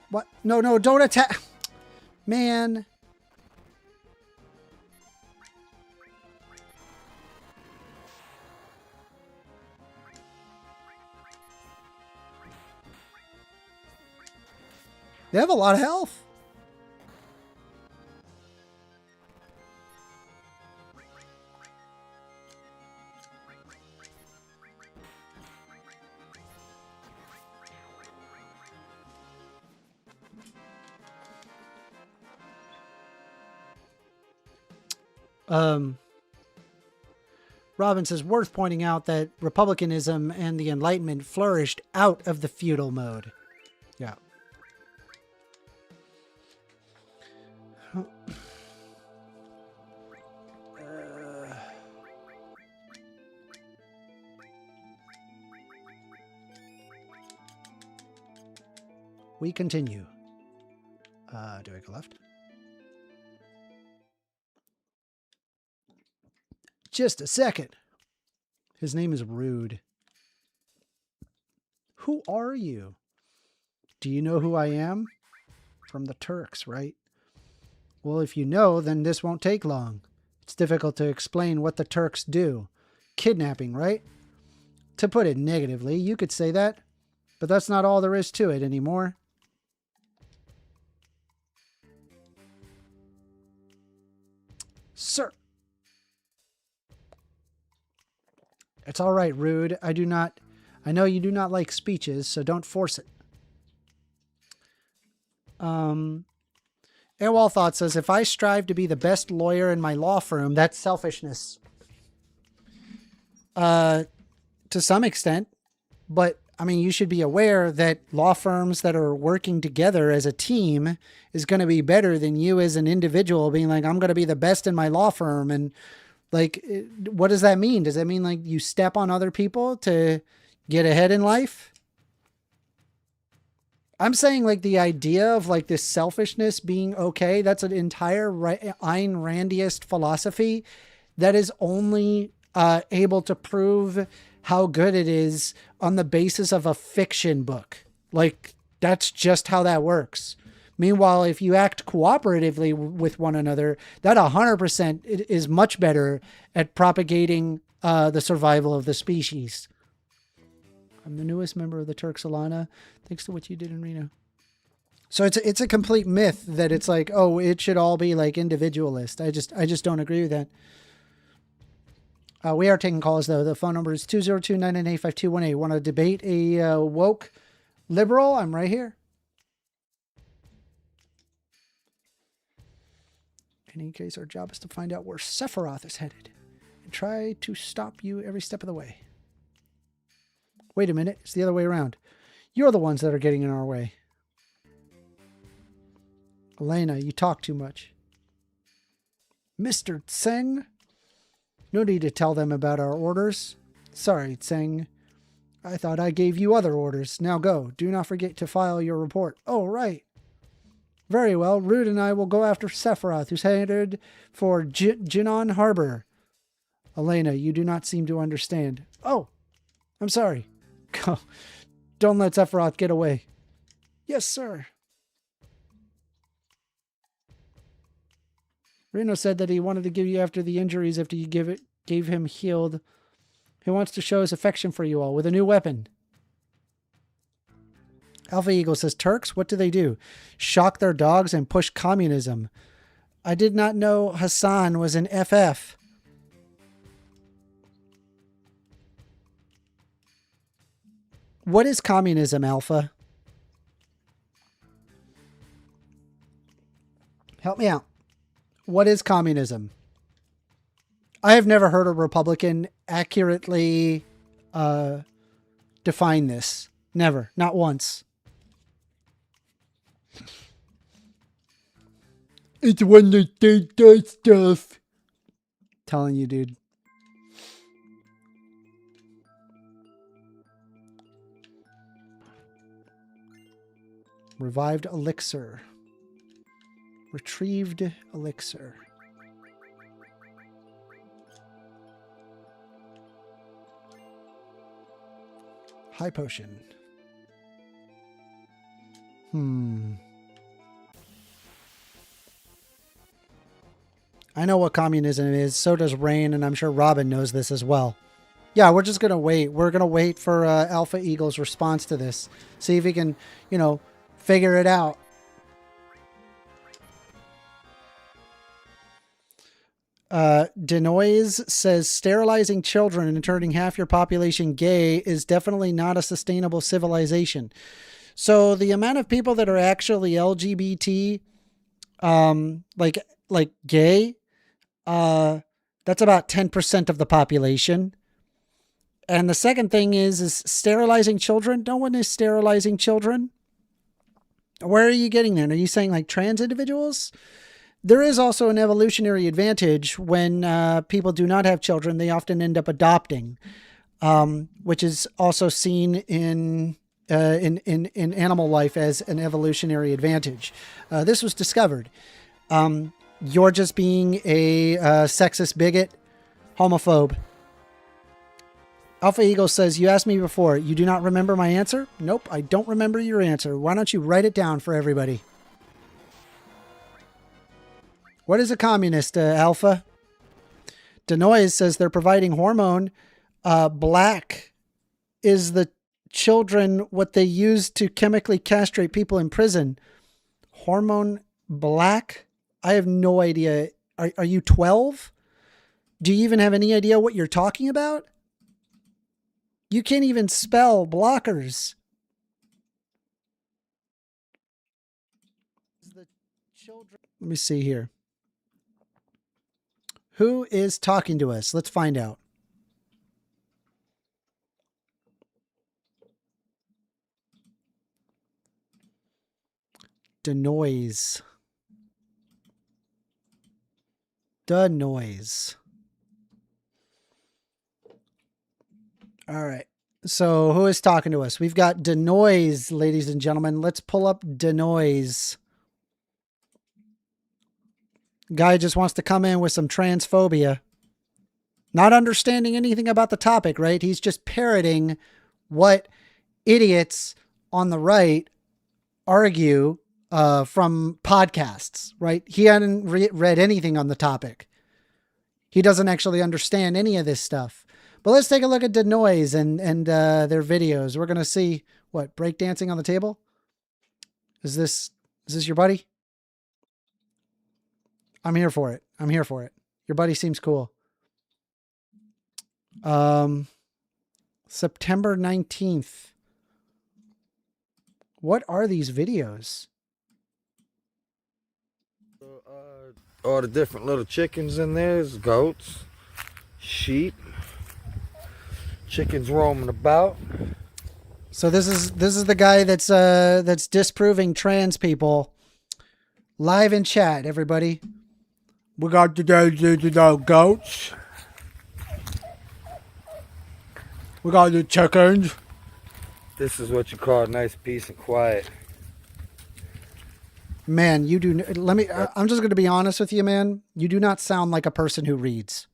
What? No, no, don't attack. Man. They have a lot of health. Robin says, worth pointing out that republicanism and the Enlightenment flourished out of the feudal mode. Yeah. We continue. Do I go left? Just a second. His name is Rude. Who are you? Do you know who I am? From the Turks, right? Well, if you know, then this won't take long. It's difficult to explain what the Turks do. Kidnapping, right? To put it negatively, you could say that. But that's not all there is to it anymore. Sir. It's all right, Rude. I know you do not like speeches, so don't force it. Airwall Thought says, if I strive to be the best lawyer in my law firm, that's selfishness. To some extent. But, I mean, you should be aware that law firms that are working together as a team is going to be better than you as an individual being like, I'm going to be the best in my law firm. And, like, what does that mean? Does that mean, like, you step on other people to get ahead in life? I'm saying, like, the idea of, like, this selfishness being okay, that's an entire Ayn Randiest philosophy that is only able to prove how good it is on the basis of a fiction book. Like, that's just how that works. Meanwhile, if you act cooperatively with one another, that 100% is much better at propagating the survival of the species. I'm the newest member of the Turks Alana, thanks to what you did in Reno. So it's a complete myth that it's like, oh, it should all be like individualist. I just don't agree with that. We are taking calls though. The phone number is 202-998-5218. Want to debate a woke liberal? I'm right here. In any case, our job is to find out where Sephiroth is headed and try to stop you every step of the way. Wait a minute. It's the other way around. You're the ones that are getting in our way. Elena, you talk too much. Mr. Tseng? No need to tell them about our orders. Sorry, Tseng. I thought I gave you other orders. Now go. Do not forget to file your report. Oh, right. Very well. Rude and I will go after Sephiroth, who's headed for Jinan Harbor. Elena, you do not seem to understand. Oh, I'm sorry. Go. Don't let Sephiroth get away. Yes, sir. Reno said that he wanted to give you after the injuries after you gave him healed. He wants to show his affection for you all with a new weapon. Alpha Eagle says, Turks, what do? Shock their dogs and push communism. I did not know Hassan was an FF. What is communism, Alpha? Help me out. What is communism? I have never heard a Republican accurately define this. Never. Not once. It's when they take that stuff. Telling you, dude. Revived elixir. Retrieved elixir. High potion. I know what communism is. So does Rain, and I'm sure Robin knows this as well. Yeah, we're just going to wait. We're going to wait for Alpha Eagle's response to this. See if he can, figure it out. Denoise says sterilizing children and turning half your population gay is definitely not a sustainable civilization. So the amount of people that are actually LGBT, like gay, that's about 10% of the population. And the second thing is sterilizing children. No one is sterilizing children. Where are you getting there? Are you saying like trans individuals? There is also an evolutionary advantage when people do not have children. They often end up adopting, which is also seen in animal life as an evolutionary advantage. This was discovered. You're just being a sexist bigot, homophobe. Alpha Eagle says, you asked me before. You do not remember my answer? Nope, I don't remember your answer. Why don't you write it down for everybody? What is a communist, Alpha? Denoise says they're providing hormone. Black is the children, what they use to chemically castrate people in prison. Hormone black? I have no idea. Are you 12? Do you even have any idea what you're talking about? You can't even spell blockers. Let me see here. Who is talking to us? Let's find out. Denoise. Denoise. All right. So who is talking to us? We've got Denoise, ladies and gentlemen. Let's pull up Denoise. Guy just wants to come in with some transphobia. Not understanding anything about the topic, right? He's just parroting what idiots on the right argue from podcasts, right? He hadn't read anything on the topic. He doesn't actually understand any of this stuff. But let's take a look at Denoise and their videos. We're going to see what, breakdancing on the table? Is this your buddy? I'm here for it. I'm here for it. Your buddy seems cool. September 19th. What are these videos? All the different little chickens in there. There's goats, sheep, chickens roaming about. So this is the guy that's disproving trans people live in chat, everybody. We got the goats. We got the chickens. This is what you call nice, peace, and quiet. Man, you do. Let me. I'm just going to be honest with you, man. You do not sound like a person who reads.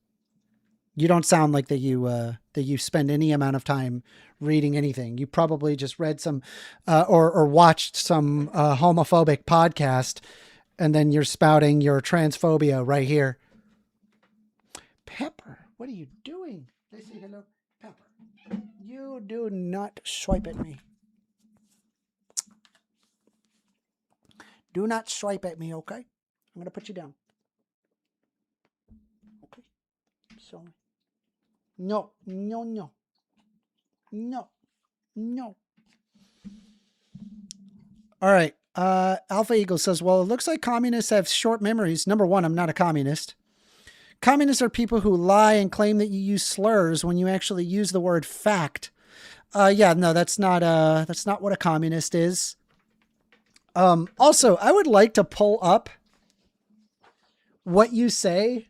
You don't sound like that you spend any amount of time reading anything. You probably just read some, or watched some homophobic podcast, and then you're spouting your transphobia right here. Pepper, what are you doing? They say hello, Pepper. You do not swipe at me. Do not swipe at me, okay? I'm going to put you down. Okay. So, no. All right. Alpha Eagle says, well, it looks like communists have short memories. Number one, I'm not a communist. Communists are people who lie and claim that you use slurs when you actually use the word fact. Yeah, no, that's not what a communist is. Also, I would like to pull up what you say,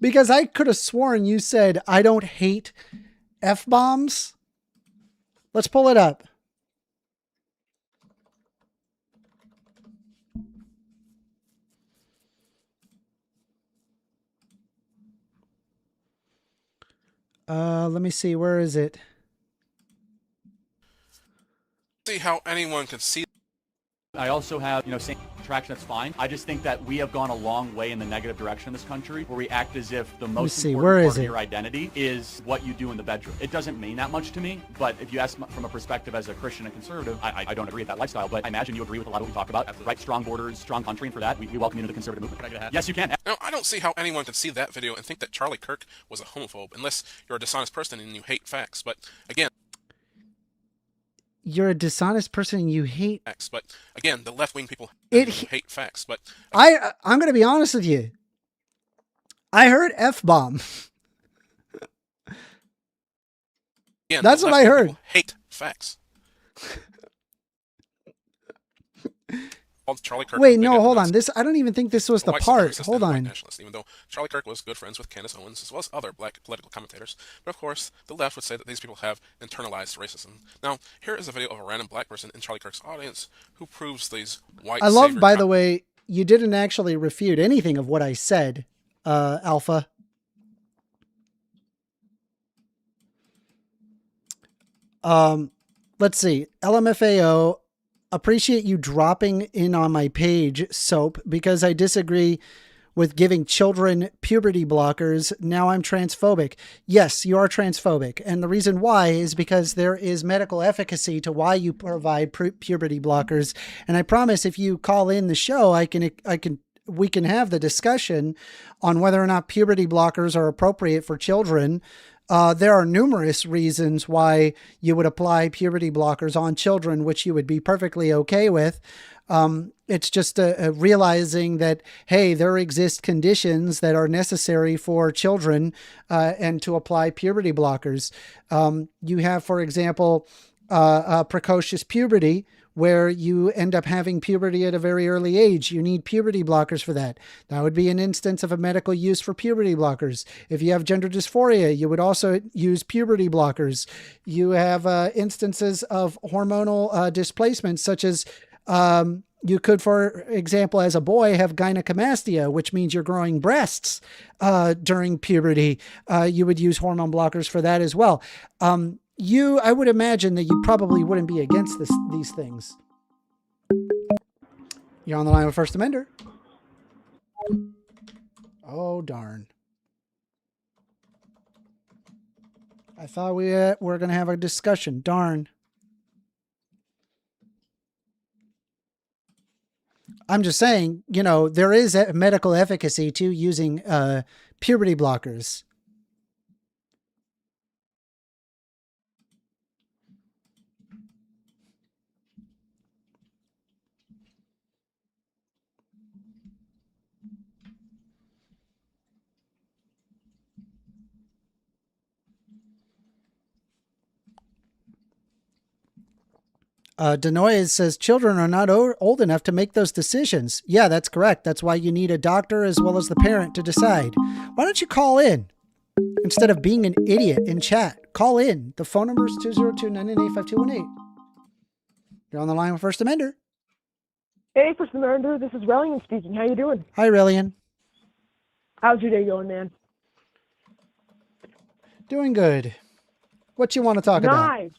because I could have sworn you said, I don't hate F-bombs. Let's pull it up. Let me see. Where is it? See how anyone can see. I also have, same attraction, that's fine. I just think that we have gone a long way in the negative direction in this country, where we act as if the most important part of your identity is what you do in the bedroom. It doesn't mean that much to me, but if you ask from a perspective as a Christian and conservative, I don't agree with that lifestyle, but I imagine you agree with a lot of what we talk about, right? Strong borders, strong country, and for that, we welcome you into the conservative movement. Can I get a hat? Yes, you can. Now, I don't see how anyone can see that video and think that Charlie Kirk was a homophobe, unless you're a dishonest person and you hate facts, but again... You're a dishonest person and you hate facts, but again, the left-wing people hate facts, but I'm going to be honest with you. I heard F-bomb. Again, that's what I heard. Hate facts. Charlie Kirk. Wait, no, hold on. I don't even think this was the part. Hold on. Even though Charlie Kirk was good friends with Candace Owens as well as other black political commentators, but of course, the left would say that these people have internalized racism. Now, here is a video of a random black person in Charlie Kirk's audience who proves these white. I love, by the way, you didn't actually refute anything of what I said, Alpha. Let's see. LMFAO. Appreciate you dropping in on my page, Soap, because I disagree with giving children puberty blockers. Now I'm transphobic. Yes, you are transphobic. And the reason why is because there is medical efficacy to why you provide puberty blockers. And I promise if you call in the show, we can have the discussion on whether or not puberty blockers are appropriate for children. There are numerous reasons why you would apply puberty blockers on children, which you would be perfectly okay with. It's just realizing that, hey, there exist conditions that are necessary for children and to apply puberty blockers. You have, for example, precocious puberty, where you end up having puberty at a very early age. You need puberty blockers for that. That would be an instance of a medical use for puberty blockers. If you have gender dysphoria, you would also use puberty blockers. You have instances of hormonal displacement, such as you could, for example, as a boy, have gynecomastia, which means you're growing breasts during puberty. You would use hormone blockers for that as well. I would imagine that you probably wouldn't be against these things. You're on the line with First Amender. Oh, darn. I thought we were going to have a discussion. Darn. I'm just saying, there is a medical efficacy to using puberty blockers. Denoise says children are not old enough to make those decisions. Yeah, that's correct. That's why you need a doctor as well as the parent to decide. Why don't you call in instead of being an idiot in chat? Call in. The phone number is 202-998-5218. You're on the line with First Amender. Hey, First Amender. This is Relion speaking. How you doing? Hi, Relion. How's your day going, man? Doing good. What you want to talk about? Nice.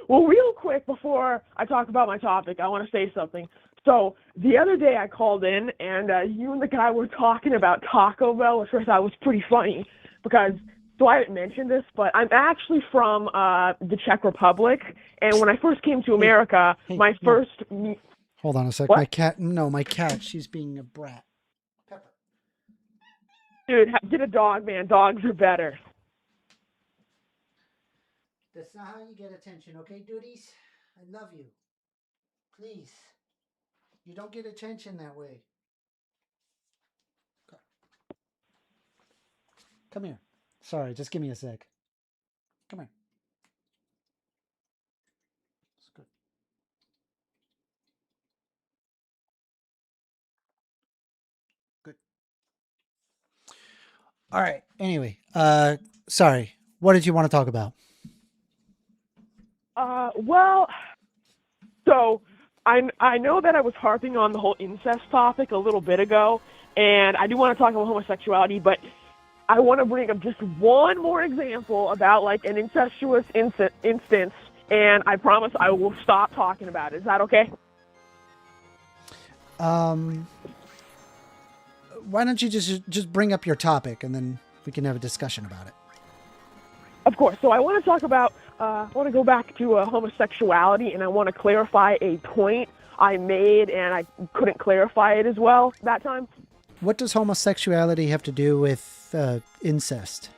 Well, real quick before I talk about my topic, I want to say something. So the other day I called in and you and the guy were talking about Taco Bell, which I thought was pretty funny because, so I didn't mention this, but I'm actually from the Czech Republic. And when I first came to America, Hold on a sec. What? My cat, she's being a brat. Pepper. Dude, get a dog, man. Dogs are better. That's not how you get attention, okay, duties? I love you. Please. You don't get attention that way. Come here. Sorry, just give me a sec. Come here. It's good. Good. All right. Anyway, sorry. What did you want to talk about? Well, so I know that I was harping on the whole incest topic a little bit ago, and I do want to talk about homosexuality, but I want to bring up just one more example about like an incestuous instance, and I promise I will stop talking about it. Is that okay? Why don't you just bring up your topic and then we can have a discussion about it? Of course. So I want to talk about, I want to go back to homosexuality, and I want to clarify a point I made, and I couldn't clarify it as well that time. What does homosexuality have to do with incest?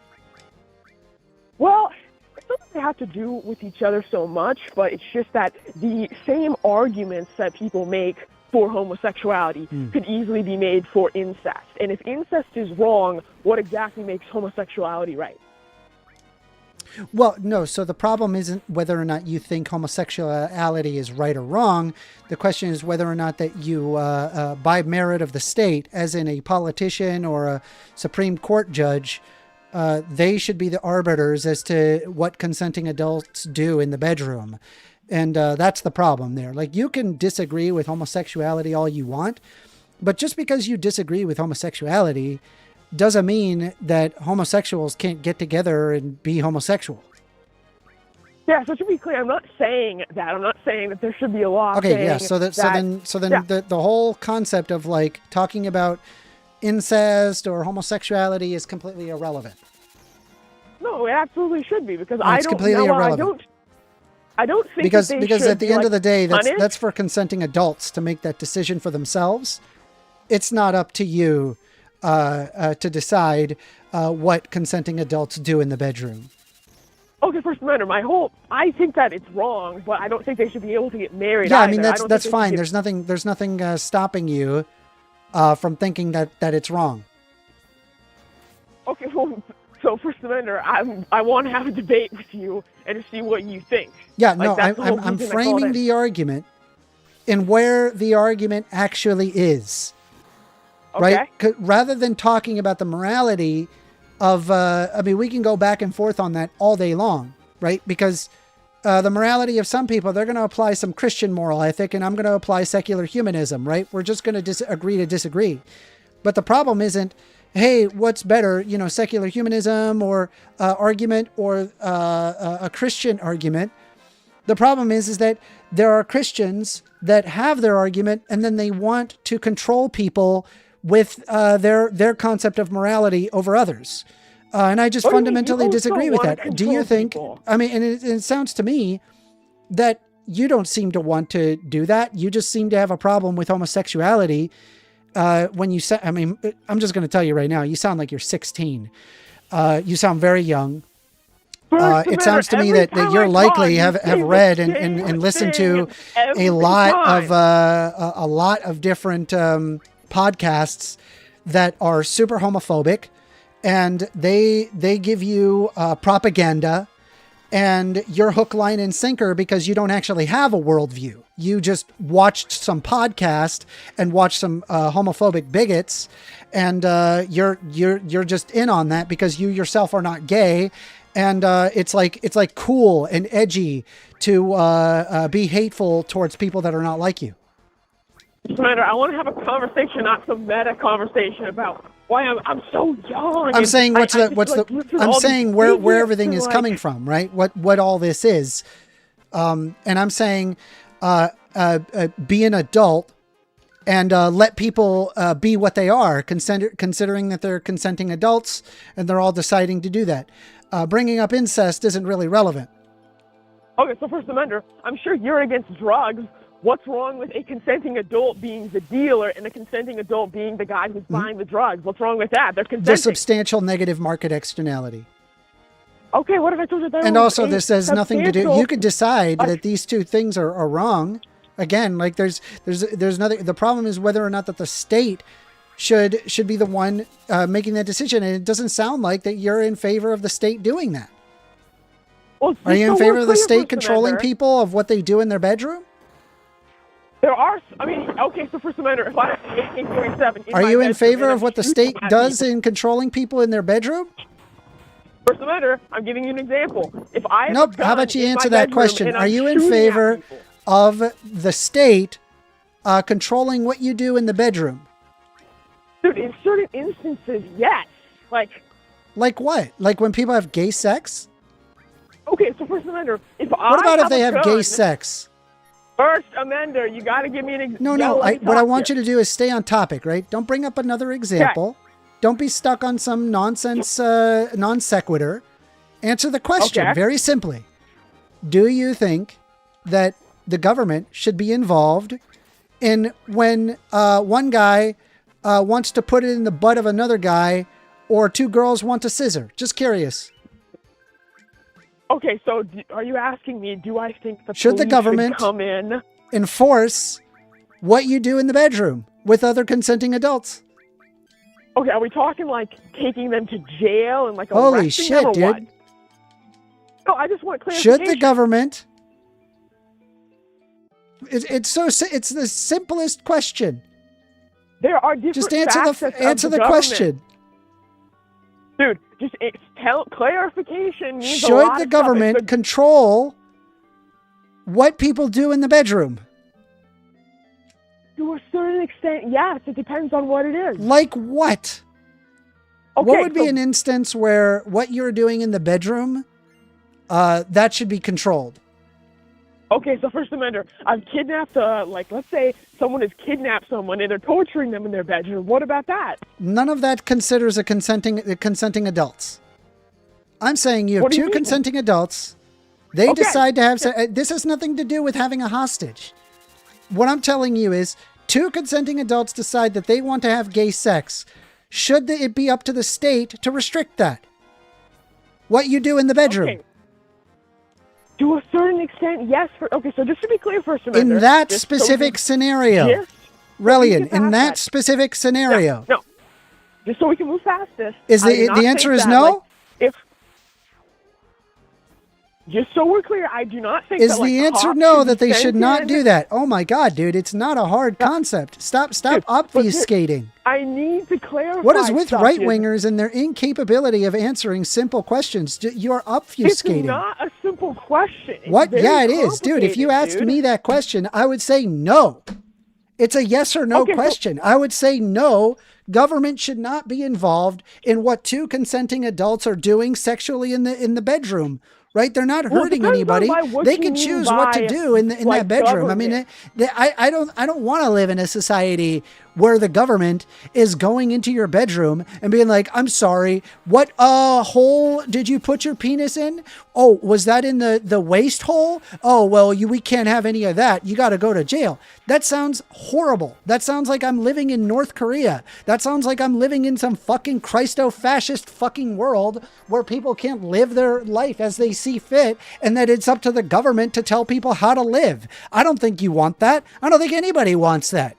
Well, it doesn't have to do with each other so much, but it's just that the same arguments that people make for homosexuality could easily be made for incest. And if incest is wrong, what exactly makes homosexuality right? Well, no. So the problem isn't whether or not you think homosexuality is right or wrong. The question is whether or not that you, by merit of the state, as in a politician or a Supreme Court judge, they should be the arbiters as to what consenting adults do in the bedroom. And that's the problem there. Like, you can disagree with homosexuality all you want, but just because you disagree with homosexuality doesn't mean that homosexuals can't get together and be homosexual. Yeah, so to be clear, I'm not saying that. I'm not saying that there should be a law. Okay, yeah. So then the whole concept of like talking about incest or homosexuality is completely irrelevant. No, it absolutely should be because It's completely irrelevant. I don't think because that they at should the be, end of the day, punished. that's for consenting adults to make that decision for themselves. It's not up to you to decide what consenting adults do in the bedroom. Okay, First Amendment, I think that it's wrong, but I don't think they should be able to get married. Yeah, either. I mean that's fine. There's nothing stopping you from thinking that it's wrong. Okay, well, so First Amendment, I want to have a debate with you and to see what you think. Yeah, like, no, I'm framing the argument in where the argument actually is. Okay. Right? Rather than talking about the morality of, we can go back and forth on that all day long, right? Because the morality of some people, they're going to apply some Christian moral ethic, and I'm going to apply secular humanism, right? We're just going to agree to disagree. But the problem isn't hey, what's better, secular humanism or argument or a Christian argument. The problem is that there are Christians that have their argument and then they want to control people with their concept of morality over others. And I just fundamentally disagree with that. Do you think, I mean, and it sounds to me that you don't seem to want to do that. You just seem to have a problem with homosexuality. When you say, I mean, I'm just going to tell you right now, you sound like you're 16. You sound very young. It sounds to me that you're likely have read and listened to a lot of different podcasts that are super homophobic, and they give you propaganda, and you're hook, line, and sinker because you don't actually have a worldview. You just watched some podcast and watched some homophobic bigots, and you're just in on that because you yourself are not gay. And it's like cool and edgy to be hateful towards people that are not like you. Commander, I want to have a conversation, not some meta conversation about why I'm so young. I'm saying I'm saying where everything is coming from, right? What all this is, and I'm saying be an adult and let people be what they are, considering that they're consenting adults and they're all deciding to do that. Bringing up incest isn't really relevant. Okay, so First Amendment, I'm sure you're against drugs. What's wrong with a consenting adult being the dealer and a consenting adult being the guy who's buying the drugs? What's wrong with that? They're consenting. There's substantial negative market externality. Okay, what if I told you that? And also, this has nothing to do. You could decide that these two things are wrong. Again, like there's nothing. The problem is whether or not that the state should be the one making that decision, and it doesn't sound like that you're in favor of the state doing that. Well, are you in favor of the state controlling people of what they do in their bedroom? There are, I mean, okay, so First Amendment, if I have 1847... Are you in favor of what the state does in controlling people in their bedroom? First Amendment, I'm giving you an example. If I have Nope, how about you answer that question? Are you in favor of the state controlling what you do in the bedroom? Dude, in certain instances, yes. Like what? Like when people have gay sex? Okay, so First Amendment, what about if they have gay sex? First Amendment, you got to give me an example. No, what I want you to do is stay on topic, right? Don't bring up another example. Okay. Don't be stuck on some nonsense, non sequitur. Answer the question very simply. Do you think that the government should be involved in when one guy wants to put it in the butt of another guy, or two girls want to scissor? Just curious. Okay, so are you asking me, do I think should the government come in, enforce what you do in the bedroom with other consenting adults? Okay, are we talking like taking them to jail and like holy shit, them, or dude? What? No, I just want clarification. Should the government? It's the simplest question. There are different. Just answer the question. Dude, just clarification means should the government control what people do in the bedroom? To a certain extent, yes. It depends on what it is. Like what? Okay, what would be an instance where what you're doing in the bedroom, that should be controlled? Okay, so First Amendment, I've kidnapped, let's say someone has kidnapped someone and they're torturing them in their bedroom. What about that? None of that considers consenting adults. I'm saying you have two consenting adults. They decide to have this has nothing to do with having a hostage. What I'm telling you is two consenting adults decide that they want to have gay sex. Should it be up to the state to restrict that? What you do in the bedroom? Okay. To a certain extent, yes. Okay, so just to be clear, First Amendment. In that specific scenario, relion, in that specific scenario. No, just so we can move past this. Is the answer is no? Just so we're clear, I do not think is the answer no, that they should not do that? Oh my God, dude, it's not a hard concept. Stop obfuscating. I need to clarify. What is with right-wingers and their incapability of answering simple questions? You're obfuscating. It's not a simple question. What? Yeah, it is, dude. If you asked me that question, I would say no. It's a yes or no Okay, question. I would say no. Government should not be involved in what two consenting adults are doing sexually in the bedroom. Right? They're not Well, it hurting depends on anybody. what They you can mean choose what to by, do in like, that bedroom. I mean, I don't want to live in a society where the government is going into your bedroom and being like, I'm sorry, what hole did you put your penis in? Oh, was that in the waist hole? Oh, well, we can't have any of that. You got to go to jail. That sounds horrible. That sounds like I'm living in North Korea. That sounds like I'm living in some fucking Christo-fascist fucking world where people can't live their life as they see fit and that it's up to the government to tell people how to live. I don't think you want that. I don't think anybody wants that.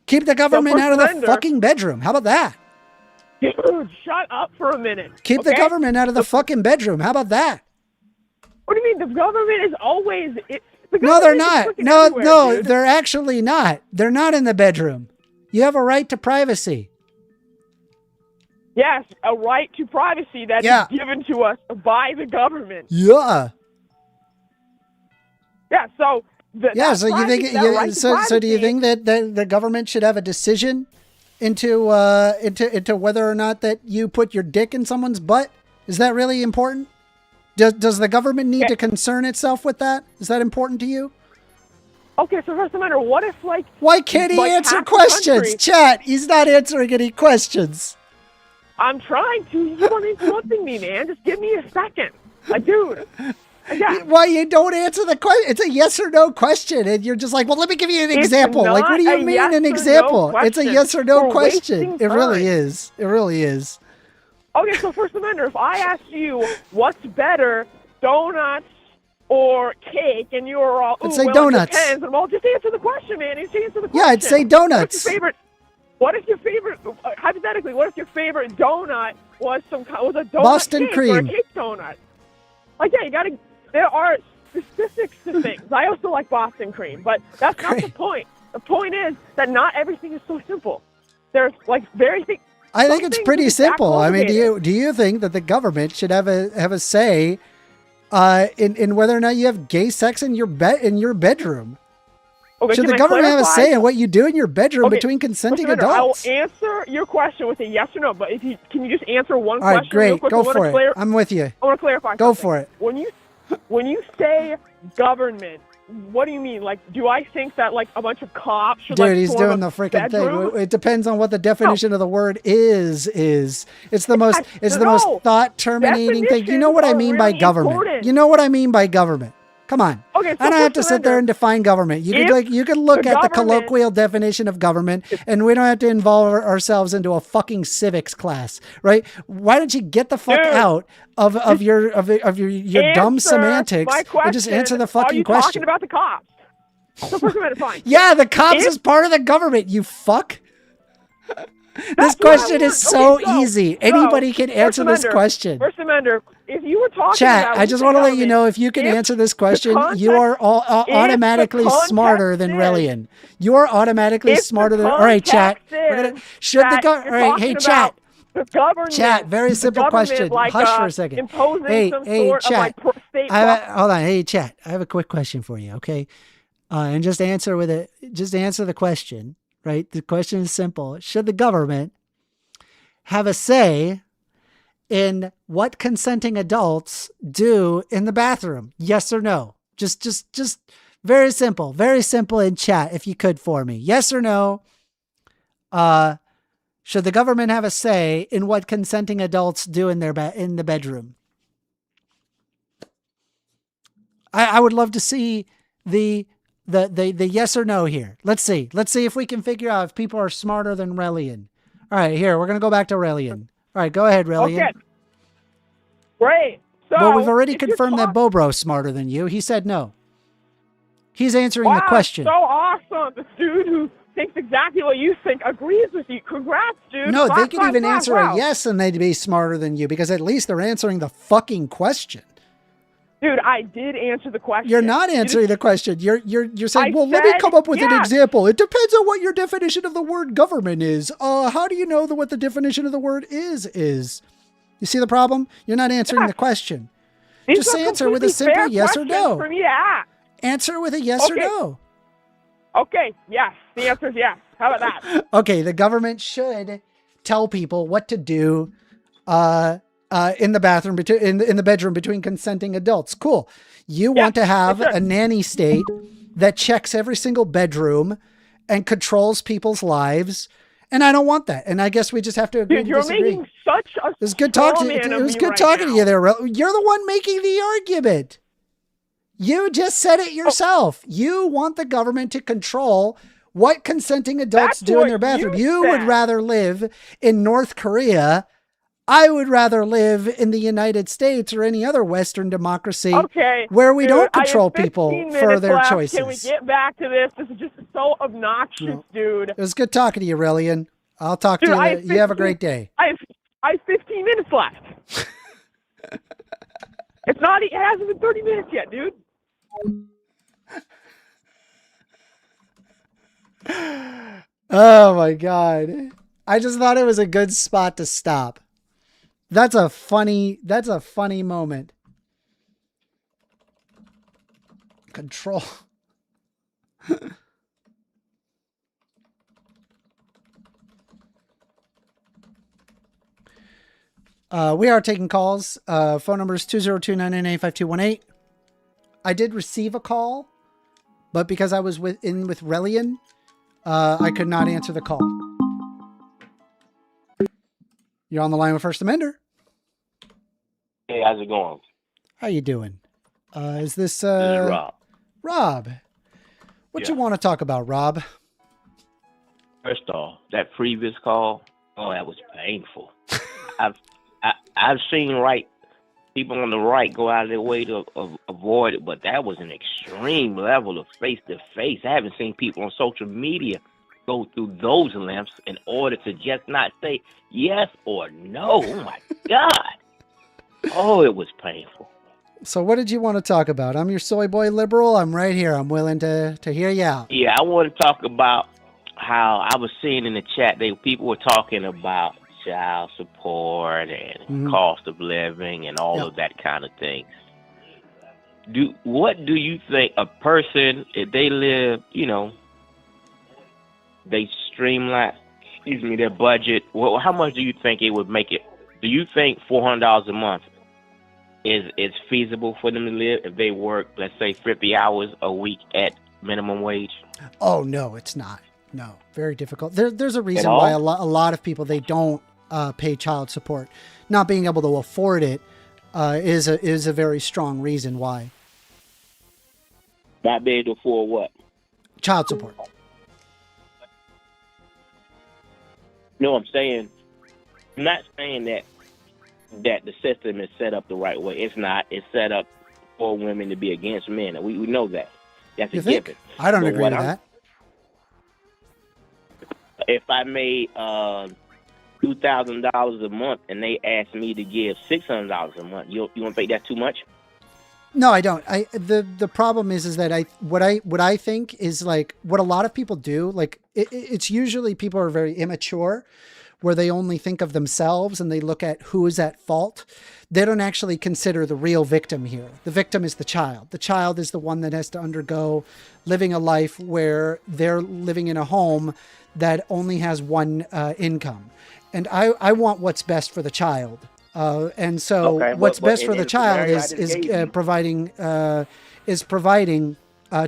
Keep the government out of the fucking bedroom. How about that? Dude, shut up for a minute. Keep the government out of the fucking bedroom. How about that? What do you mean? The government is always... No, they're not. No, dude. they're actually not. They're not in the bedroom. You have a right to privacy. Yes, a right to privacy that is given to us by the government. Yeah. Yeah, so... So you think? So do you think that the government should have a decision into whether or not that you put your dick in someone's butt? Is that really important? Does the government need to concern itself with that? Is that important to you? Okay, so first matter, what if like... Why can't he answer questions? Chat, he's not answering any questions. I'm trying to. You keep on interrupting me, man. Just give me a second. Dude. Yeah. Why you don't answer the question? It's a yes or no question, and you're just like, well, let me give you an example. Like, what do you mean an example? It's a yes or no question. It really is. It really is. Okay, so First Amendment, if I asked you what's better, donuts or cake, and you're all, I'd say donuts. It depends. Well, just answer the question, man. Just answer the question. Yeah, I'd say donuts. What if your favorite, hypothetically, what if your favorite donut was a donut Boston cake cream or a cake donut? Like, yeah, you gotta. There are specifics to things. I also like Boston cream, but that's not the point. The point is that not everything is so simple. There's like very things. I think it's pretty simple. I mean, do you think that the government should have a say in whether or not you have gay sex in your bedroom? Okay, should the government have a say in what you do in your bedroom between consenting adults? I will answer your question with a yes or no, but can you just answer one question? All question? right, great. Go for it. I'm with you. I want to clarify. Go for it. When you say government, what do you mean? Like, do I think that like a bunch of cops should he's doing the freaking thing. It depends on what the definition of the word is. It's the most thought terminating thing. You know what I mean by government. Important. You know what I mean by government. Come on. Okay, so I don't have to sit there and define government. You could look at the colloquial definition of government, and we don't have to involve ourselves into a fucking civics class, right? Why don't you get the fuck out of your dumb semantics and just answer the fucking question? Are you talking about the cops? So first amendment, fine. Yeah, the cops is part of the government. You fuck. This question is so easy. Anybody can answer this question. First Amendment, if you were talking Chat, about... I just want to let you know, if you can answer this question, you are automatically smarter than Relion. You are automatically smarter than... All right, chat. All right, hey, chat. The government... Chat, very simple question. Hush for a second. Hey, chat. Hold on. Hey, chat. I have a quick question for you, okay? And just answer the question. Right? The question is simple. Should the government have a say in what consenting adults do in the bathroom? Yes or no? Just very simple. Very simple in chat, if you could for me. Yes or no? Should the government have a say in what consenting adults do in the bedroom? I would love to see the yes or no here. Let's see if we can figure out if people are smarter than Relion. All right, here, we're going to go back to Relion. All right, go ahead, Relion. Okay. Great. So, well, we've already confirmed that Bobro's smarter than you. He said no. He's answering the question. So awesome. The dude who thinks exactly what you think agrees with you. Congrats, dude. No, they could even answer a yes and they'd be smarter than you because at least they're answering the fucking question. Dude, I did answer the question. You're not answering the question. You're saying, let me come up with an example. It depends on what your definition of the word government is. How do you know what the definition of the word is? You see the problem? You're not answering the question. Just answer with a simple yes or no. For me to ask. Answer with a yes or no. Okay, yes. The answer is yes. How about that? Okay, the government should tell people what to do in the bathroom, in the bedroom between consenting adults. Cool. You want to have a nanny state that checks every single bedroom and controls people's lives. And I don't want that. And I guess we just have to agree Dude, to you're disagree. making such a It was good talking to you. It was good talking to you there. You're the one making the argument. You just said it yourself. You want the government to control what consenting adults do in their bathroom. You would rather live in North Korea. I would rather live in the United States or any other Western democracy where we don't control people for their choices. Can we get back to this? This is just so obnoxious, dude. It was good talking to you, Relion. I'll talk to you later. You have a great day. I have 15 minutes left. It hasn't been 30 minutes yet, dude. Oh my God. I just thought it was a good spot to stop. That's a funny moment. Control. We are taking calls. Phone number is 202-998-5218. I did receive a call, but because I was with Relion, I could not answer the call. You're on the line with First Amender. Hey, how's it going? How you doing? Is this This is Rob. Rob. What you want to talk about, Rob? First off, that previous call, that was painful. I've seen people on the right go out of their way to avoid it, but that was an extreme level of face-to-face. I haven't seen people on social media go through those lengths in order to just not say yes or no. Oh, my God. Oh, it was painful. So what did you want to talk about? I'm your soy boy liberal. I'm right here. I'm willing to hear you out. Yeah, I want to talk about how I was seeing in the chat, people were talking about child support and cost of living and all of that kind of thing. What do you think a person, if they live, they streamline, their budget, well, how much do you think it would make it? Do you think $400 a month is feasible for them to live if they work, let's say, 50 hours a week at minimum wage? Oh, no, it's not. No, very difficult. There's a reason why a lot of people, they don't pay child support. Not being able to afford it is a very strong reason why. Not being able to afford what? Child support. No, I'm not saying that the system is set up the right way. It's not. It's set up for women to be against men. We know that. That's a given. I don't agree with that. If I made $2,000 a month and they asked me to give $600 a month, you want to think that's too much? No, I don't. The problem is that what I think is like what a lot of people do. Like it's usually people are very immature, where they only think of themselves and they look at who is at fault. They don't actually consider the real victim here. The victim is the child. The child is the one that has to undergo living a life where they're living in a home that only has one income. And I want what's best for the child. And so what's best for the child is providing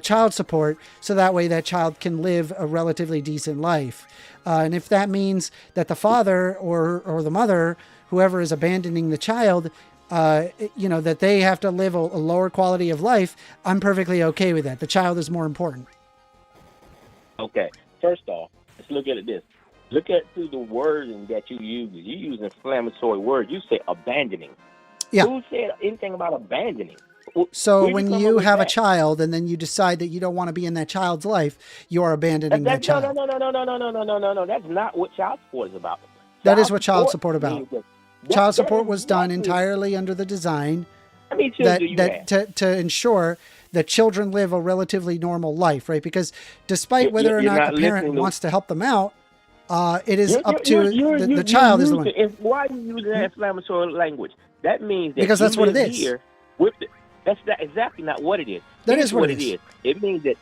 child support, so that way that child can live a relatively decent life. And if that means that the father or the mother, whoever is abandoning the child, that they have to live a lower quality of life, I'm perfectly okay with that. The child is more important. Okay. First off, let's look at it this. Look at through the wording that you use. You use inflammatory words. You say abandoning. Yeah. Who said anything about abandoning? So when you have a child and then you decide that you don't want to be in that child's life, you are abandoning that child. No. That's not what child support is about. That is what child support about. Child support was done entirely under the design to ensure that children live a relatively normal life, right? Because despite whether or not the parent wants to help them out, it is up to the child is the one. Why are you using that inflammatory language? That means that because that's what it is. Here that's exactly not what it is. That is what it is. It means that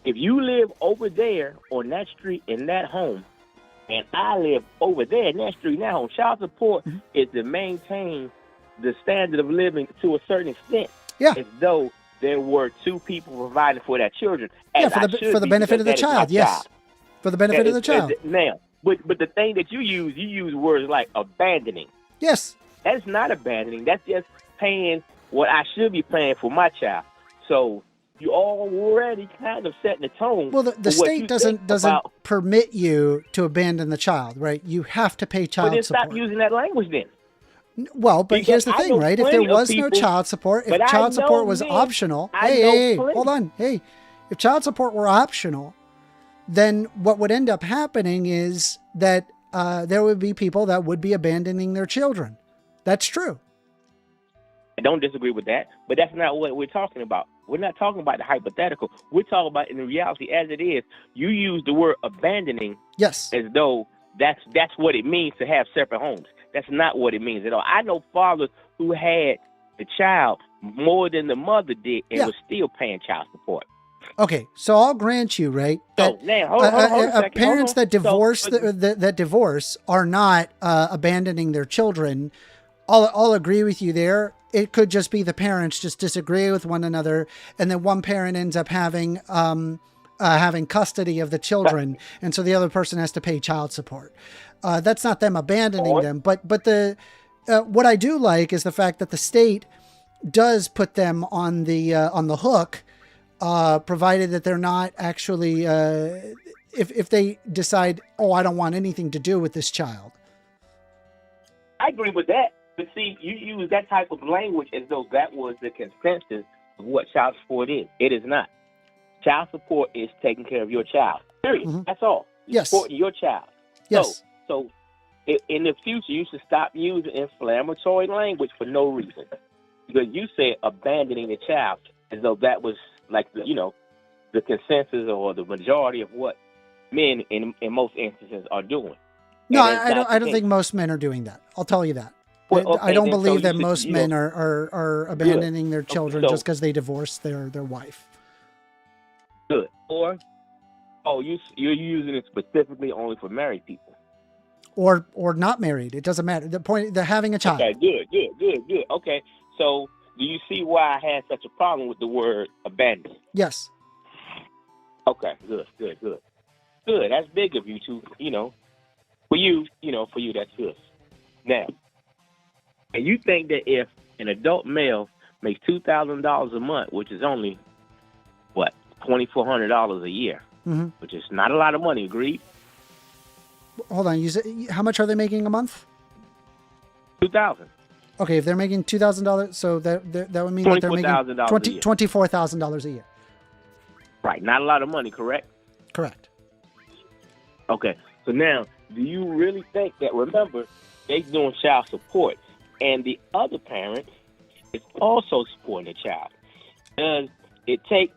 if you live over there on that street in that home, and I live over there in that street in that home, child support is to maintain the standard of living to a certain extent. Yeah. As though there were two people providing for their children. Yeah, for the benefit of the child, yes. For the benefit of the child. Now, but the thing that you use words like abandoning. Yes. That's not abandoning. That's just paying what I should be paying for my child. So you already kind of setting the tone. Well, the state doesn't permit you to abandon the child, right? You have to pay child support. Stop using that language then. Well, but here's the thing, right? If there was no child support, if child support was optional, hey, hold on. Hey, if child support were optional, then what would end up happening is that there would be people that would be abandoning their children. That's true. I don't disagree with that, but that's not what we're talking about. We're not talking about the hypothetical. We're talking about in the reality as it is. You use the word abandoning as though that's what it means to have separate homes. That's not what it means at all. I know fathers who had the child more than the mother did and was still paying child support. Okay, so I'll grant you, right, that parents that divorce that divorce are not abandoning their children. I'll agree with you there. It could just be the parents just disagree with one another, and then one parent ends up having custody of the children, and so the other person has to pay child support. That's not them abandoning them, but the what I do like is the fact that the state does put them on the hook, provided that they're not actually if they decide, I don't want anything to do with this child. I agree with that. But see, you use that type of language as though that was the consensus of what child support is. It is not. Child support is taking care of your child. Period. Mm-hmm. That's all. You're supporting your child. Yes. So in the future, you should stop using inflammatory language for no reason. Because you said abandoning the child as though that was like the consensus or the majority of what men in most instances are doing. No, I don't think most men are doing that. I'll tell you that. Well, I don't believe that most men are abandoning their children just because they divorced their wife. Good. Or, you're using it specifically only for married people. Or not married. It doesn't matter. The point, they're having a child. Okay, good. Okay, so do you see why I had such a problem with the word abandon? Yes. Okay, good. Good, that's big of you to, for you, that's good. Now, and you think that if an adult male makes $2,000 a month, which is only, $2,400 a year, which is not a lot of money, agreed? Hold on, how much are they making a month? $2,000. Okay, if they're making $2,000, so that would mean that they're making $24,000 a year. Right, not a lot of money, correct? Correct. Okay, so now, do you really think that, remember, they're doing child support, and the other parent is also supporting the child? Does it take,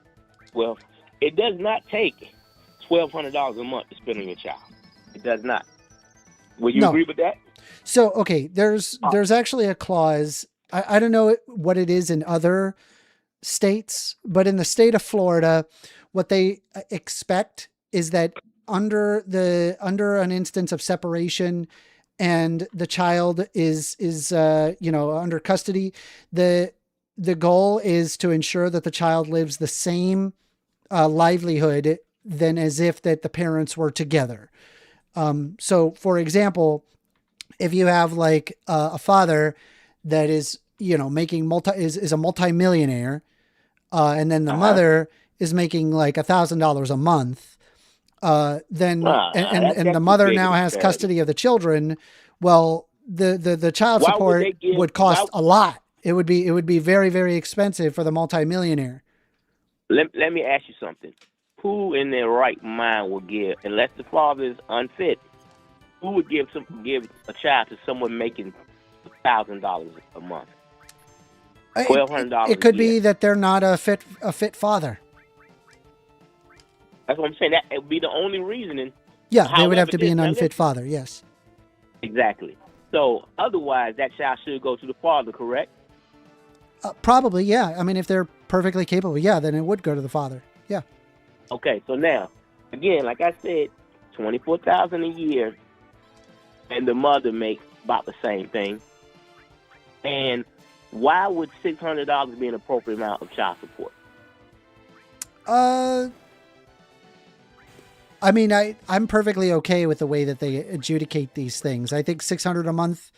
it does not take $1,200 a month to spend on your child. It does not. Would you agree with that? So, okay, there's actually a clause. I don't know what it is in other states, but in the state of Florida, what they expect is that under an instance of separation and the child is under custody, the goal is to ensure that the child lives the same livelihood than as if that the parents were together. So for example, if you have like a father that is, making is a multimillionaire, and then the mother is making like $1,000 a month, then and the mother now has custody of the children. Well, the child support would cost a lot. It would be very, very expensive for the multimillionaire. Let me ask you something. Who in their right mind would give, unless the father is unfit, who would give a child to someone making $1,000 a month? $1,200. It could be that they're not a fit father. That's what I'm saying. That would be the only reasoning. Yeah, they would have to be an unfit father. Yes. Exactly. So otherwise, that child should go to the father, correct? Probably, yeah. I mean, if they're perfectly capable, yeah, then it would go to the father. Yeah. Okay, so now, again, like I said, $24,000 a year, and the mother makes about the same thing. And why would $600 be an appropriate amount of child support? I mean, I'm perfectly okay with the way that they adjudicate these things. I think $600 a month.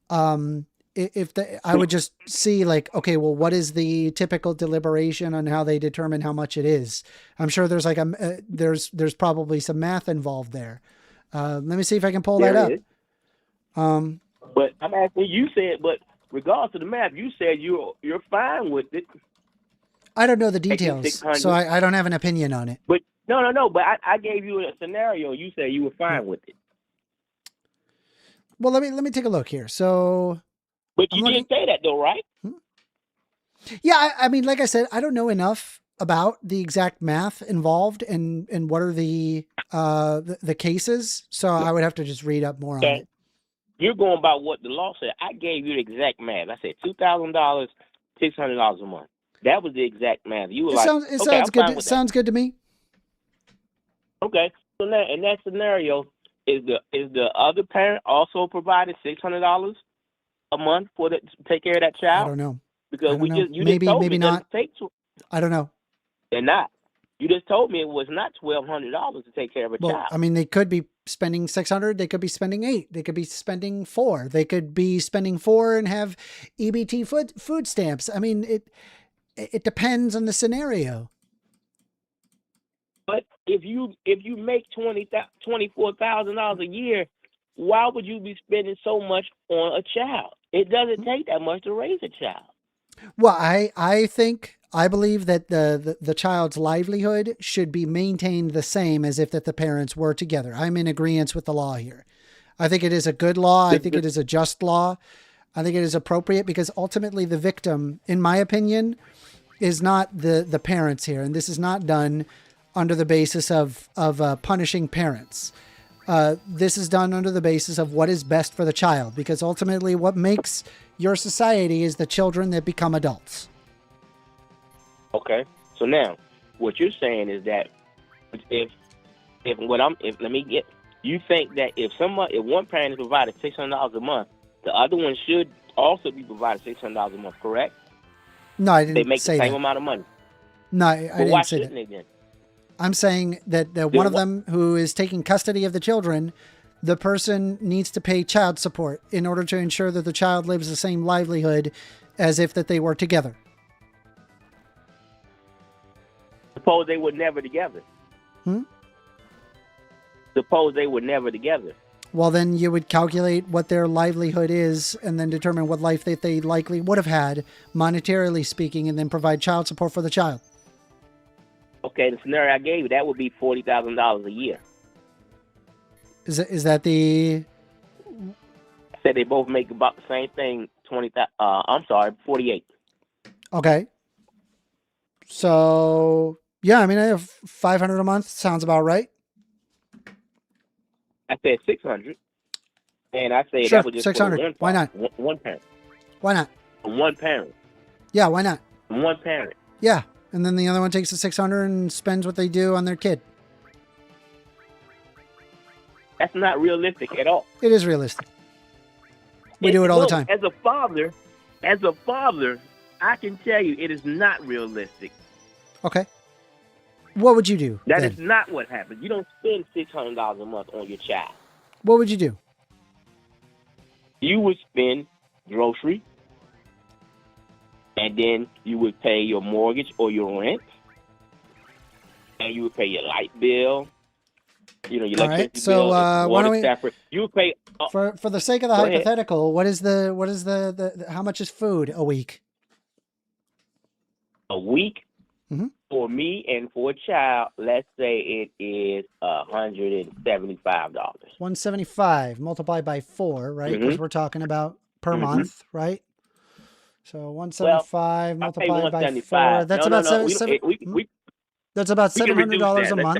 I would just see like, okay, well, what is the typical deliberation on how they determine how much it is? I'm sure there's like there's probably some math involved there. Let me see if I can pull that up. But I'm asking you said, but regardless of the math, you said you're fine with it. I don't know the details, so I don't have an opinion on it. But no. But I gave you a scenario. You said you were fine with it. Well, let me take a look here. So, but you didn't say that though, right? Yeah, I mean, like I said, I don't know enough about the exact math involved and what are the cases. So I would have to just read up more on it. You're going by what the law said. I gave you the exact math. I said $2,000, $600 a month. That was the exact math. You were sounds good. Sounds good to me. Okay, so now in that scenario, is the other parent also provided $600 a month to take care of that child? I don't know. Because maybe not. I don't know. They're not. You just told me it was not $1,200 to take care of a child. I mean, they could be spending $600. They could be spending $800. They could be spending $400. They could be spending $400 and have EBT food stamps. I mean, it depends on the scenario. But if you make $24,000 a year, why would you be spending so much on a child? It doesn't take that much to raise a child. Well, I believe that the child's livelihood should be maintained the same as if that the parents were together. I'm in agreement with the law here. I think it is a good law. I think it is a just law. I think it is appropriate because ultimately the victim, in my opinion, is not the parents here. And this is not done under the basis of punishing parents. This is done under the basis of what is best for the child, because ultimately what makes your society is the children that become adults. Okay. So now what you're saying is that you think that if one parent is provided $600 a month, the other one should also be provided $600 a month, correct? No, I didn't say that. They make the same amount of money. No, I didn't say that. They then? I'm saying that one of them who is taking custody of the children, the person needs to pay child support in order to ensure that the child lives the same livelihood as if that they were together. Suppose they were never together. Suppose they were never together. Well, then you would calculate what their livelihood is and then determine what life that they likely would have had, monetarily speaking, and then provide child support for the child. Okay, the scenario I gave you, that would be $40,000 a year. Is that the... I said they both make about the same thing, 48. Okay. So, yeah, I mean, I have $500 a month. Sounds about right. I said 600, and I said sure, that was just 600. Why not? One parent. Why not? One parent. Yeah, why not? One parent. Yeah, and then the other one takes the 600 and spends what they do on their kid. That's not realistic at all. It is realistic. We do it all the time. As a father, I can tell you it is not realistic. Okay. What would you do? That is not what happens. You don't spend $600 a month on your child. What would you do? You would spend grocery, and then you would pay your mortgage or your rent, and you would pay your light bill, your electricity bill, why don't we? You would pay for the sake of the hypothetical. What is the how much is food a week? A week. Mm-hmm. For me and for a child, let's say it is $175. 175 multiplied by 4, right? Because we're talking about per month, right? So 175 multiplied by 4. That's about that's about $700 a month.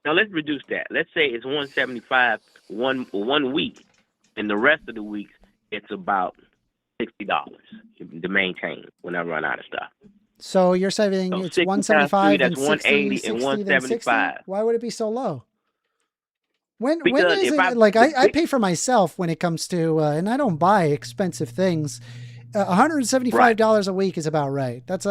Let's reduce that. Let's say it's 175 one week, and the rest of the weeks it's about $60 to maintain when I run out of stuff. So you're saying So it's 60 times 175 3, and that's 60, 180 60 and then 60? 175. Why would it be so low? When Because is if it like I pay for myself when it comes to and I don't buy expensive things. $175 a week is about right. That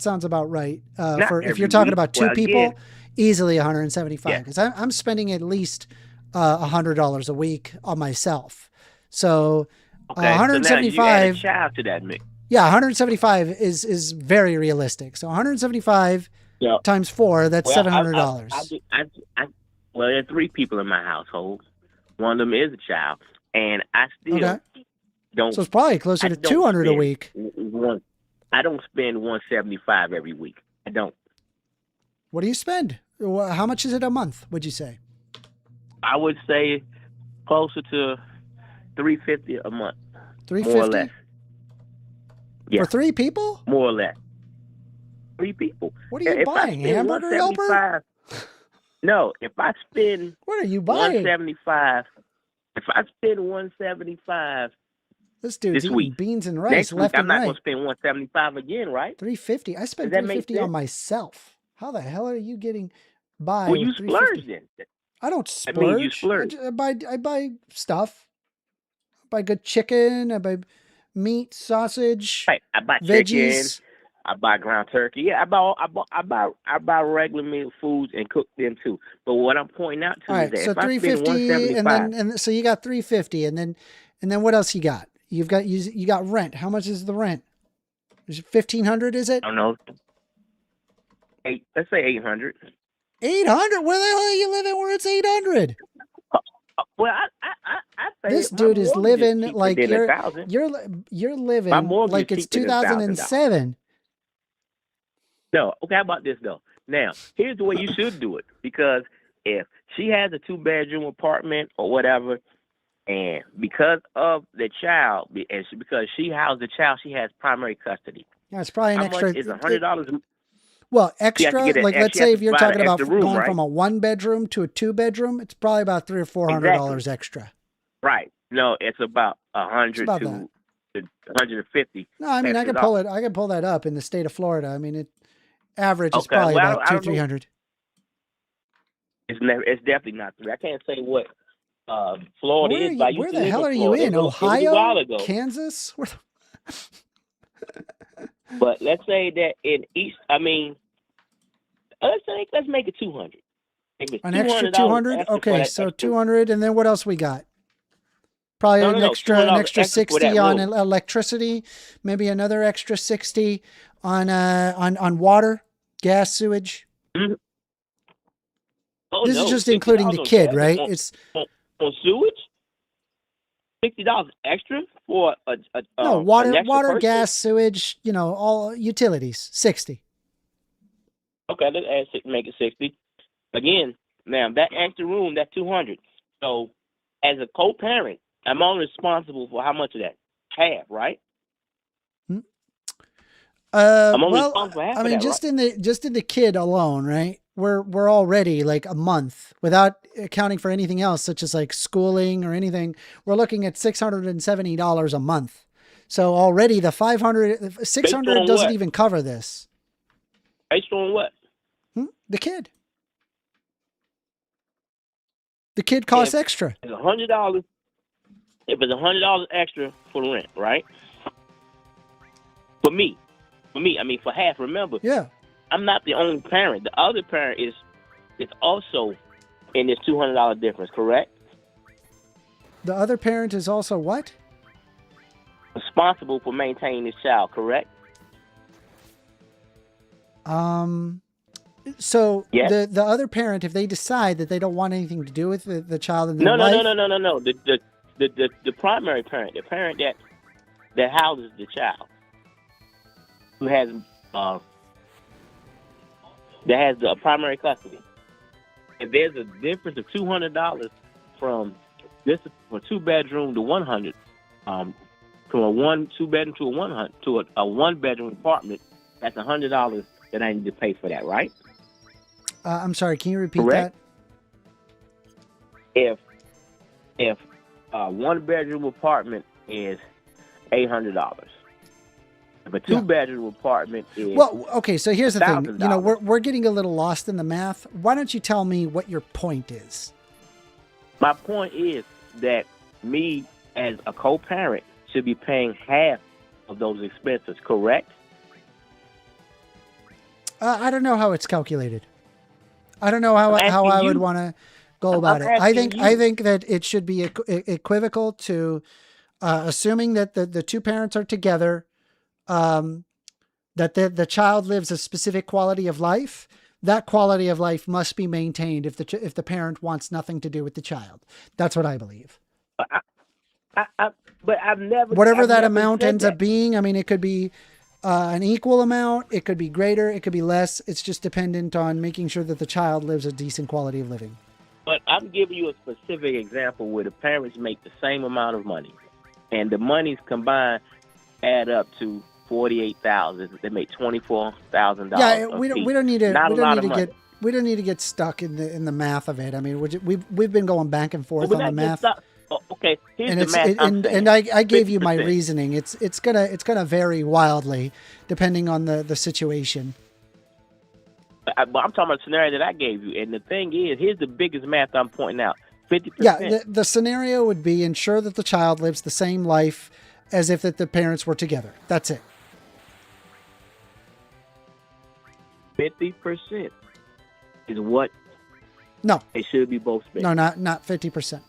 sounds about right. For if you're talking about two people, easily 175 because I'm spending at least $100 a week on myself. So 175. So now you add a child to that mix. Yeah, 175 is very realistic. So 175 times 4, that's $700. Well, there are 3 people in my household. One of them is a child, and I still don't. So it's probably closer to 200 a week. I don't spend 175 every week. I don't. What do you spend? How much is it a month? Would you say? I would say closer to $350 a month. $350 more or less. For 3 people? More or less. 3 people. What are you buying? Hamburger Helper? No, if I spend what are you buying? 175. If I spend 175, this dude's eating week, beans and rice next left week, and I'm right. not going to spend 175 again, right? 350. I spent 350 on myself. How the hell are you getting by? Well, you splurge then. I don't splurge. I mean, you splurge. I buy stuff. I buy good chicken. I buy meat, sausage. Right. I buy veggies. Chicken. I buy ground turkey. Yeah, I buy regular meal foods and cook them too. But what I'm pointing out to is that so if I spend 350 and so you got 350 and then what else you got? You got rent. How much is the rent? Is it 1,500? Is it? I don't know. Let's say 800. 800? Where the hell are you living? Where it's 800? Well, I this dude is living like you're living like it's 2007. No, okay, how about this though? Now, here's the way you should do it. Because if she has a 2-bedroom apartment or whatever, and because of the child, and because she housed the child, she has primary custody. Yeah, it's probably an extra. Much is $100? Well, extra, like let's say if you're talking about going from a 1-bedroom to a 2-bedroom, it's probably about $300 or $400 extra. Right. No, it's about 100 to 150. No, I mean I can pull it. I can pull that up in the state of Florida. I mean average is probably about $200-300. It's definitely not 3. I can't say what Florida is. Where the hell are you in? Ohio, Kansas? But let's say that in each, I mean, let's make it 200. An extra 200? Okay, so 200, and then what else we got? Probably an extra 60 on electricity, maybe another extra 60 on water, gas, sewage. Mm-hmm. This is just including the kid, right? It's on sewage. $60 extra for no water, gas, sewage. All utilities. 60. Okay, let's make it 60. Again, now that extra room, that 200. So, as a co-parent, I'm only responsible for how much of that? Half, right? I'm only responsible for half of that, just in the kid alone, right? We're already like a month without accounting for anything else, such as like schooling or anything. We're looking at $670 a month. So already the 600 doesn't even cover this. Based on what? The kid. The kid costs extra. It's $100. If it's $100 extra for rent, right? For me, I mean for half. Remember? Yeah. I'm not the only parent. The other parent is also in this $200 difference, correct? The other parent is also what? Responsible for maintaining this child, correct? So yes. the other parent, if they decide that they don't want anything to do with the child in their No. The primary parent, the parent that houses the child, who has that has the primary custody. If there's a difference of $200 from this from 2-bedroom to 100, from a 2-bedroom to a 100 to a 1-bedroom apartment, that's $100 that I need to pay for that, right? I'm sorry. Can you repeat correct? that? If a 1-bedroom apartment is $800, If a two-bedroom apartment is well, okay. So here's the thing. $1,000. You know, we're getting a little lost in the math. Why don't you tell me what your point is? My point is that me as a co-parent should be paying half of those expenses, correct? I don't know how it's calculated. I don't know how I would want to go about it. I think that it should be equivocal to assuming that the two parents are together, that the child lives a specific quality of life. That quality of life must be maintained if the parent wants nothing to do with the child. That's what I believe. But I've never. Whatever I've that never amount said ends that. up being, I mean, it could be an equal amount. It could be greater. It could be less. It's just dependent on making sure that the child lives a decent quality of living. But I'm giving you a specific example where the parents make the same amount of money, and the monies combined add up to $48,000. They make $24,000. Yeah, we don't need to get stuck in the math of it. I mean, we've been going back and forth on the math. Okay, here's And the math. and I gave you my 50%. reasoning. It's gonna vary wildly depending on the situation. But I'm talking about the scenario that I gave you, and the thing is, here's the biggest math I'm pointing out: 50%. Yeah, the scenario would be ensure that the child lives the same life as if that the parents were together. That's it. 50% is what No, they should be both spending. no, not 50%.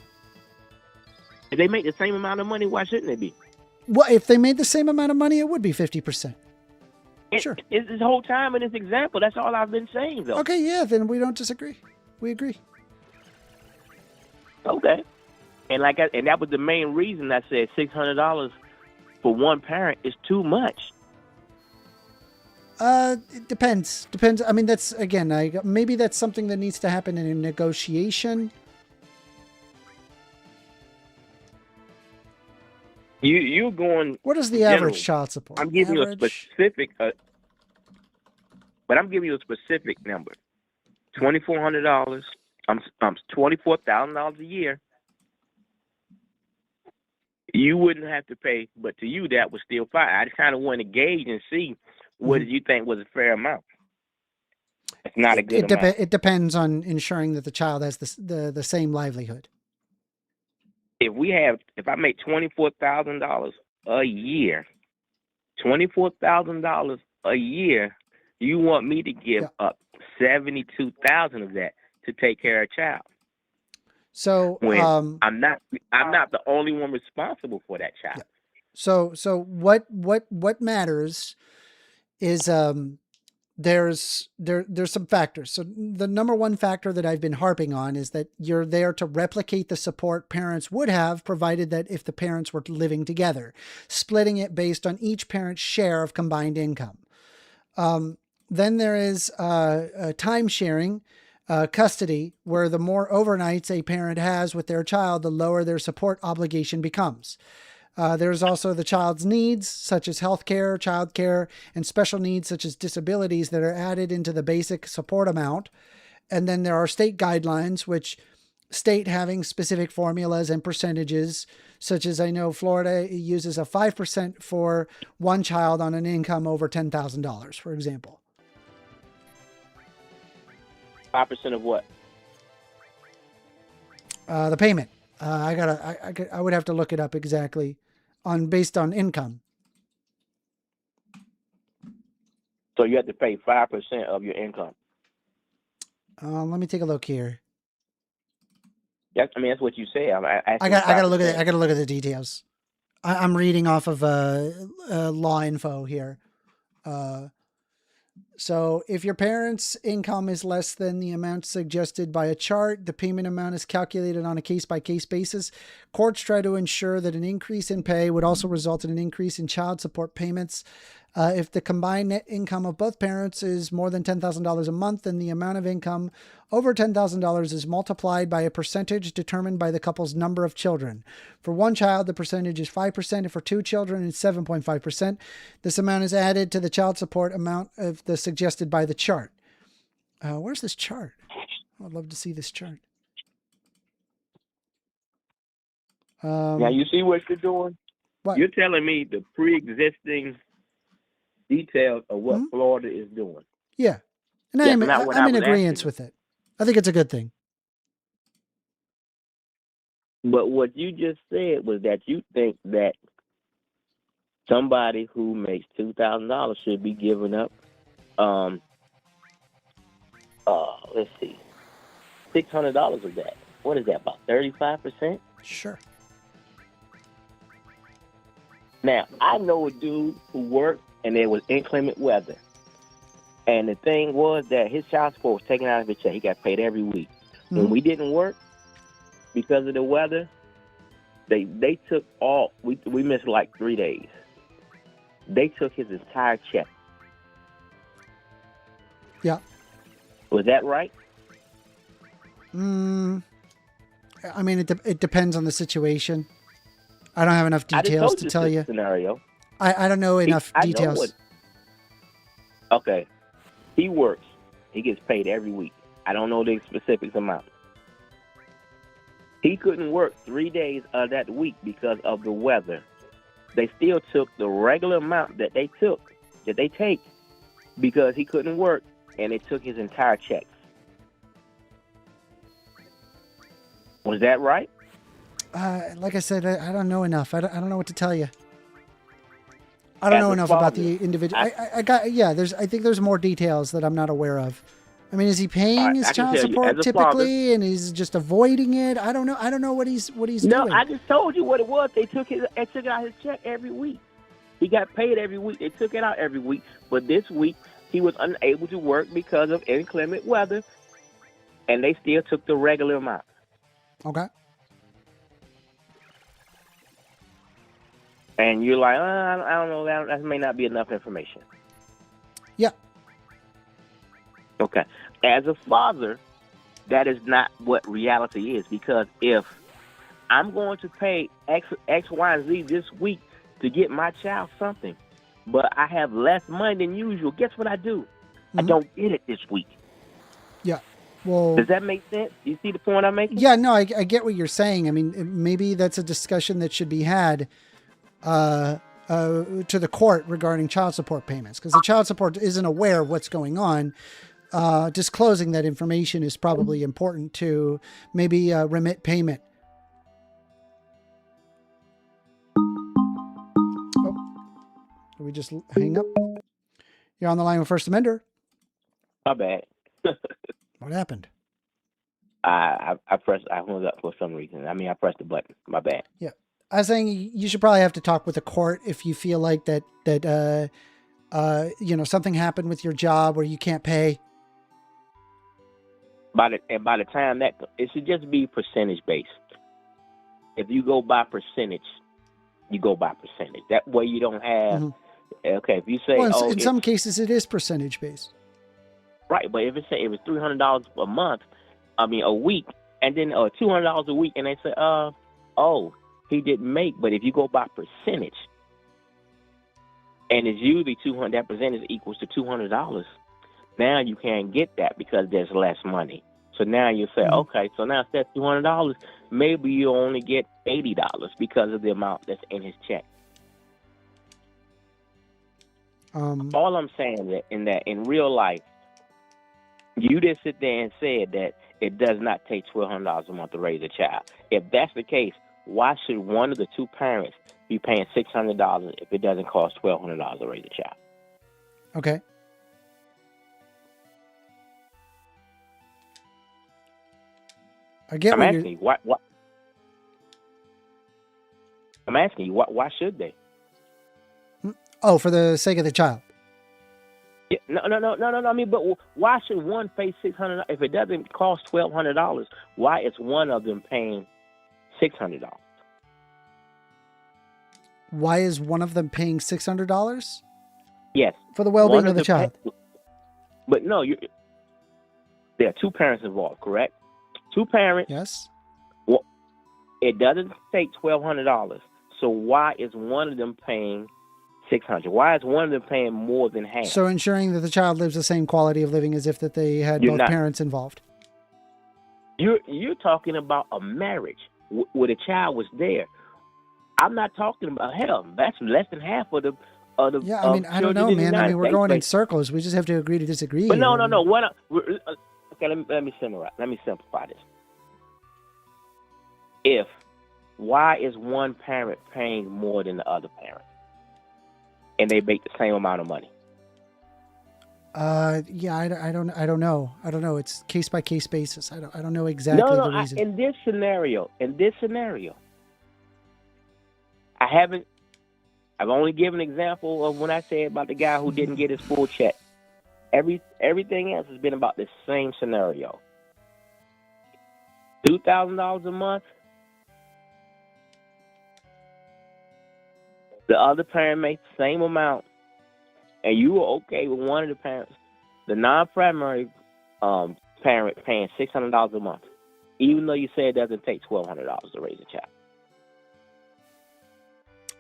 If they make the same amount of money, why shouldn't they be? Well, if they made the same amount of money, it would be 50%. Sure. It's this whole time in this example. That's all I've been saying, though. Okay, yeah, then we don't disagree. We agree. Okay. And and that was the main reason I said $600 for one parent is too much. It depends. Depends. I mean, that's again, maybe that's something that needs to happen in a negotiation. You're going. What is the general. average child support? I'm giving Average? you a specific, but I'm giving you a specific number. $2,400. I'm $24,000 a year. You wouldn't have to pay, but to you that was still fine. I just kind of want to gauge and see what you think was a fair amount. It's not a good amount. It depends on ensuring that the child has the same livelihood. If I make $24,000 a year, $24,000 a year, you want me to give up $72,000 of that to take care of a child. So when I'm not the only one responsible for that child. So what matters is there's some factors. So the number one factor that I've been harping on is that you're there to replicate the support parents would have provided that if the parents were living together, splitting it based on each parent's share of combined income. Then there is time sharing, custody, where the more overnights a parent has with their child, the lower their support obligation becomes. There's also the child's needs, such as healthcare, childcare, and special needs, such as disabilities, that are added into the basic support amount. And then there are state guidelines, which state having specific formulas and percentages, such as I know Florida uses a 5% for one child on an income over $10,000, for example. 5% of what? The payment. I would have to look it up exactly based on income. So you have to pay 5% of your income. Let me take a look here. That's what you say. I got to look at it. I got to look at the details. I'm reading off of law info here. So if your parents' income is less than the amount suggested by a chart, the payment amount is calculated on a case-by-case basis. Courts try to ensure that an increase in pay would also result in an increase in child support payments. If the combined net income of both parents is more than $10,000 a month, then the amount of income over $10,000 is multiplied by a percentage determined by the couple's number of children. For one child, the percentage is 5%, and for two children, it's 7.5%. This amount is added to the child support amount of the suggested by the chart. Where's this chart? I'd love to see this chart. Now you see what you're doing? What? You're telling me the pre-existing details of what Florida is doing. Yeah. And That's I'm not what in I was agreement asking. with it. I think it's a good thing. But what you just said was that you think that somebody who makes $2,000 should be giving up, let's see, $600 of that. What is that, about 35%? Sure. Now, I know a dude who worked and there was inclement weather. And the thing was that his child support was taken out of his check. He got paid every week. When we didn't work because of the weather, they took all, we missed like 3 days. They took his entire check. Yeah. Was that right? I mean, it depends on the situation. I don't have enough details to tell you. Scenario. I don't know enough details. Okay. He works. He gets paid every week. I don't know the specific amount. He couldn't work 3 days of that week because of the weather. They still took the regular amount that they take, because he couldn't work, and they took his entire check. Was that right? Like I said, I don't know enough. I don't know what to tell you. I don't know enough about the individual. I think there's more details that I'm not aware of. I mean, is he paying his child support typically, and he's just avoiding it? I don't know. I don't know what he's doing. No, I just told you what it was. They took out his check every week. He got paid every week. They took it out every week. But this week, he was unable to work because of inclement weather, and they still took the regular amount. Okay. And you're like, I don't know. That may not be enough information. Yeah. Okay. As a father, that is not what reality is, because if I'm going to pay X, Y, and Z this week to get my child something, but I have less money than usual, guess what I do? I don't get it this week. Yeah. Well, does that make sense? You see the point I'm making? Yeah, no, I get what you're saying. I mean, maybe that's a discussion that should be had to the court regarding child support payments, because the child support isn't aware of what's going on. Disclosing that information is probably important to maybe remit payment. Oh, did we just hang up? You're on the line with First Amender. My bad. What happened? I hung up for some reason. I mean, I pressed the button. My bad. Yeah. I was saying you should probably have to talk with the court if you feel like that something happened with your job where you can't pay. By the time that, it should just be percentage based. If you go by percentage, you go by percentage. That way you don't have, okay, if you say, in some cases it is percentage based. Right, but if it was $300 a month, a week, and then $200 a week, and they say, he didn't make, but if you go by percentage, and it's usually 200, that percentage equals to $200. Now you can't get that because there's less money. So now you say, okay, so now instead of $200, maybe you only get $80 because of the amount that's in his check. All I'm saying is that in real life, you just sit there and said that it does not take $1,200 a month to raise a child. If that's the case, why should one of the two parents be paying $600 if it doesn't cost $1,200 to raise a child? Okay. I'm asking you, why should they? Oh, for the sake of the child. Yeah, no. I mean, but why should one pay $600 if it doesn't cost $1,200? Why is one of them paying $600? Why is one of them paying $600? Yes, for the well-being of the child. But no, there are two parents involved, correct? Two parents. Yes. Well, it doesn't take $1,200. So why is one of them paying $600? Why is one of them paying more than half? So ensuring that the child lives the same quality of living as if that they had both parents involved. You're talking about a marriage where the child was there. I'm not talking about, hell, that's less than half of of the Yeah, I mean, I don't children know, in the man. I United mean, we're States. going in Like, circles. We just have to agree to disagree. but no, here. no, no. Okay, let me summarize. Let me simplify this. Why is one parent paying more than the other parent, and they make the same amount of money? Yeah, I don't know. I don't know. It's case by case basis. I don't know exactly the reason. In this scenario, I've only given an example of when I said about the guy who didn't get his full check. Everything else has been about the same scenario. $2,000 a month. The other parent makes the same amount, and you were okay with one of the parents, the non-primary parent paying $600 a month, even though you say it doesn't take $1,200 to raise a child.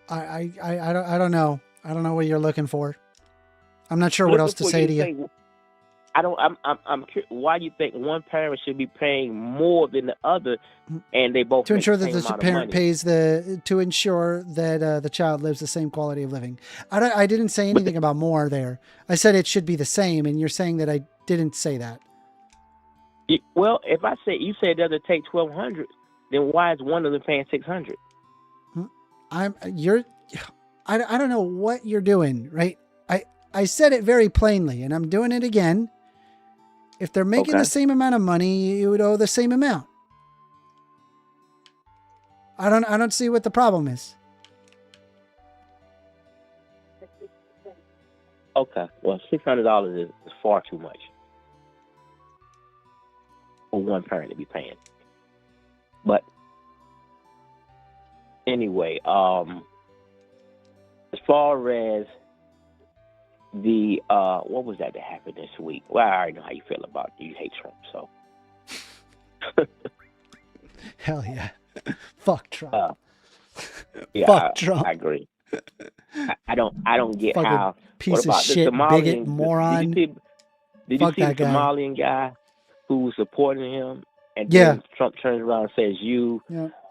I don't know. I don't know what you're looking for. I'm not sure what else to say to you. I'm curious, why do you think one parent should be paying more than the other, and they both to make ensure the that same the amount of parent money? pays to ensure that the child lives the same quality of living. I didn't say anything about more there. I said it should be the same, and you're saying that I didn't say that. Well, if I say you said it doesn't take $1,200, then why is one of them paying $600? I don't know what you're doing, right? I said it very plainly, and I'm doing it again. If they're making the same amount of money, you would owe the same amount. I don't see what the problem is. Okay, well, $600 is far too much for one parent to be paying. But anyway, as far as the what was that happened this week? Well, I already know how you feel about it. You hate Trump, so. Hell yeah. Fuck Trump. Yeah, Fuck Trump. I agree. I don't get fucking how. piece What of about shit, the Somalian, bigot, moron. Did you Fuck see the that guy. Somalian guy who was supporting him, and Yeah. then Trump turns around and says, "You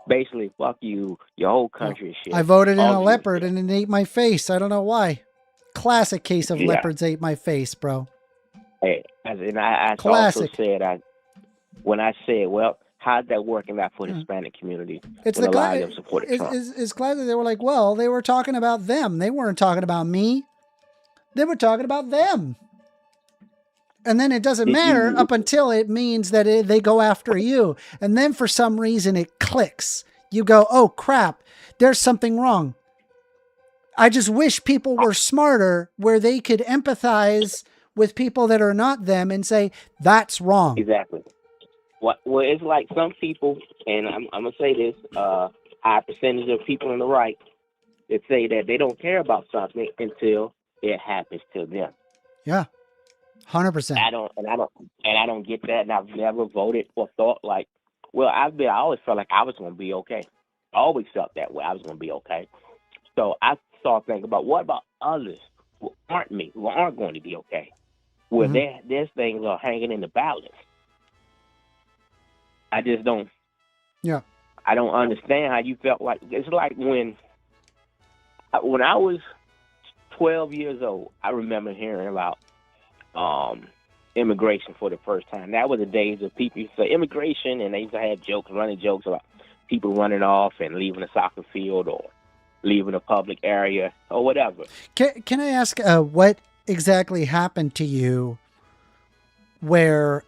basically fuck you, your whole country and shit." I voted in All a of you. leopard and it ate my face. I don't know why. Classic case of Yeah. leopards ate my face, bro. Hey, and I also Classic. said when I said, well, how'd that working out for the Hispanic community? It's when the a lot of guy. them supported Trump. Is classic. They were like, well, they were talking about them. They weren't talking about me. They were talking about them. And then it doesn't matter up until it means that they go after you. And then for some reason it clicks. You go, oh crap, there's something wrong. I just wish people were smarter where they could empathize with people that are not them and say, that's wrong. Exactly. Well, it's like some people, and I'm going to say this, high percentage of people on the right that say that they don't care about something until it happens to them. Yeah. 100%. I don't get that, and I've never voted or thought like, well, I always felt like I was going to be okay. I always felt that way. I was going to be okay. So I started thinking about what about others who aren't me, who aren't going to be okay, where their things are hanging in the balance. I just don't. Yeah. I don't understand how you felt like. It's like when I was 12 years old, I remember hearing about immigration for the first time. That was the days of people used to say immigration, and they used to have running jokes about people running off and leaving a soccer field or leaving a public area or whatever. Can I ask what exactly happened to you where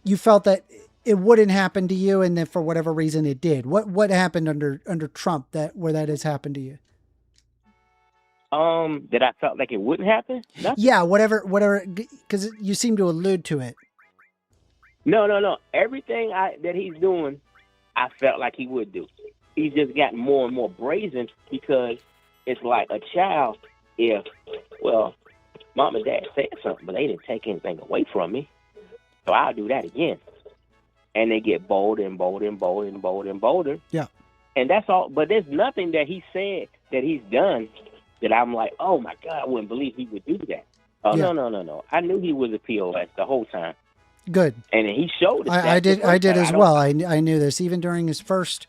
you felt that it wouldn't happen to you, and then for whatever reason it did? What happened under Trump where that has happened to you? That I felt like it wouldn't happen? Nothing. Yeah, whatever, because you seem to allude to it. No. Everything that he's doing, I felt like he would do. He's just gotten more and more brazen because it's like a child. Well, mom and dad said something, but they didn't take anything away from me, so I'll do that again. And they get bolder and bolder and bolder and bolder and bolder. Yeah. And that's all. But there's nothing that he said that he's done that I'm like, oh my God, I wouldn't believe he would do that. Oh, yeah. No. I knew he was a POS the whole time. Good. And he showed us. I did as well. I knew this even during his first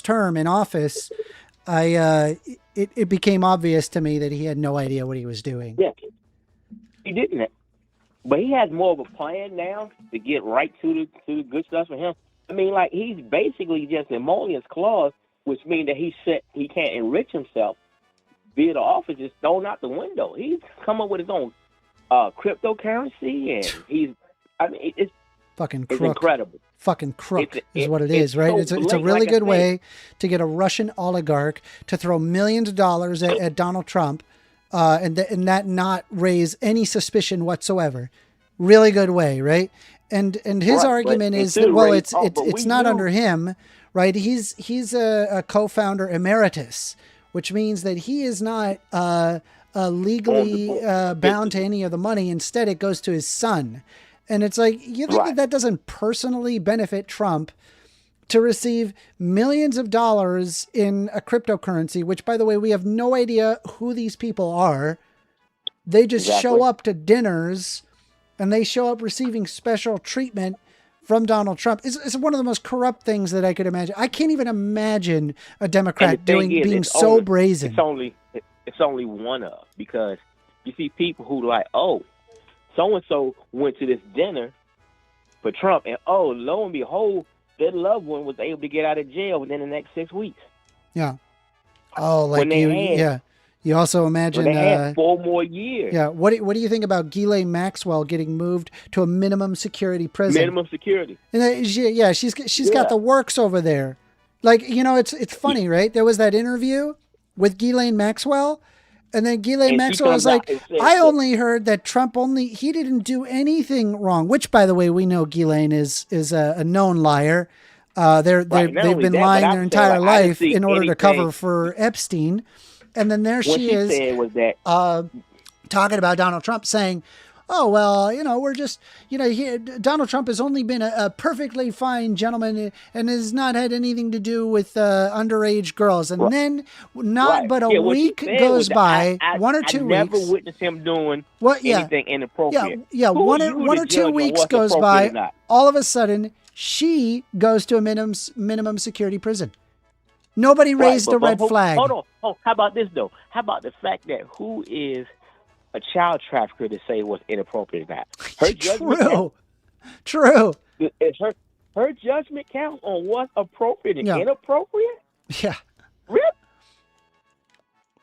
term in office. it became obvious to me that he had no idea what he was doing. Yeah, he didn't. But he has more of a plan now to get right to the good stuff for him. I mean, like, he's basically just emollients clause, which means that he can't enrich himself via the office, just thrown out the window. He's come up with his own cryptocurrency, and it's fucking crook. It's incredible. Fucking crook is what it is, right? It's a really good way to get a Russian oligarch to throw millions of dollars at Donald Trump, and that not raise any suspicion whatsoever. Really good way, right? And his argument is that, well, it's not under him, right? He's a co-founder emeritus, which means that he is not legally bound to any of the money. Instead, it goes to his son. And it's like, you think that doesn't personally benefit Trump to receive millions of dollars in a cryptocurrency, which, by the way, we have no idea who these people are. They just show up to dinners and they show up receiving special treatment from Donald Trump. It's one of the most corrupt things that I could imagine. I can't even imagine a Democrat being so brazen. It's only one of, because you see people who like, oh, so-and-so went to this dinner for Trump, and oh, lo and behold, their loved one was able to get out of jail within the next 6 weeks. Yeah. Oh, like you also imagine they had 4 more years. Yeah. What do you think about Ghislaine Maxwell getting moved to a minimum security prison? Minimum security. And she's got the works over there. Like, it's funny, right? There was that interview with Ghislaine Maxwell. And then Ghislaine Maxwell was like, I only heard that Trump he didn't do anything wrong, which, by the way, we know Ghislaine is a known liar. They've been lying their entire life in order to cover for Epstein. And then there she is talking about Donald Trump, saying, oh, well, we're just, Donald Trump has only been a perfectly fine gentleman and has not had anything to do with underage girls. And then but a week goes by, 1 or 2 weeks. I never witnessed him doing anything inappropriate. Yeah, one or 2 weeks goes by. All of a sudden, she goes to a minimum security prison. Nobody raised a red flag. Hold on. Oh, how about this, though? How about the fact that who is a child trafficker to say what's inappropriate about her judgment? True. Is her judgment count on what's appropriate and inappropriate? Yeah. Really?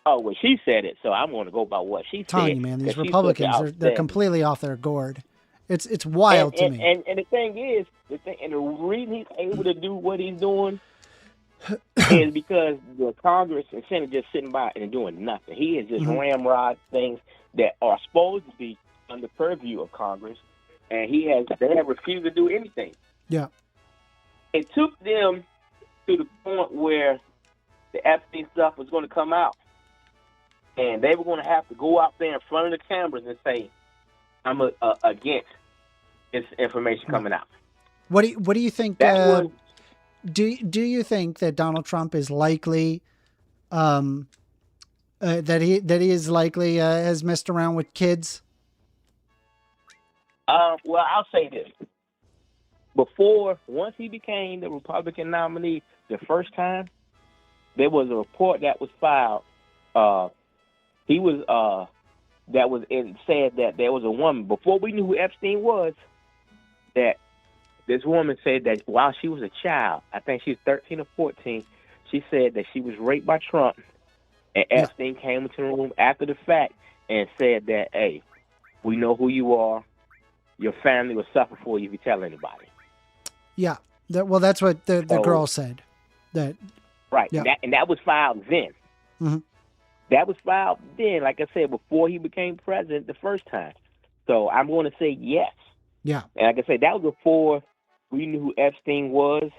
Oh, well, she said it, so I'm going to go by what she said. Telling you, man, these Republicans, they're completely off their gourd. It's wild to me. And the thing is, and the reason he's able to do what he's doing is because the Congress and Senate just sitting by and doing nothing. He is just ramrod things that are supposed to be under purview of Congress, and they have refused to do anything. Yeah. It took them to the point where the Epstein stuff was going to come out, and they were going to have to go out there in front of the cameras and say, I'm against this information coming out. What do you think? Do you think that Donald Trump is likely, that he is likely has messed around with kids? Well, I'll say this: once he became the Republican nominee the first time, there was a report that was filed. It said that there was a woman before we knew who Epstein was. That this woman said that while she was a child, I think she was 13 or 14, she said that she was raped by Trump, and Epstein came into the room after the fact and said that, hey, we know who you are. Your family will suffer for you if you tell anybody. Yeah. That's what the girl said. Right. Yeah. And that was filed then. Mm-hmm. That was filed then, like I said, before he became president the first time. So I'm going to say yes. Yeah. And like I said, that was before we knew who Epstein was.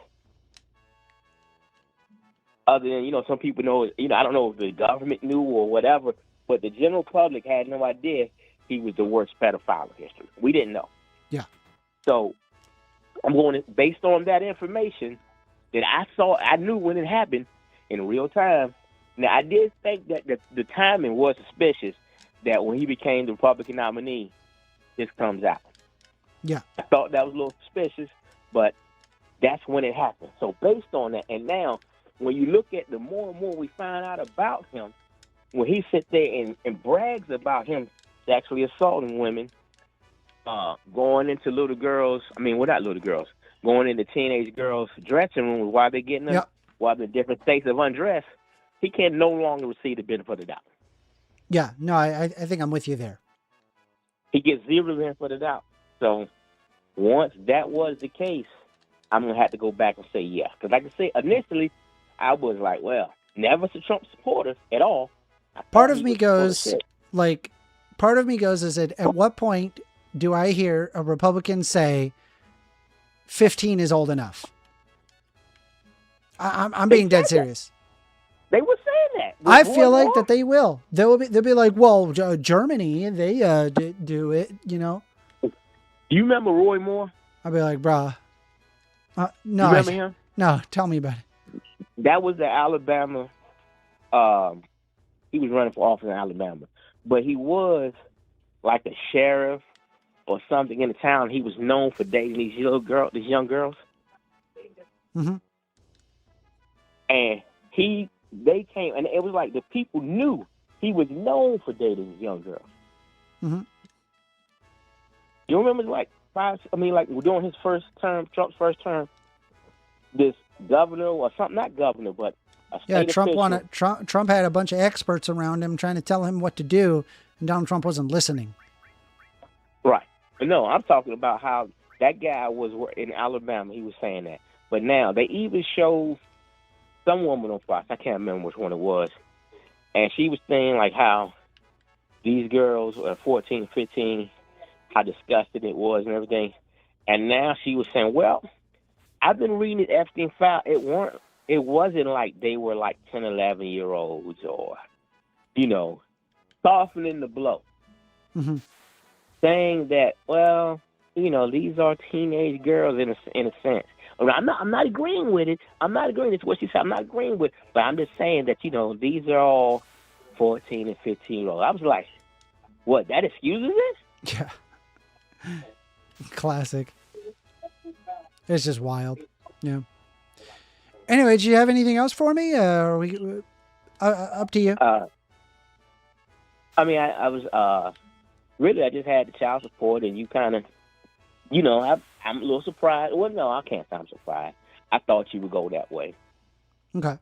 Other than, some people know, I don't know if the government knew or whatever, but the general public had no idea he was the worst pedophile in history. We didn't know. Yeah. So I'm going to, based on that information that I knew when it happened in real time. Now, I did think that the timing was suspicious, that when he became the Republican nominee, this comes out. Yeah. I thought that was a little suspicious, but that's when it happened. So based on that, and now when you look at the more and more we find out about him, when he sits there and brags about him sexually assaulting women, going into little girls, not little girls, going into teenage girls' dressing rooms while they're getting them, while they're in different states of undress, he can no longer receive the benefit of the doubt. Yeah, no, I think I'm with you there. He gets 0 benefit of the doubt. So once that was the case, I'm going to have to go back and say yes. Because like I said, initially, I was like, well, never a Trump supporter at all. Part of me goes, is that at what point do I hear a Republican say 15 is old enough? I'm being dead serious. They were saying that. I feel like that they will. They'll be like, well, Germany, they do it, you know. You remember Roy Moore? I'll be like, bruh. No. You remember him? No, tell me about it. That was the Alabama. He was running for office in Alabama, but he was like a sheriff or something in the town. He was known for dating these young girls. Mm-hmm. And they came, and it was like the people knew he was known for dating these young girls. Mm-hmm. You remember, during his first term, Trump's first term, this governor or something, not governor, but a state official. Trump had a bunch of experts around him trying to tell him what to do, and Donald Trump wasn't listening. Right. No, I'm talking about how that guy was in Alabama. He was saying that. But now they even showed some woman on Fox. I can't remember which one it was. And she was saying like how these girls were 14, 15, how disgusting it was and everything. And now she was saying, well, I've been reading the Epstein file. It wasn't like they were like 10, 11-year-olds or, softening the blow. Mm-hmm. Saying that, well, these are teenage girls in a sense. I'm not agreeing with it. I'm not agreeing with what she said. I'm not agreeing with it. But I'm just saying that, these are all 14 and 15-year-olds. I was like, what, that excuses it? Yeah. Classic. It's just wild. Yeah. Anyway, do you have anything else for me? Are we up to you? I was really, I just had the child support, and you kind of, I'm a little surprised. Well, no, I can't say I'm surprised. I thought you would go that way. Okay.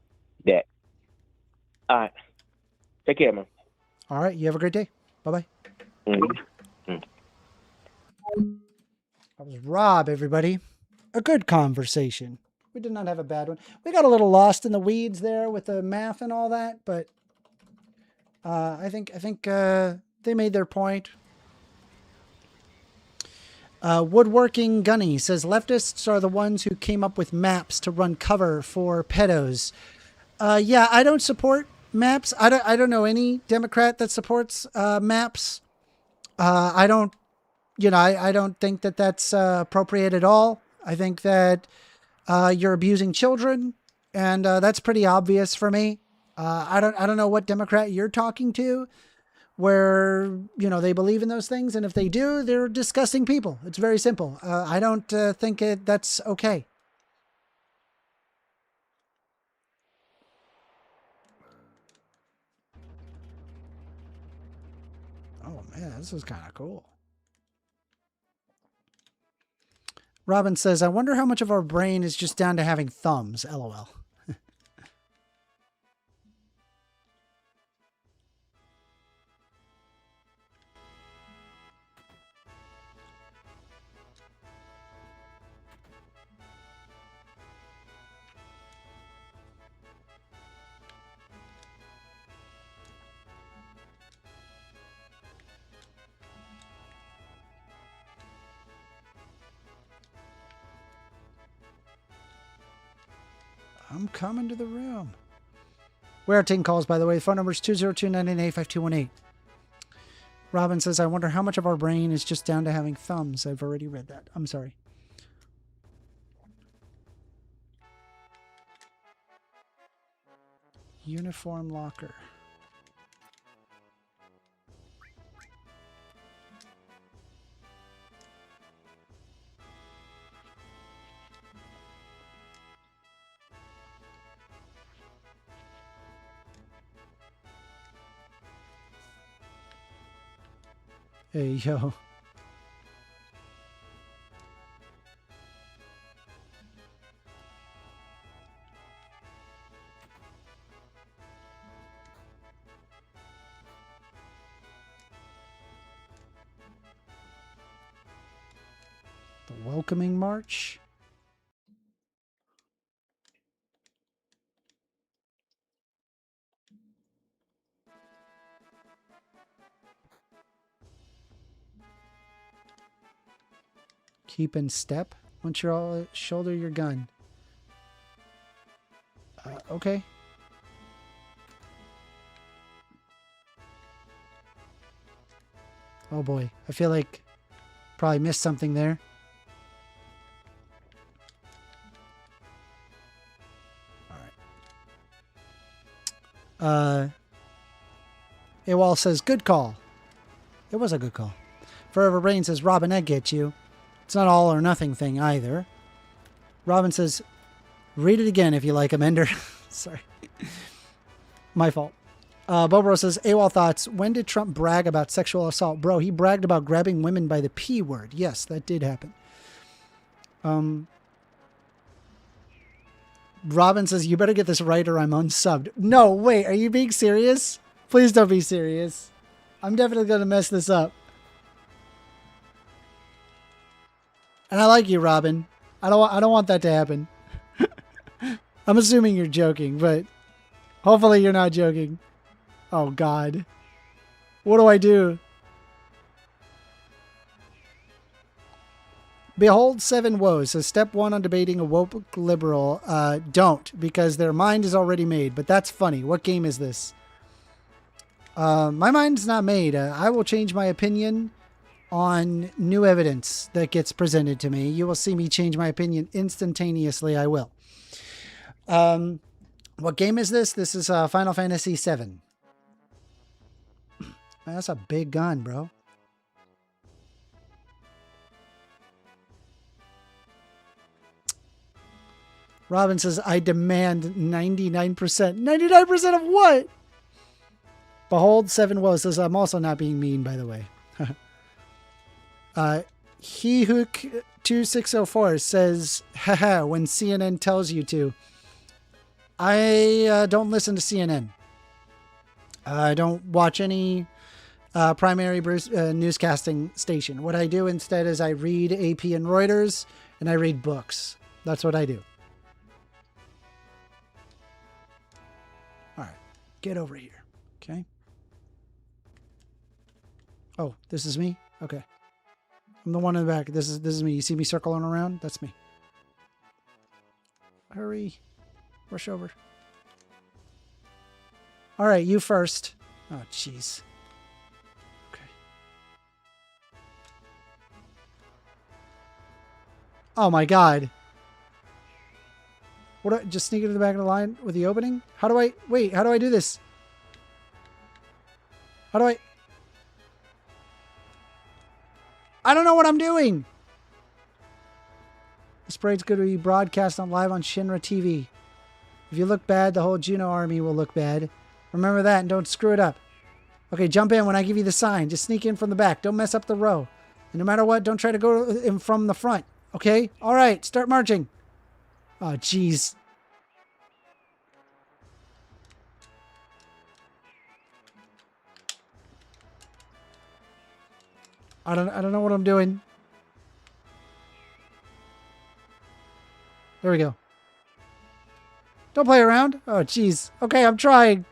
All right. Take care, man. All right. You have a great day. Bye-bye. Mm-hmm. That was Rob, everybody. A good conversation. We did not have a bad one. We got a little lost in the weeds there with the math and all that, but I think they made their point. Woodworking Gunny says leftists are the ones who came up with maps to run cover for pedos. Yeah, I don't support maps. I don't know any Democrat that supports maps. I don't think that that's appropriate at all. I think that you're abusing children, and that's pretty obvious for me. I don't know what Democrat you're talking to, where they believe in those things, and if they do, they're disgusting people. It's very simple. I don't think that's okay. Oh man, this is kind of cool. Robin says, I wonder how much of our brain is just down to having thumbs, LOL. I'm coming to the room. Where are taking calls, by the way. The phone number is 202-998-5218. Robin says, I wonder how much of our brain is just down to having thumbs. I've already read that. I'm sorry. Uniform locker. Hey, yo. The welcoming march. Keep in step. Once you're all shoulder your gun. Okay. Oh boy. I feel like probably missed something there. Alright. AWOL says, good call. It was a good call. Forever Rain says, Robin, I get you. It's not all or nothing thing either. Robin says, read it again if you like, Amender. Sorry. My fault. Bobro says, AWOL thoughts. When did Trump brag about sexual assault? Bro, he bragged about grabbing women by the P word. Yes, that did happen. Robin says, you better get this right or I'm unsubbed. No, wait, are you being serious? Please don't be serious. I'm definitely going to mess this up. And I like you, Robin. I don't want that to happen. I'm assuming you're joking, but hopefully you're not joking. Oh, God. What do I do? Behold 7 woes. So step 1 on debating a woke liberal. Don't, because their mind is already made. But that's funny. What game is this? My mind's not made. I will change my opinion on new evidence that gets presented to me. You will see me change my opinion instantaneously. I will. What game is this? This is Final Fantasy VII. Man, that's a big gun, bro. Robin says, I demand 99%. 99% of what? Behold 7 woes. Says, I'm also not being mean, by the way. Hehook2604 says, haha, when CNN tells you to. I don't listen to CNN. I don't watch any primary newscasting station. What I do instead is I read AP and Reuters, and I read books. That's what I do. All right, get over here, okay? Oh, this is me? Okay. I'm the one in the back. This is me. You see me circling around? That's me. Hurry. Rush over. All right, you first. Oh, jeez. Okay. Oh, my God. What? Just sneak into the back of the line with the opening? How do I... Wait, how do I do this? How do I... I don't know what I'm doing. This parade's going to be broadcast live on Shinra TV. If you look bad, the whole Juno army will look bad. Remember that and don't screw it up. Okay, jump in when I give you the sign. Just sneak in from the back. Don't mess up the row. And no matter what, don't try to go in from the front. Okay? All right, start marching. Oh, jeez. I don't know what I'm doing. There we go. Don't play around. Oh, jeez. Okay, I'm trying.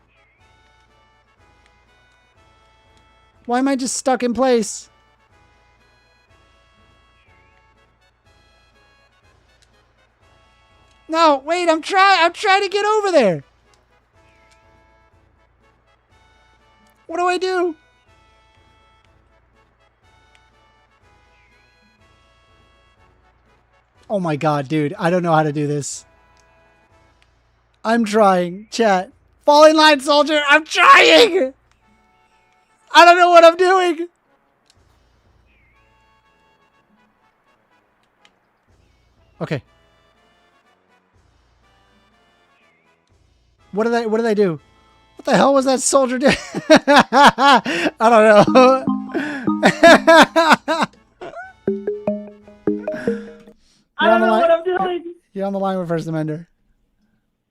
Why am I just stuck in place? No, wait, I'm trying to get over there. What do I do? Oh my God, dude. I don't know how to do this. I'm trying. Chat. Fall in line, soldier. I'm trying. I don't know what I'm doing. Okay. What did I do? What the hell was that soldier doing? I don't know. I don't know what I'm doing. You're on the line with First Amender.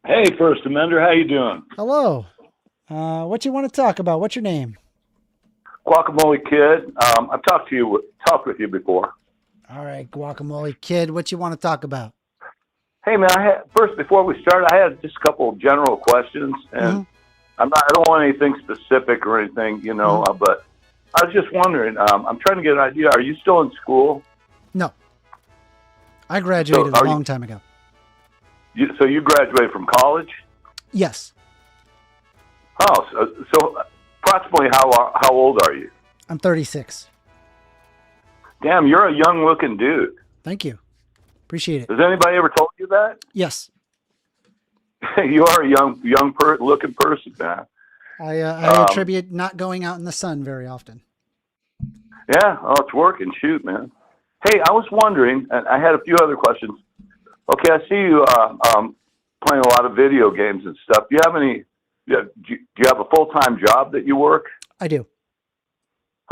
Hey, First Amender, how you doing? Hello. What you want to talk about? What's your name? Guacamolekid. I've talked with you before. All right, Guacamolekid. What you want to talk about? Hey, man. First, before we start, I had just a couple of general questions, and I don't want anything specific or anything, but I was just wondering. I'm trying to get an idea. Are you still in school? No. I graduated a long time ago. So you graduated from college? Yes. Oh, so approximately how old are you? I'm 36. Damn, you're a young-looking dude. Thank you. Appreciate it. Has anybody ever told you that? Yes. You are a young-looking person, man. I attribute not going out in the sun very often. Yeah, it's working. Shoot, man. Hey, I was wondering, and I had a few other questions. Okay, I see you playing a lot of video games and stuff. Do you have any? Do you have a full-time job that you work? I do.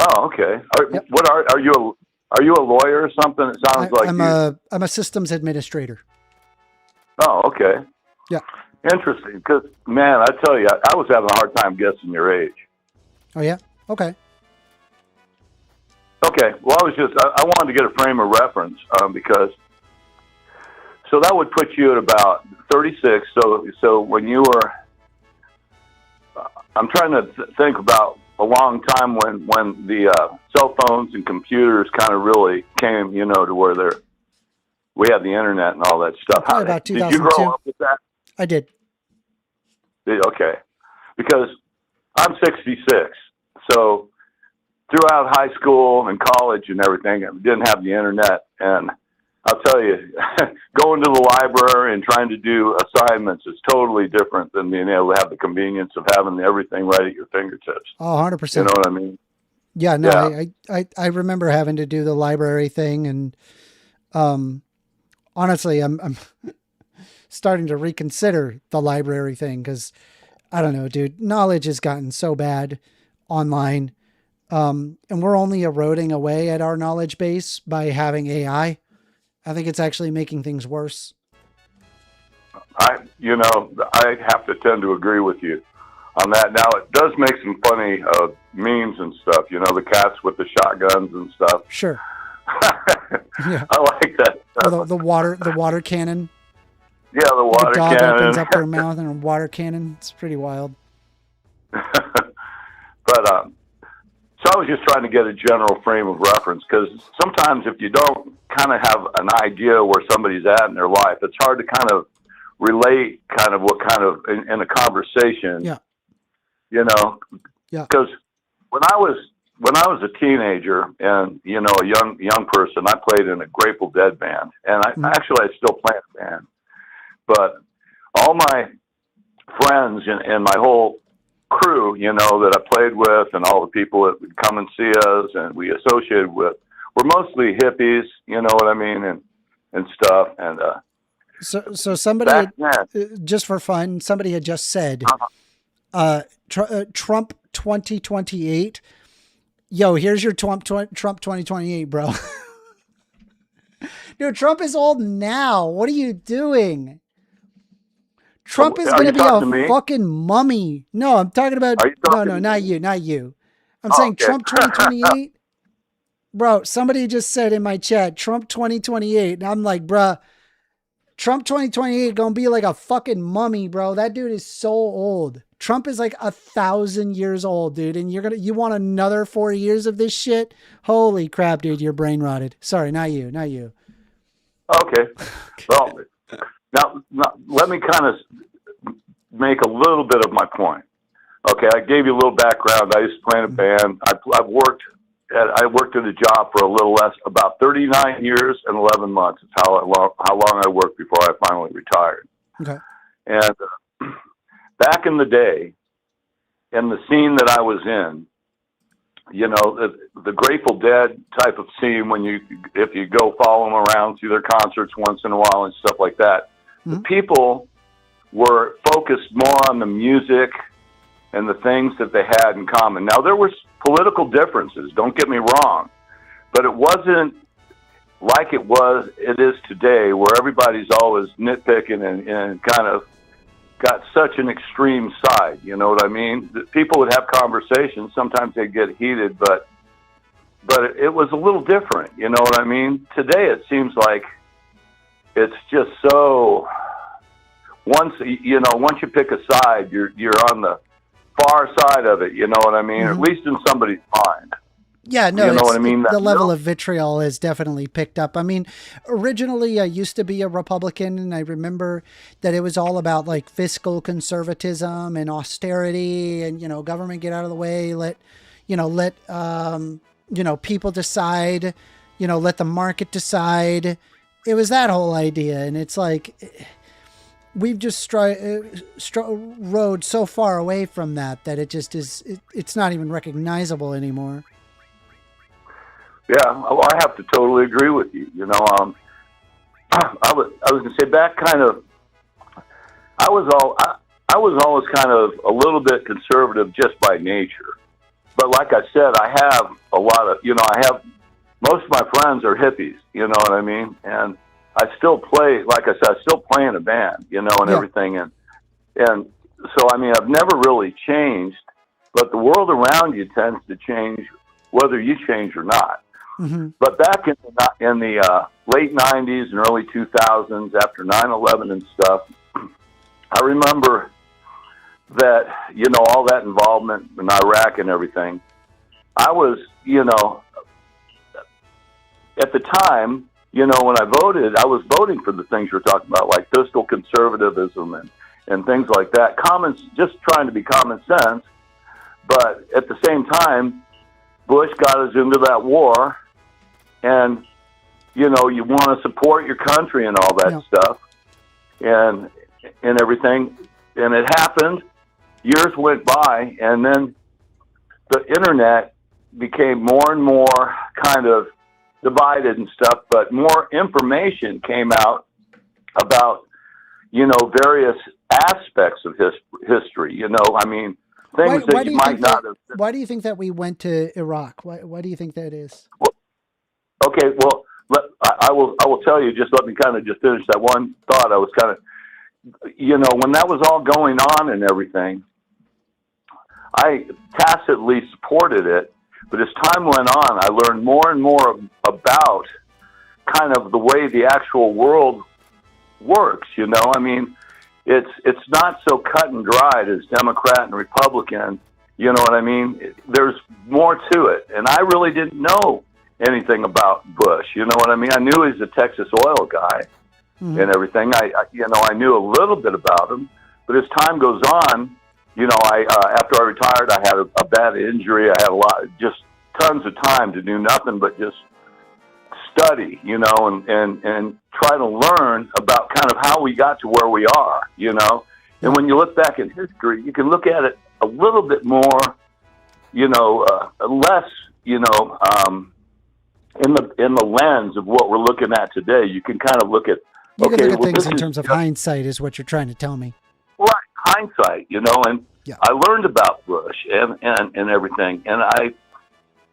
Oh, okay. Yep. What are you? Are you a lawyer or something? It sounds like I'm a systems administrator. Oh, okay. Yeah. Interesting. Because man, I tell you, I was having a hard time guessing your age. Oh yeah. Okay. Okay. Well, I wanted to get a frame of reference because. So that would put you at about 36. So when you were, I'm trying to think about a long time when the cell phones and computers kind of really came, to where we had the internet and all that stuff. Probably about 2002. Did you grow up with that? I did. Okay, because I'm 66. So throughout high school and college and everything, I didn't have the internet, and I'll tell you, going to the library and trying to do assignments is totally different than being able to have the convenience of having everything right at your fingertips. Oh, 100%. You know what I mean? Yeah, no, yeah. I remember having to do the library thing, and honestly, I'm starting to reconsider the library thing because I don't know, dude. Knowledge has gotten so bad online, and we're only eroding away at our knowledge base by having AI. I think it's actually making things worse. I have to tend to agree with you on that. Now, it does make some funny memes and stuff, the cats with the shotguns and stuff. Sure. Yeah. I like that. The water cannon. Yeah, the water cannon. The dog opens up their mouth and a water cannon. It's pretty wild. But, so I was just trying to get a general frame of reference because sometimes if you don't kind of have an idea where somebody's at in their life, it's hard to kind of relate kind of what kind of in a conversation. Yeah. Yeah. Because when I was a teenager and a young person, I played in a Grateful Dead band, and I still play in a band. But all my friends and my whole crew, that I played with, and all the people that would come and see us and we associated with, were mostly hippies, you know what I mean, and stuff. And so somebody just for fun, somebody had just said, Trump 2028. Yo, here's your Trump 2028, bro. Dude, Trump is old now. What are you doing? Trump is going to be a fucking mummy. No, I'm talking about, no, not you. I'm saying okay. Trump 2028. Bro, somebody just said in my chat, Trump 2028. And I'm like, bruh, Trump 2028 going to be like a fucking mummy, bro. That dude is so old. Trump is like 1,000 years old, dude. And you want another 4 years of this shit? Holy crap, dude. You're brain rotted. Sorry, not you. Okay. Well, now let me kind of make a little bit of my point. Okay, I gave you a little background. I used to play in a band. I worked at a job for a little less, about 39 years and 11 months. Is how long I worked before I finally retired. Okay. And back in the day, in the scene that I was in, the Grateful Dead type of scene, if you go follow them around, see their concerts once in a while and stuff like that, the people were focused more on the music and the things that they had in common. Now, there were political differences, don't get me wrong, but it wasn't like it is today, where everybody's always nitpicking and kind of got such an extreme side. You know what I mean? People would have conversations. Sometimes they'd get heated, but it was a little different. You know what I mean? Today, it seems like it's just so. Once you pick a side, you're on the far side of it. You know what I mean? Mm-hmm. At least in somebody's mind. Yeah, no, you know what I mean? The level of vitriol has definitely picked up. I mean, originally I used to be a Republican, and I remember that it was all about like fiscal conservatism and austerity, and government get out of the way, let people decide, let the market decide. It was that whole idea, and it's like we've just rode so far away from that it just is. It's not even recognizable anymore. Yeah, well, I have to totally agree with you. I was going to say back kind of. I was always kind of a little bit conservative just by nature, but like I said, I have a lot of most of my friends are hippies. You know what I mean? And I still play. Like I said, I still play in a band. And everything, and so I mean, I've never really changed, but the world around you tends to change whether you change or not. Mm-hmm. But back in the late 90s and early 2000s, after 9/11 and stuff, I remember that, all that involvement in Iraq and everything. I was, at the time, when I voted, I was voting for the things you're talking about, like fiscal conservatism and things like that. Just trying to be common sense. But at the same time, Bush got us into that war. And, you want to support your country and all that stuff and everything. And it happened. Years went by, and then the internet became more and more kind of divided and stuff, but more information came out about, various aspects of history. I mean, things that you might not have. Why do you think that we went to Iraq? Why do you think that is? Okay, well, I will tell you, just let me kind of just finish that one thought. I was kind of, when that was all going on and everything, I tacitly supported it, but as time went on, I learned more and more about kind of the way the actual world works, I mean, it's not so cut and dried as Democrat and Republican, you know what I mean? There's more to it, and I really didn't know anything about Bush, you know what I mean? I knew he was a Texas oil guy and everything. I knew a little bit about him, but as time goes on, after I retired, I had a bad injury. I had just tons of time to do nothing but just study, and try to learn about kind of how we got to where we are, And when you look back in history, you can look at it a little bit more, less, in the lens of what we're looking at today. You can kind of look at things in terms of hindsight, is what you're trying to tell me. Right, hindsight, and I learned about Bush and everything, and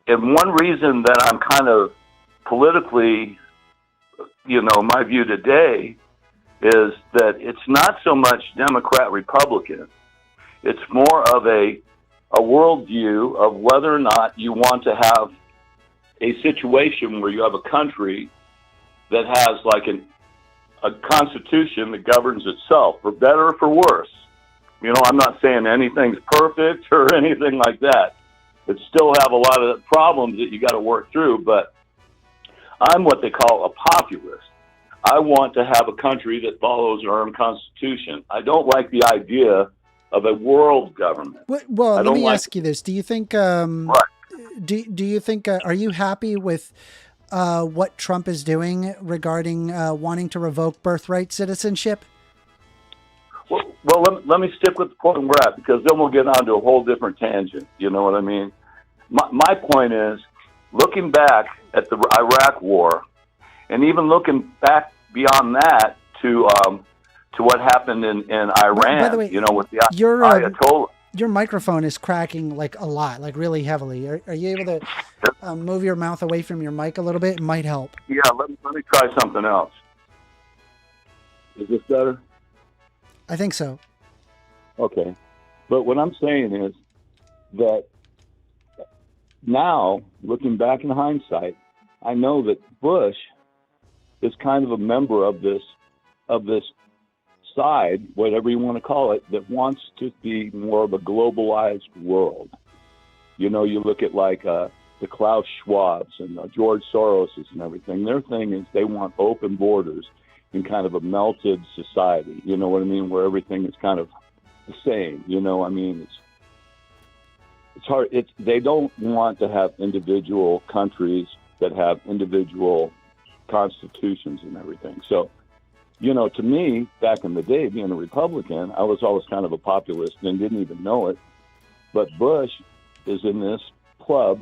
one reason that I'm kind of politically, my view today is that it's not so much Democrat Republican. It's more of a worldview of whether or not you want to have a situation where you have a country that has like a constitution that governs itself, for better or for worse. I'm not saying anything's perfect or anything like that. It still have a lot of problems that you got to work through, but I'm what they call a populist. I want to have a country that follows our own constitution. I don't like the idea of a world government. Well, let me ask you this. Do you think, do you think, are you happy with what Trump is doing regarding wanting to revoke birthright citizenship? Well, let me stick with the point we're at, because then we'll get on to a whole different tangent. You know what I mean? My point is, looking back at the Iraq War, and even looking back beyond that to what happened in Iran, by the way, with the Ayatollah. your microphone is cracking like a lot, like really heavily. Are you able to move your mouth away from your mic a little bit? It might help. Yeah, let me try something else. Is this better? I think so. Okay. But what I'm saying is that now, looking back in hindsight, I know that Bush is kind of a member of this side, whatever you want to call it, that wants to be more of a globalized world. You know, you look at like the Klaus Schwabs and George Soroses and everything. Their thing is they want open borders in kind of a melted society. You know what I mean? Where everything is kind of the same. You know, I mean, it's hard. They don't want to have individual countries that have individual constitutions and everything. So, you know, to me, back in the day, being a Republican, I was always kind of a populist and didn't even know it. But Bush is in this club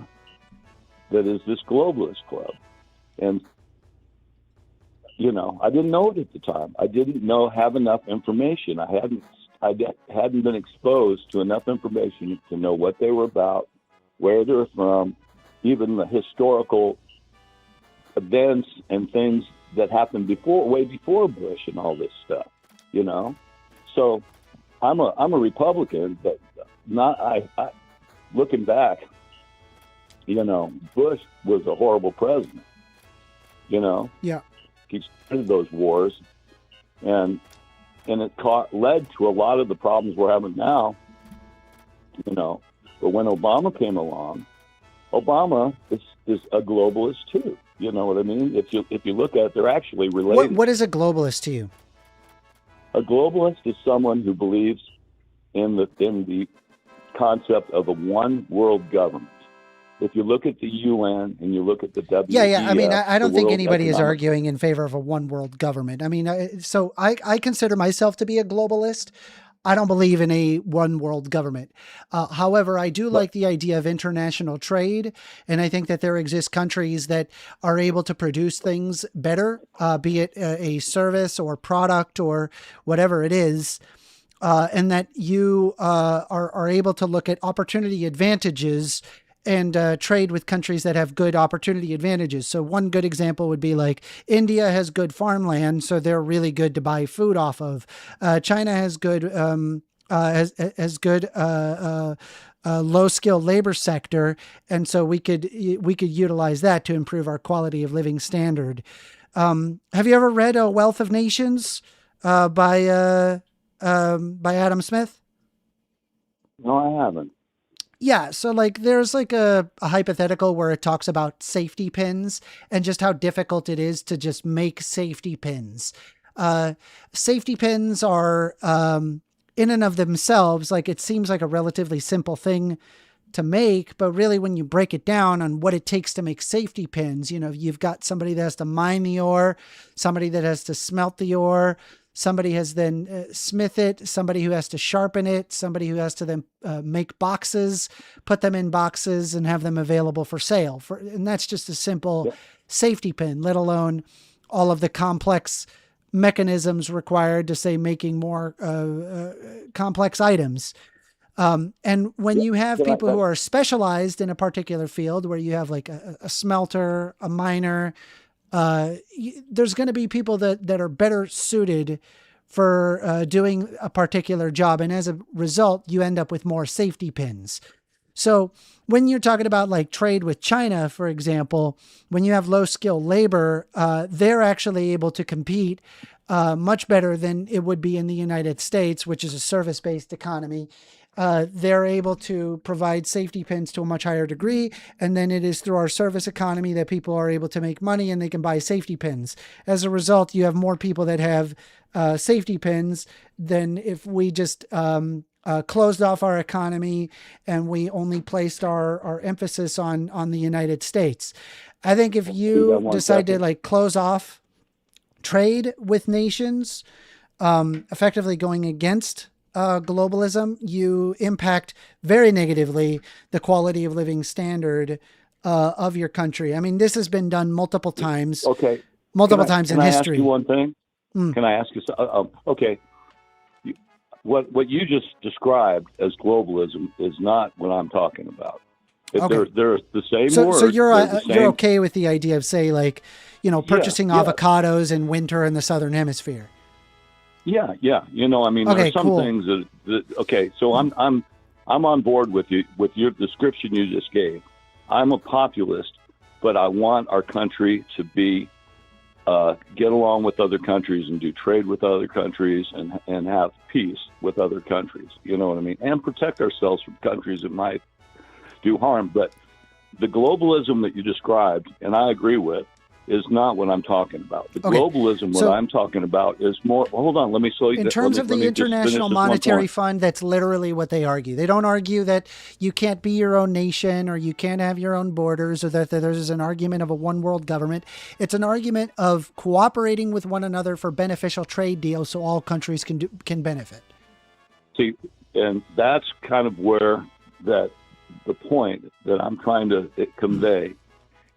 that is this globalist club. And, you know, I didn't know it at the time. I didn't have enough information. I hadn't been exposed to enough information to know what they were about, where they're from, even the historical events and things that happened way before Bush and all this stuff, you know. So I'm a Republican, but looking back, you know, Bush was a horrible president, you know. Yeah. He started those wars, and it led to a lot of the problems we're having now, you know. But when Obama came along, Obama is a globalist too. You know what I mean? If you look at it, they're actually related. What is a globalist to you? A globalist is someone who believes in the concept of a one world government. If you look at the UN and you look at the WEF, I mean, I don't think anybody is arguing in favor of a one world government. I mean, so I consider myself to be a globalist. I don't believe in a one world government. However, I do like the idea of international trade. And I think that there exist countries that are able to produce things better, be it a service or product or whatever it is. And that you are able to look at opportunity advantages and trade with countries that have good opportunity advantages. So one good example would be like India has good farmland, so they're really good to buy food off of. China has good low skill labor sector, and so we could utilize that to improve our quality of living standard. Have you ever read A Wealth of Nations by Adam Smith? No, I haven't. Yeah, so like there's like a hypothetical where it talks about safety pins and just how difficult it is to just make safety pins. Safety pins are in and of themselves, like it seems like a relatively simple thing to make, but really when you break it down on what it takes to make safety pins, you know, you've got somebody that has to mine the ore, somebody that has to smelt the ore, somebody has then smith it, somebody who has to sharpen it, somebody who has to then make boxes, put them in boxes and have them available for sale. And that's just a simple safety pin, let alone all of the complex mechanisms required to, say, making more complex items. And when you have people who are specialized in a particular field where you have like a smelter, a miner, there's going to be people that are better suited for doing a particular job. And as a result, you end up with more safety pins. So when you're talking about like trade with China, for example, when you have low skill labor, they're actually able to compete much better than it would be in the United States, which is a service-based economy. They're able to provide safety pins to a much higher degree. And then it is through our service economy that people are able to make money and they can buy safety pins. As a result, you have more people that have safety pins than if we just closed off our economy and we only placed our emphasis on the United States. I think if you decide to like close off trade with nations, effectively going against globalism, you impact very negatively the quality of living standard of your country. I mean, this has been done multiple times. Okay. Multiple times in history. Can I ask you one thing? Can I ask you? Okay. what you just described as globalism is not what I'm talking about. Okay. They're the same word. So you're okay with the idea of, say, like, purchasing avocados in winter in the Southern Hemisphere? Yeah. You know, I mean, there are some things that okay. So I'm on board with you with your description you just gave. I'm a populist, but I want our country to be get along with other countries and do trade with other countries and have peace with other countries. You know what I mean? And protect ourselves from countries that might do harm. But the globalism that you described, and I agree with, is not what I'm talking about. The globalism, what I'm talking about is more, hold on, let me slow you down. In terms of the International Monetary Fund, that's literally what they argue. They don't argue that you can't be your own nation or you can't have your own borders or that there's an argument of a one world government. It's an argument of cooperating with one another for beneficial trade deals so all countries can benefit. See, and that's kind of where the point that I'm trying to convey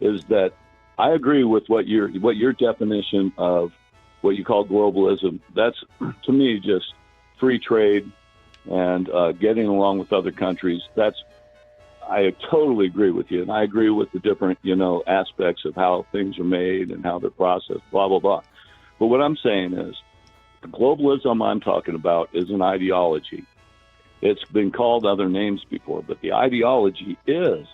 is that I agree with what your definition of what you call globalism. That's, to me, just free trade and getting along with other countries. I totally agree with you, and I agree with the different aspects of how things are made and how they're processed. Blah blah blah. But what I'm saying is, the globalism I'm talking about is an ideology. It's been called other names before, but the ideology is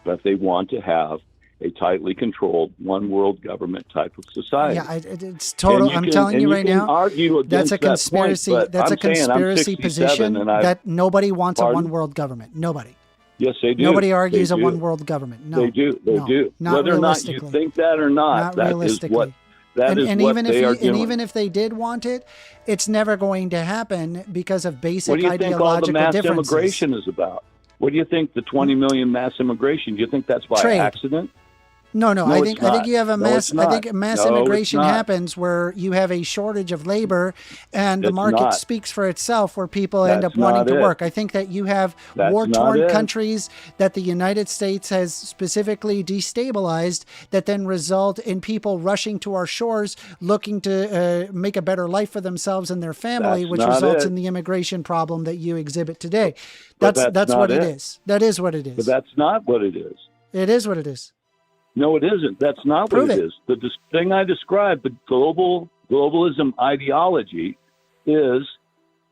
that they want to have a tightly controlled one world government type of society. Yeah, it's total. I'm telling you right now, that's a conspiracy. That's a conspiracy position that nobody wants a one world government. Nobody. Yes, they do. Nobody argues a one world government. No, they do. They do. Not whether or not you think that or not, that realistically. is what. And even if they did want it, it's never going to happen because of basic ideological differences. What do you think all the mass immigration is about? What do you think the 20 million mass immigration? Do you think that's by accident? No, I think you have a mass. I think mass immigration happens where you have a shortage of labor, and the market speaks for itself, where people end up wanting to work. I think that you have war-torn countries that the United States has specifically destabilized, that then result in people rushing to our shores, looking to make a better life for themselves and their family, which results in the immigration problem that you exhibit today. That's what it is. That is what it is. But that's not what it is. It is what it is. No, it isn't. That's not what it is. The thing I described, the globalism ideology, is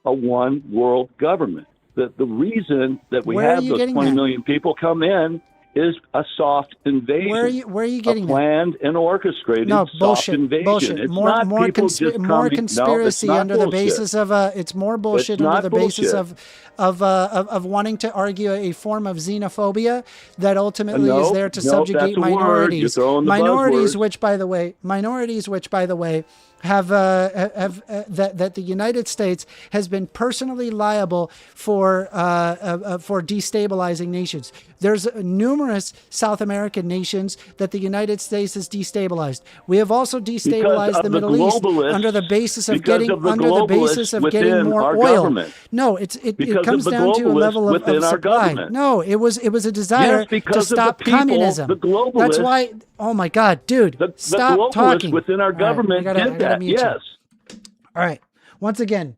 a one world government. The reason that we have those 20 million people come in is a soft invasion. Where are you getting a planned and orchestrated soft invasion. Bullshit. It's more conspiracy under the basis of it's more bullshit under the basis of wanting to argue a form of xenophobia that ultimately is there to subjugate minorities. Minorities, which by the way have that the United States has been personally liable for destabilizing nations. There's numerous South American nations that the United States has destabilized. We have also destabilized the Middle East under the basis of getting more oil. Government. No, it comes down to a level of supply. No, it was a desire to stop communism. That's why. Oh my God, dude! Stop talking. Within our government did that. Yes. All right. Once again,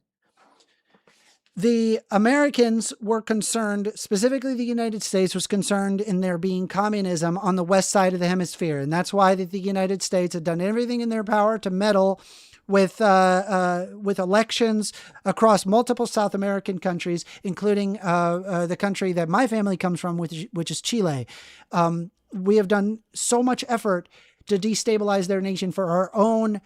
the Americans were concerned, specifically the United States was concerned in there being communism on the west side of the hemisphere. And that's why the United States had done everything in their power to meddle with elections across multiple South American countries, including the country that my family comes from, which is Chile. We have done so much effort to destabilize their nation for our own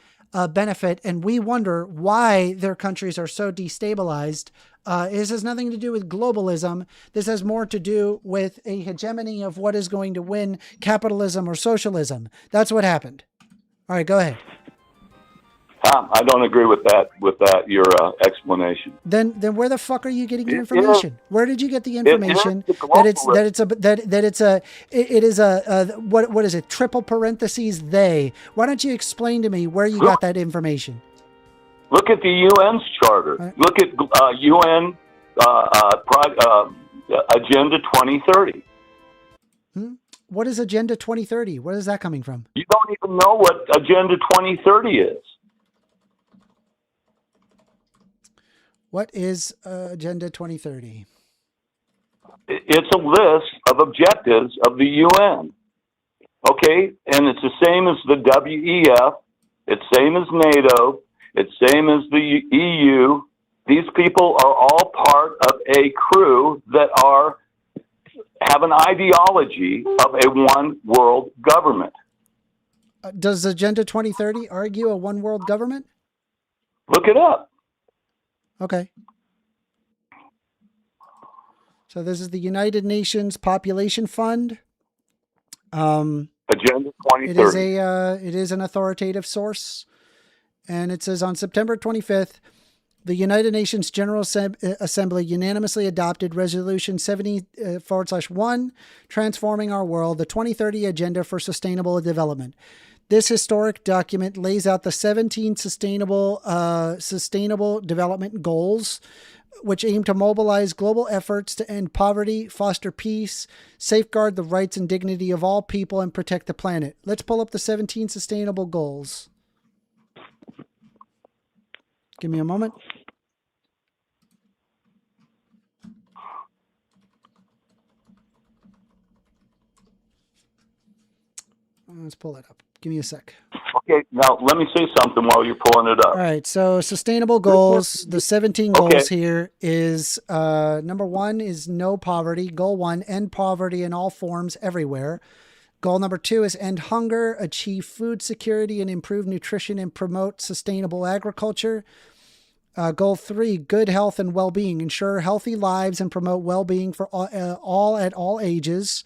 benefit, and we wonder why their countries are so destabilized. This has nothing to do with globalism. This has more to do with a hegemony of what is going to win, capitalism or socialism. That's what happened. All right, go ahead. I don't agree with that. Your explanation. Then where the fuck are you getting your information? Where did you get the information what is it? Triple parentheses they. Why don't you explain to me where you got that information? Look at the UN's charter. Right. Look at UN Agenda 2030. What is Agenda 2030? Where is that coming from? You don't even know what Agenda 2030 is. What is Agenda 2030? It's a list of objectives of the UN. Okay, and it's the same as the WEF. It's same as NATO. It's same as the EU. These people are all part of a crew that have an ideology of a one world government. Does Agenda 2030 argue a one world government? Look it up. Okay. So this is the United Nations Population Fund. Agenda 2030. It is an authoritative source, and it says on September 25th, the United Nations General Assembly unanimously adopted Resolution 70/1, Transforming Our World, the 2030 Agenda for Sustainable Development. This historic document lays out the 17 sustainable development goals, which aim to mobilize global efforts to end poverty, foster peace, safeguard the rights and dignity of all people, and protect the planet. Let's pull up the 17 sustainable goals. Give me a moment. Let's pull it up. Give me a sec. Okay, now let me say something while you're pulling it up. All right, so sustainable goals, the 17 goals here is, number 1 is no poverty. Goal 1, end poverty in all forms everywhere. Goal number 2 is end hunger, achieve food security and improve nutrition and promote sustainable agriculture. Goal 3, good health and well-being, ensure healthy lives and promote well-being for all at all ages.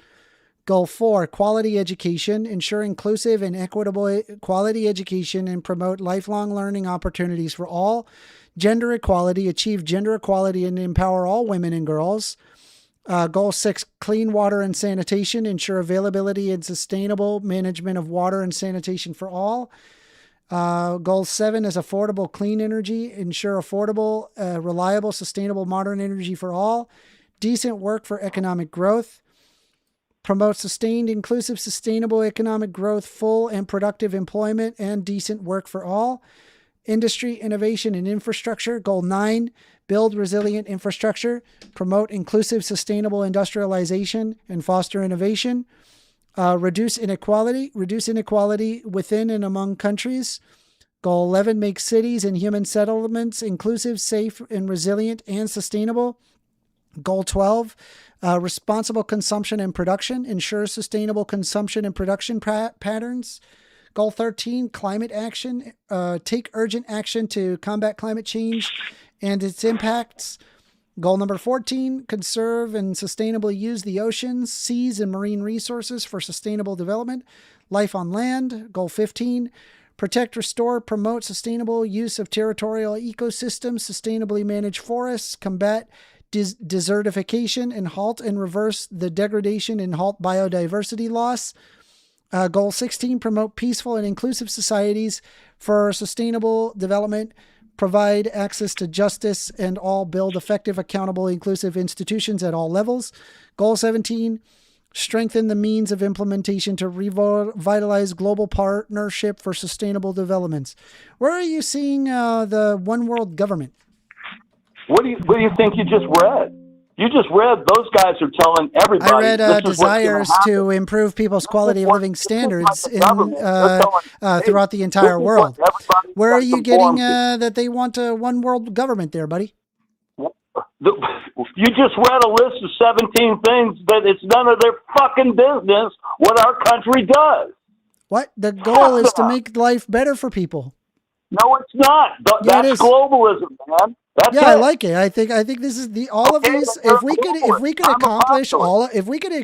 Goal 4, quality education, ensure inclusive and equitable quality education and promote lifelong learning opportunities for all. Gender equality, achieve gender equality and empower all women and girls. Goal 6, clean water and sanitation, ensure availability and sustainable management of water and sanitation for all. Goal 7 is affordable clean energy, ensure affordable, reliable, sustainable modern energy for all. Decent work for economic growth. Promote sustained, inclusive, sustainable economic growth, full and productive employment, and decent work for all. Industry, innovation, and infrastructure. Goal 9, build resilient infrastructure. Promote inclusive, sustainable industrialization and foster innovation. Reduce inequality within and among countries. Goal 11, make cities and human settlements inclusive, safe, and resilient and sustainable. Goal 12, responsible consumption and production, ensure sustainable consumption and production patterns. Goal 13, climate action, take urgent action to combat climate change and its impacts. Goal number 14, conserve and sustainably use the oceans, seas, and marine resources for sustainable development. Life on land. Goal 15, protect, restore, promote sustainable use of territorial ecosystems, sustainably manage forests, combat desertification, and halt and reverse the degradation and halt biodiversity loss. Goal 16, promote peaceful and inclusive societies for sustainable development, provide access to justice, and all build effective, accountable, inclusive institutions at all levels. Goal 17, strengthen the means of implementation to revitalize global partnership for sustainable developments. Where are you seeing the one world government? What do you think you just read? You just read those guys are telling everybody. I read desires to improve people's quality of living standards throughout the entire world. Where are you getting that they want a one world government there, buddy? You just read a list of 17 things that it's none of their fucking business what our country does. What? The goal is to make life better for people. No, it's not. That's globalism, man. That's I like it. I think this is these. If we could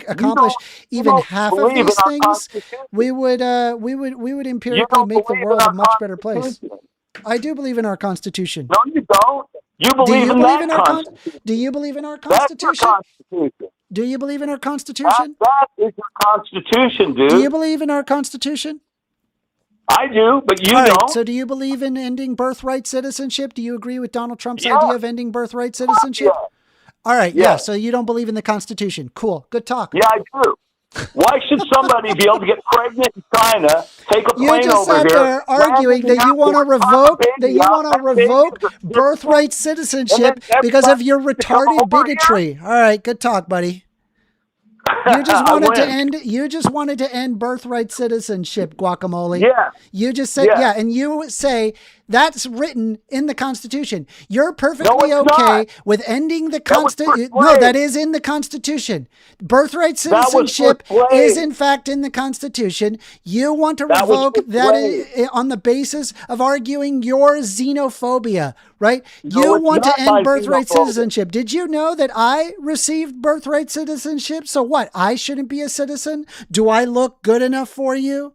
accomplish even half of these things, we would empirically make the world a much better place. I do believe in our Constitution. No, you don't. You believe in our Constitution. Do you believe in our Constitution? Do you believe in our Constitution? That is your Constitution, dude. Do you believe in our Constitution? I do, but you don't. So do you believe in ending birthright citizenship? Do you agree with Donald Trump's idea of ending birthright citizenship? Yeah. All right, yeah. So you don't believe in the Constitution. Cool. Good talk. Yeah, I do. Why should somebody be able to get pregnant in China, take a You plane just over sat here, there arguing that you want to revoke birthright citizenship because of your retarded bigotry. All right, good talk, buddy. You just wanted to end birthright citizenship, Guacamole. Yeah. You just said and you say that's written in the Constitution. You're perfectly okay with ending the Constitution. No, that is in the Constitution. Birthright citizenship is in fact in the Constitution. You want to revoke that on the basis of arguing your xenophobia, right? You want to end birthright citizenship. Did you know that I received birthright citizenship? So what? I shouldn't be a citizen? Do I look good enough for you?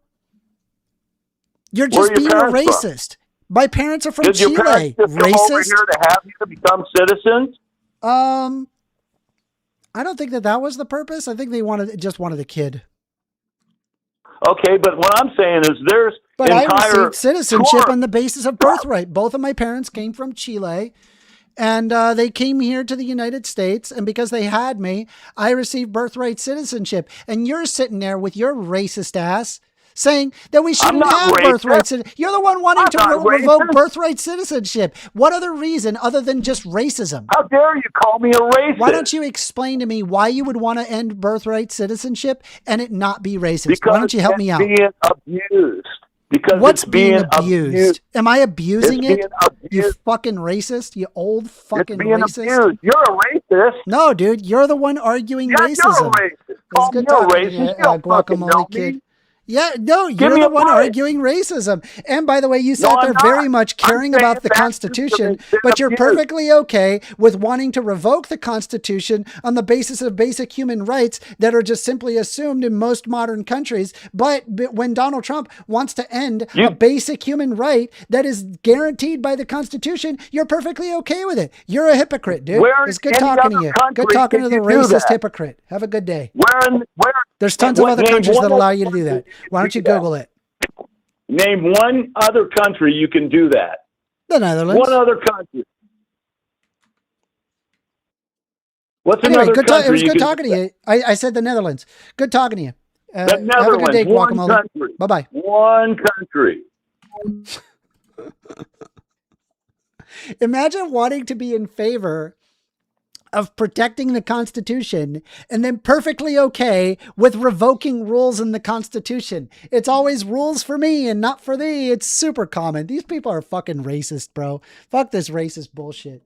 You're just being a racist. My parents are from Chile. Did your parents just come over here to have you to become citizens? I don't think that was the purpose. I think they just wanted a kid. Okay, but what I'm saying is But I received citizenship on the basis of birthright. Both of my parents came from Chile, and they came here to the United States, and because they had me, I received birthright citizenship. And you're sitting there with your racist ass saying that we shouldn't have birthright citizenship. You're the one wanting to revoke birthright citizenship. What other reason other than just racism? How dare you call me a racist? Why don't you explain to me why you would want to end birthright citizenship and it not be racist? Because why don't you help me out? Being abused. Because what's it's being abused? Am I abusing it? Abused. You fucking racist. You old fucking racist. Abused. You're a racist. No, dude. You're the one arguing racism. You're a racist. Call me a racist. You Guacamolekid. Yeah, no, you're the one arguing racism. And by the way, you sat there very much caring about the Constitution, but you're perfectly okay with wanting to revoke the Constitution on the basis of basic human rights that are just simply assumed in most modern countries. But when Donald Trump wants to end a basic human right that is guaranteed by the Constitution, you're perfectly okay with it. You're a hypocrite, dude. It's good talking to you. Good talking to the racist hypocrite. Have a good day. There's tons of other countries that allow you to do that. Why don't you Google it? Name one other country you can do that. The Netherlands. One other country. What's anyway, another country? It was good talking to you. I said the Netherlands. Good talking to you. The Netherlands. Have a good day, Guacamole. Bye-bye. One country. Imagine wanting to be in favor of protecting the Constitution and then perfectly okay with revoking rules in the Constitution. It's always rules for me and not for thee. It's super common. These people are fucking racist, bro. Fuck this racist bullshit.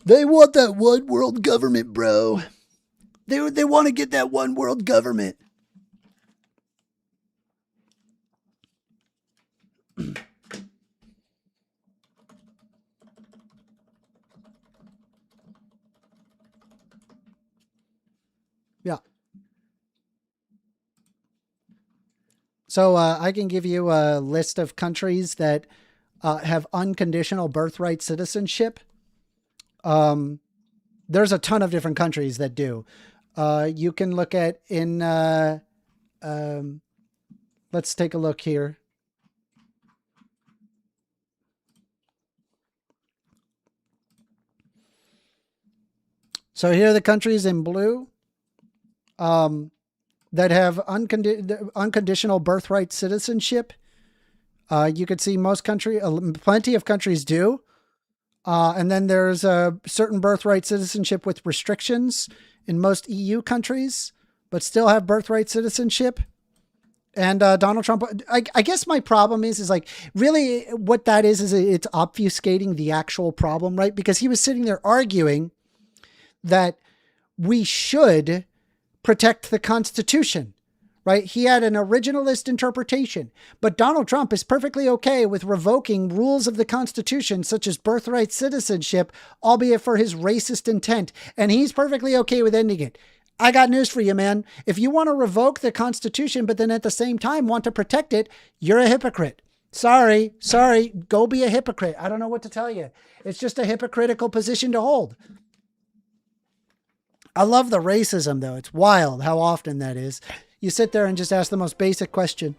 They want that one world government, bro. They want to get that one world government. Yeah. So I can give you a list of countries that have unconditional birthright citizenship. There's a ton of different countries that do. You can look at let's take a look here. So here are the countries in blue that have unconditional birthright citizenship. You could see plenty of countries do. And then there's a certain birthright citizenship with restrictions in most EU countries, but still have birthright citizenship. And Donald Trump, I guess my problem is like, really what that is it's obfuscating the actual problem, right? Because he was sitting there arguing that we should protect the Constitution, right? He had an originalist interpretation, but Donald Trump is perfectly okay with revoking rules of the Constitution, such as birthright citizenship, albeit for his racist intent. And he's perfectly okay with ending it. I got news for you, man. If you want to revoke the Constitution, but then at the same time want to protect it, you're a hypocrite. Sorry. Go be a hypocrite. I don't know what to tell you. It's just a hypocritical position to hold. I love the racism, though. It's wild how often that is. You sit there and just ask the most basic question.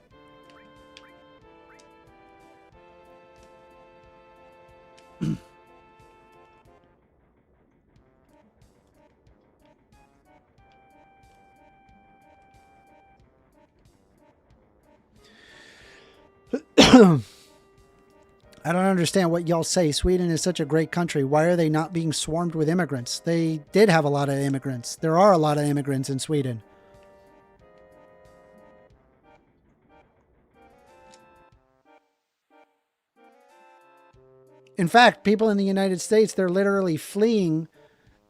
I don't understand what y'all say. Sweden is such a great country. Why are they not being swarmed with immigrants? They did have a lot of immigrants. There are a lot of immigrants in Sweden. In fact, people in the United States, they're literally fleeing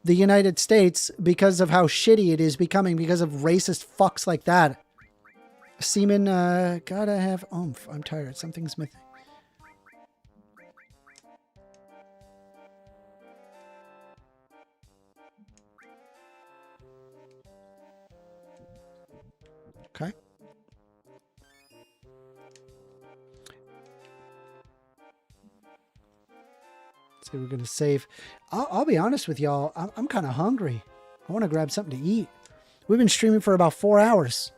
the United States because of how shitty it is becoming, because of racist fucks like that. Seaman, gotta have oomph. I'm tired. Something's missing. Okay. So we're going to save. I'll be honest with y'all. I'm kind of hungry. I want to grab something to eat. We've been streaming for about 4 hours.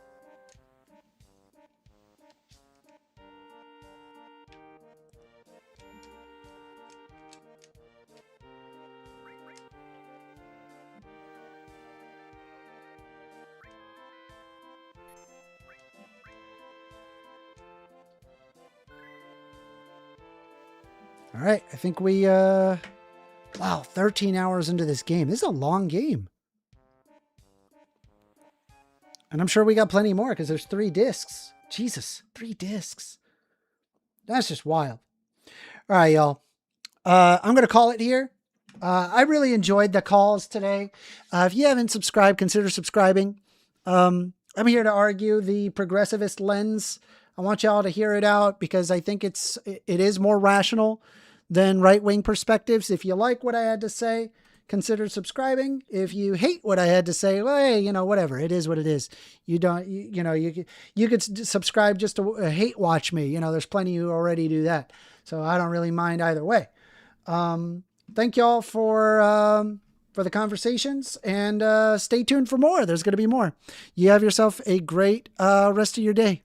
All right, I think we, wow, 13 hours into this game. This is a long game. And I'm sure we got plenty more because there's 3 discs. Jesus, 3 discs. That's just wild. All right, y'all. I'm going to call it here. I really enjoyed the calls today. If you haven't subscribed, consider subscribing. I'm here to argue the progressivist lens. I want y'all to hear it out because I think it is more rational than right-wing perspectives. If you like what I had to say, consider subscribing. If you hate what I had to say, well, hey, you know, whatever. It is what it is. You don't, you could subscribe just to hate watch me. You know, there's plenty who already do that. So I don't really mind either way. Thank y'all for the conversations, and stay tuned for more. There's going to be more. You have yourself a great rest of your day.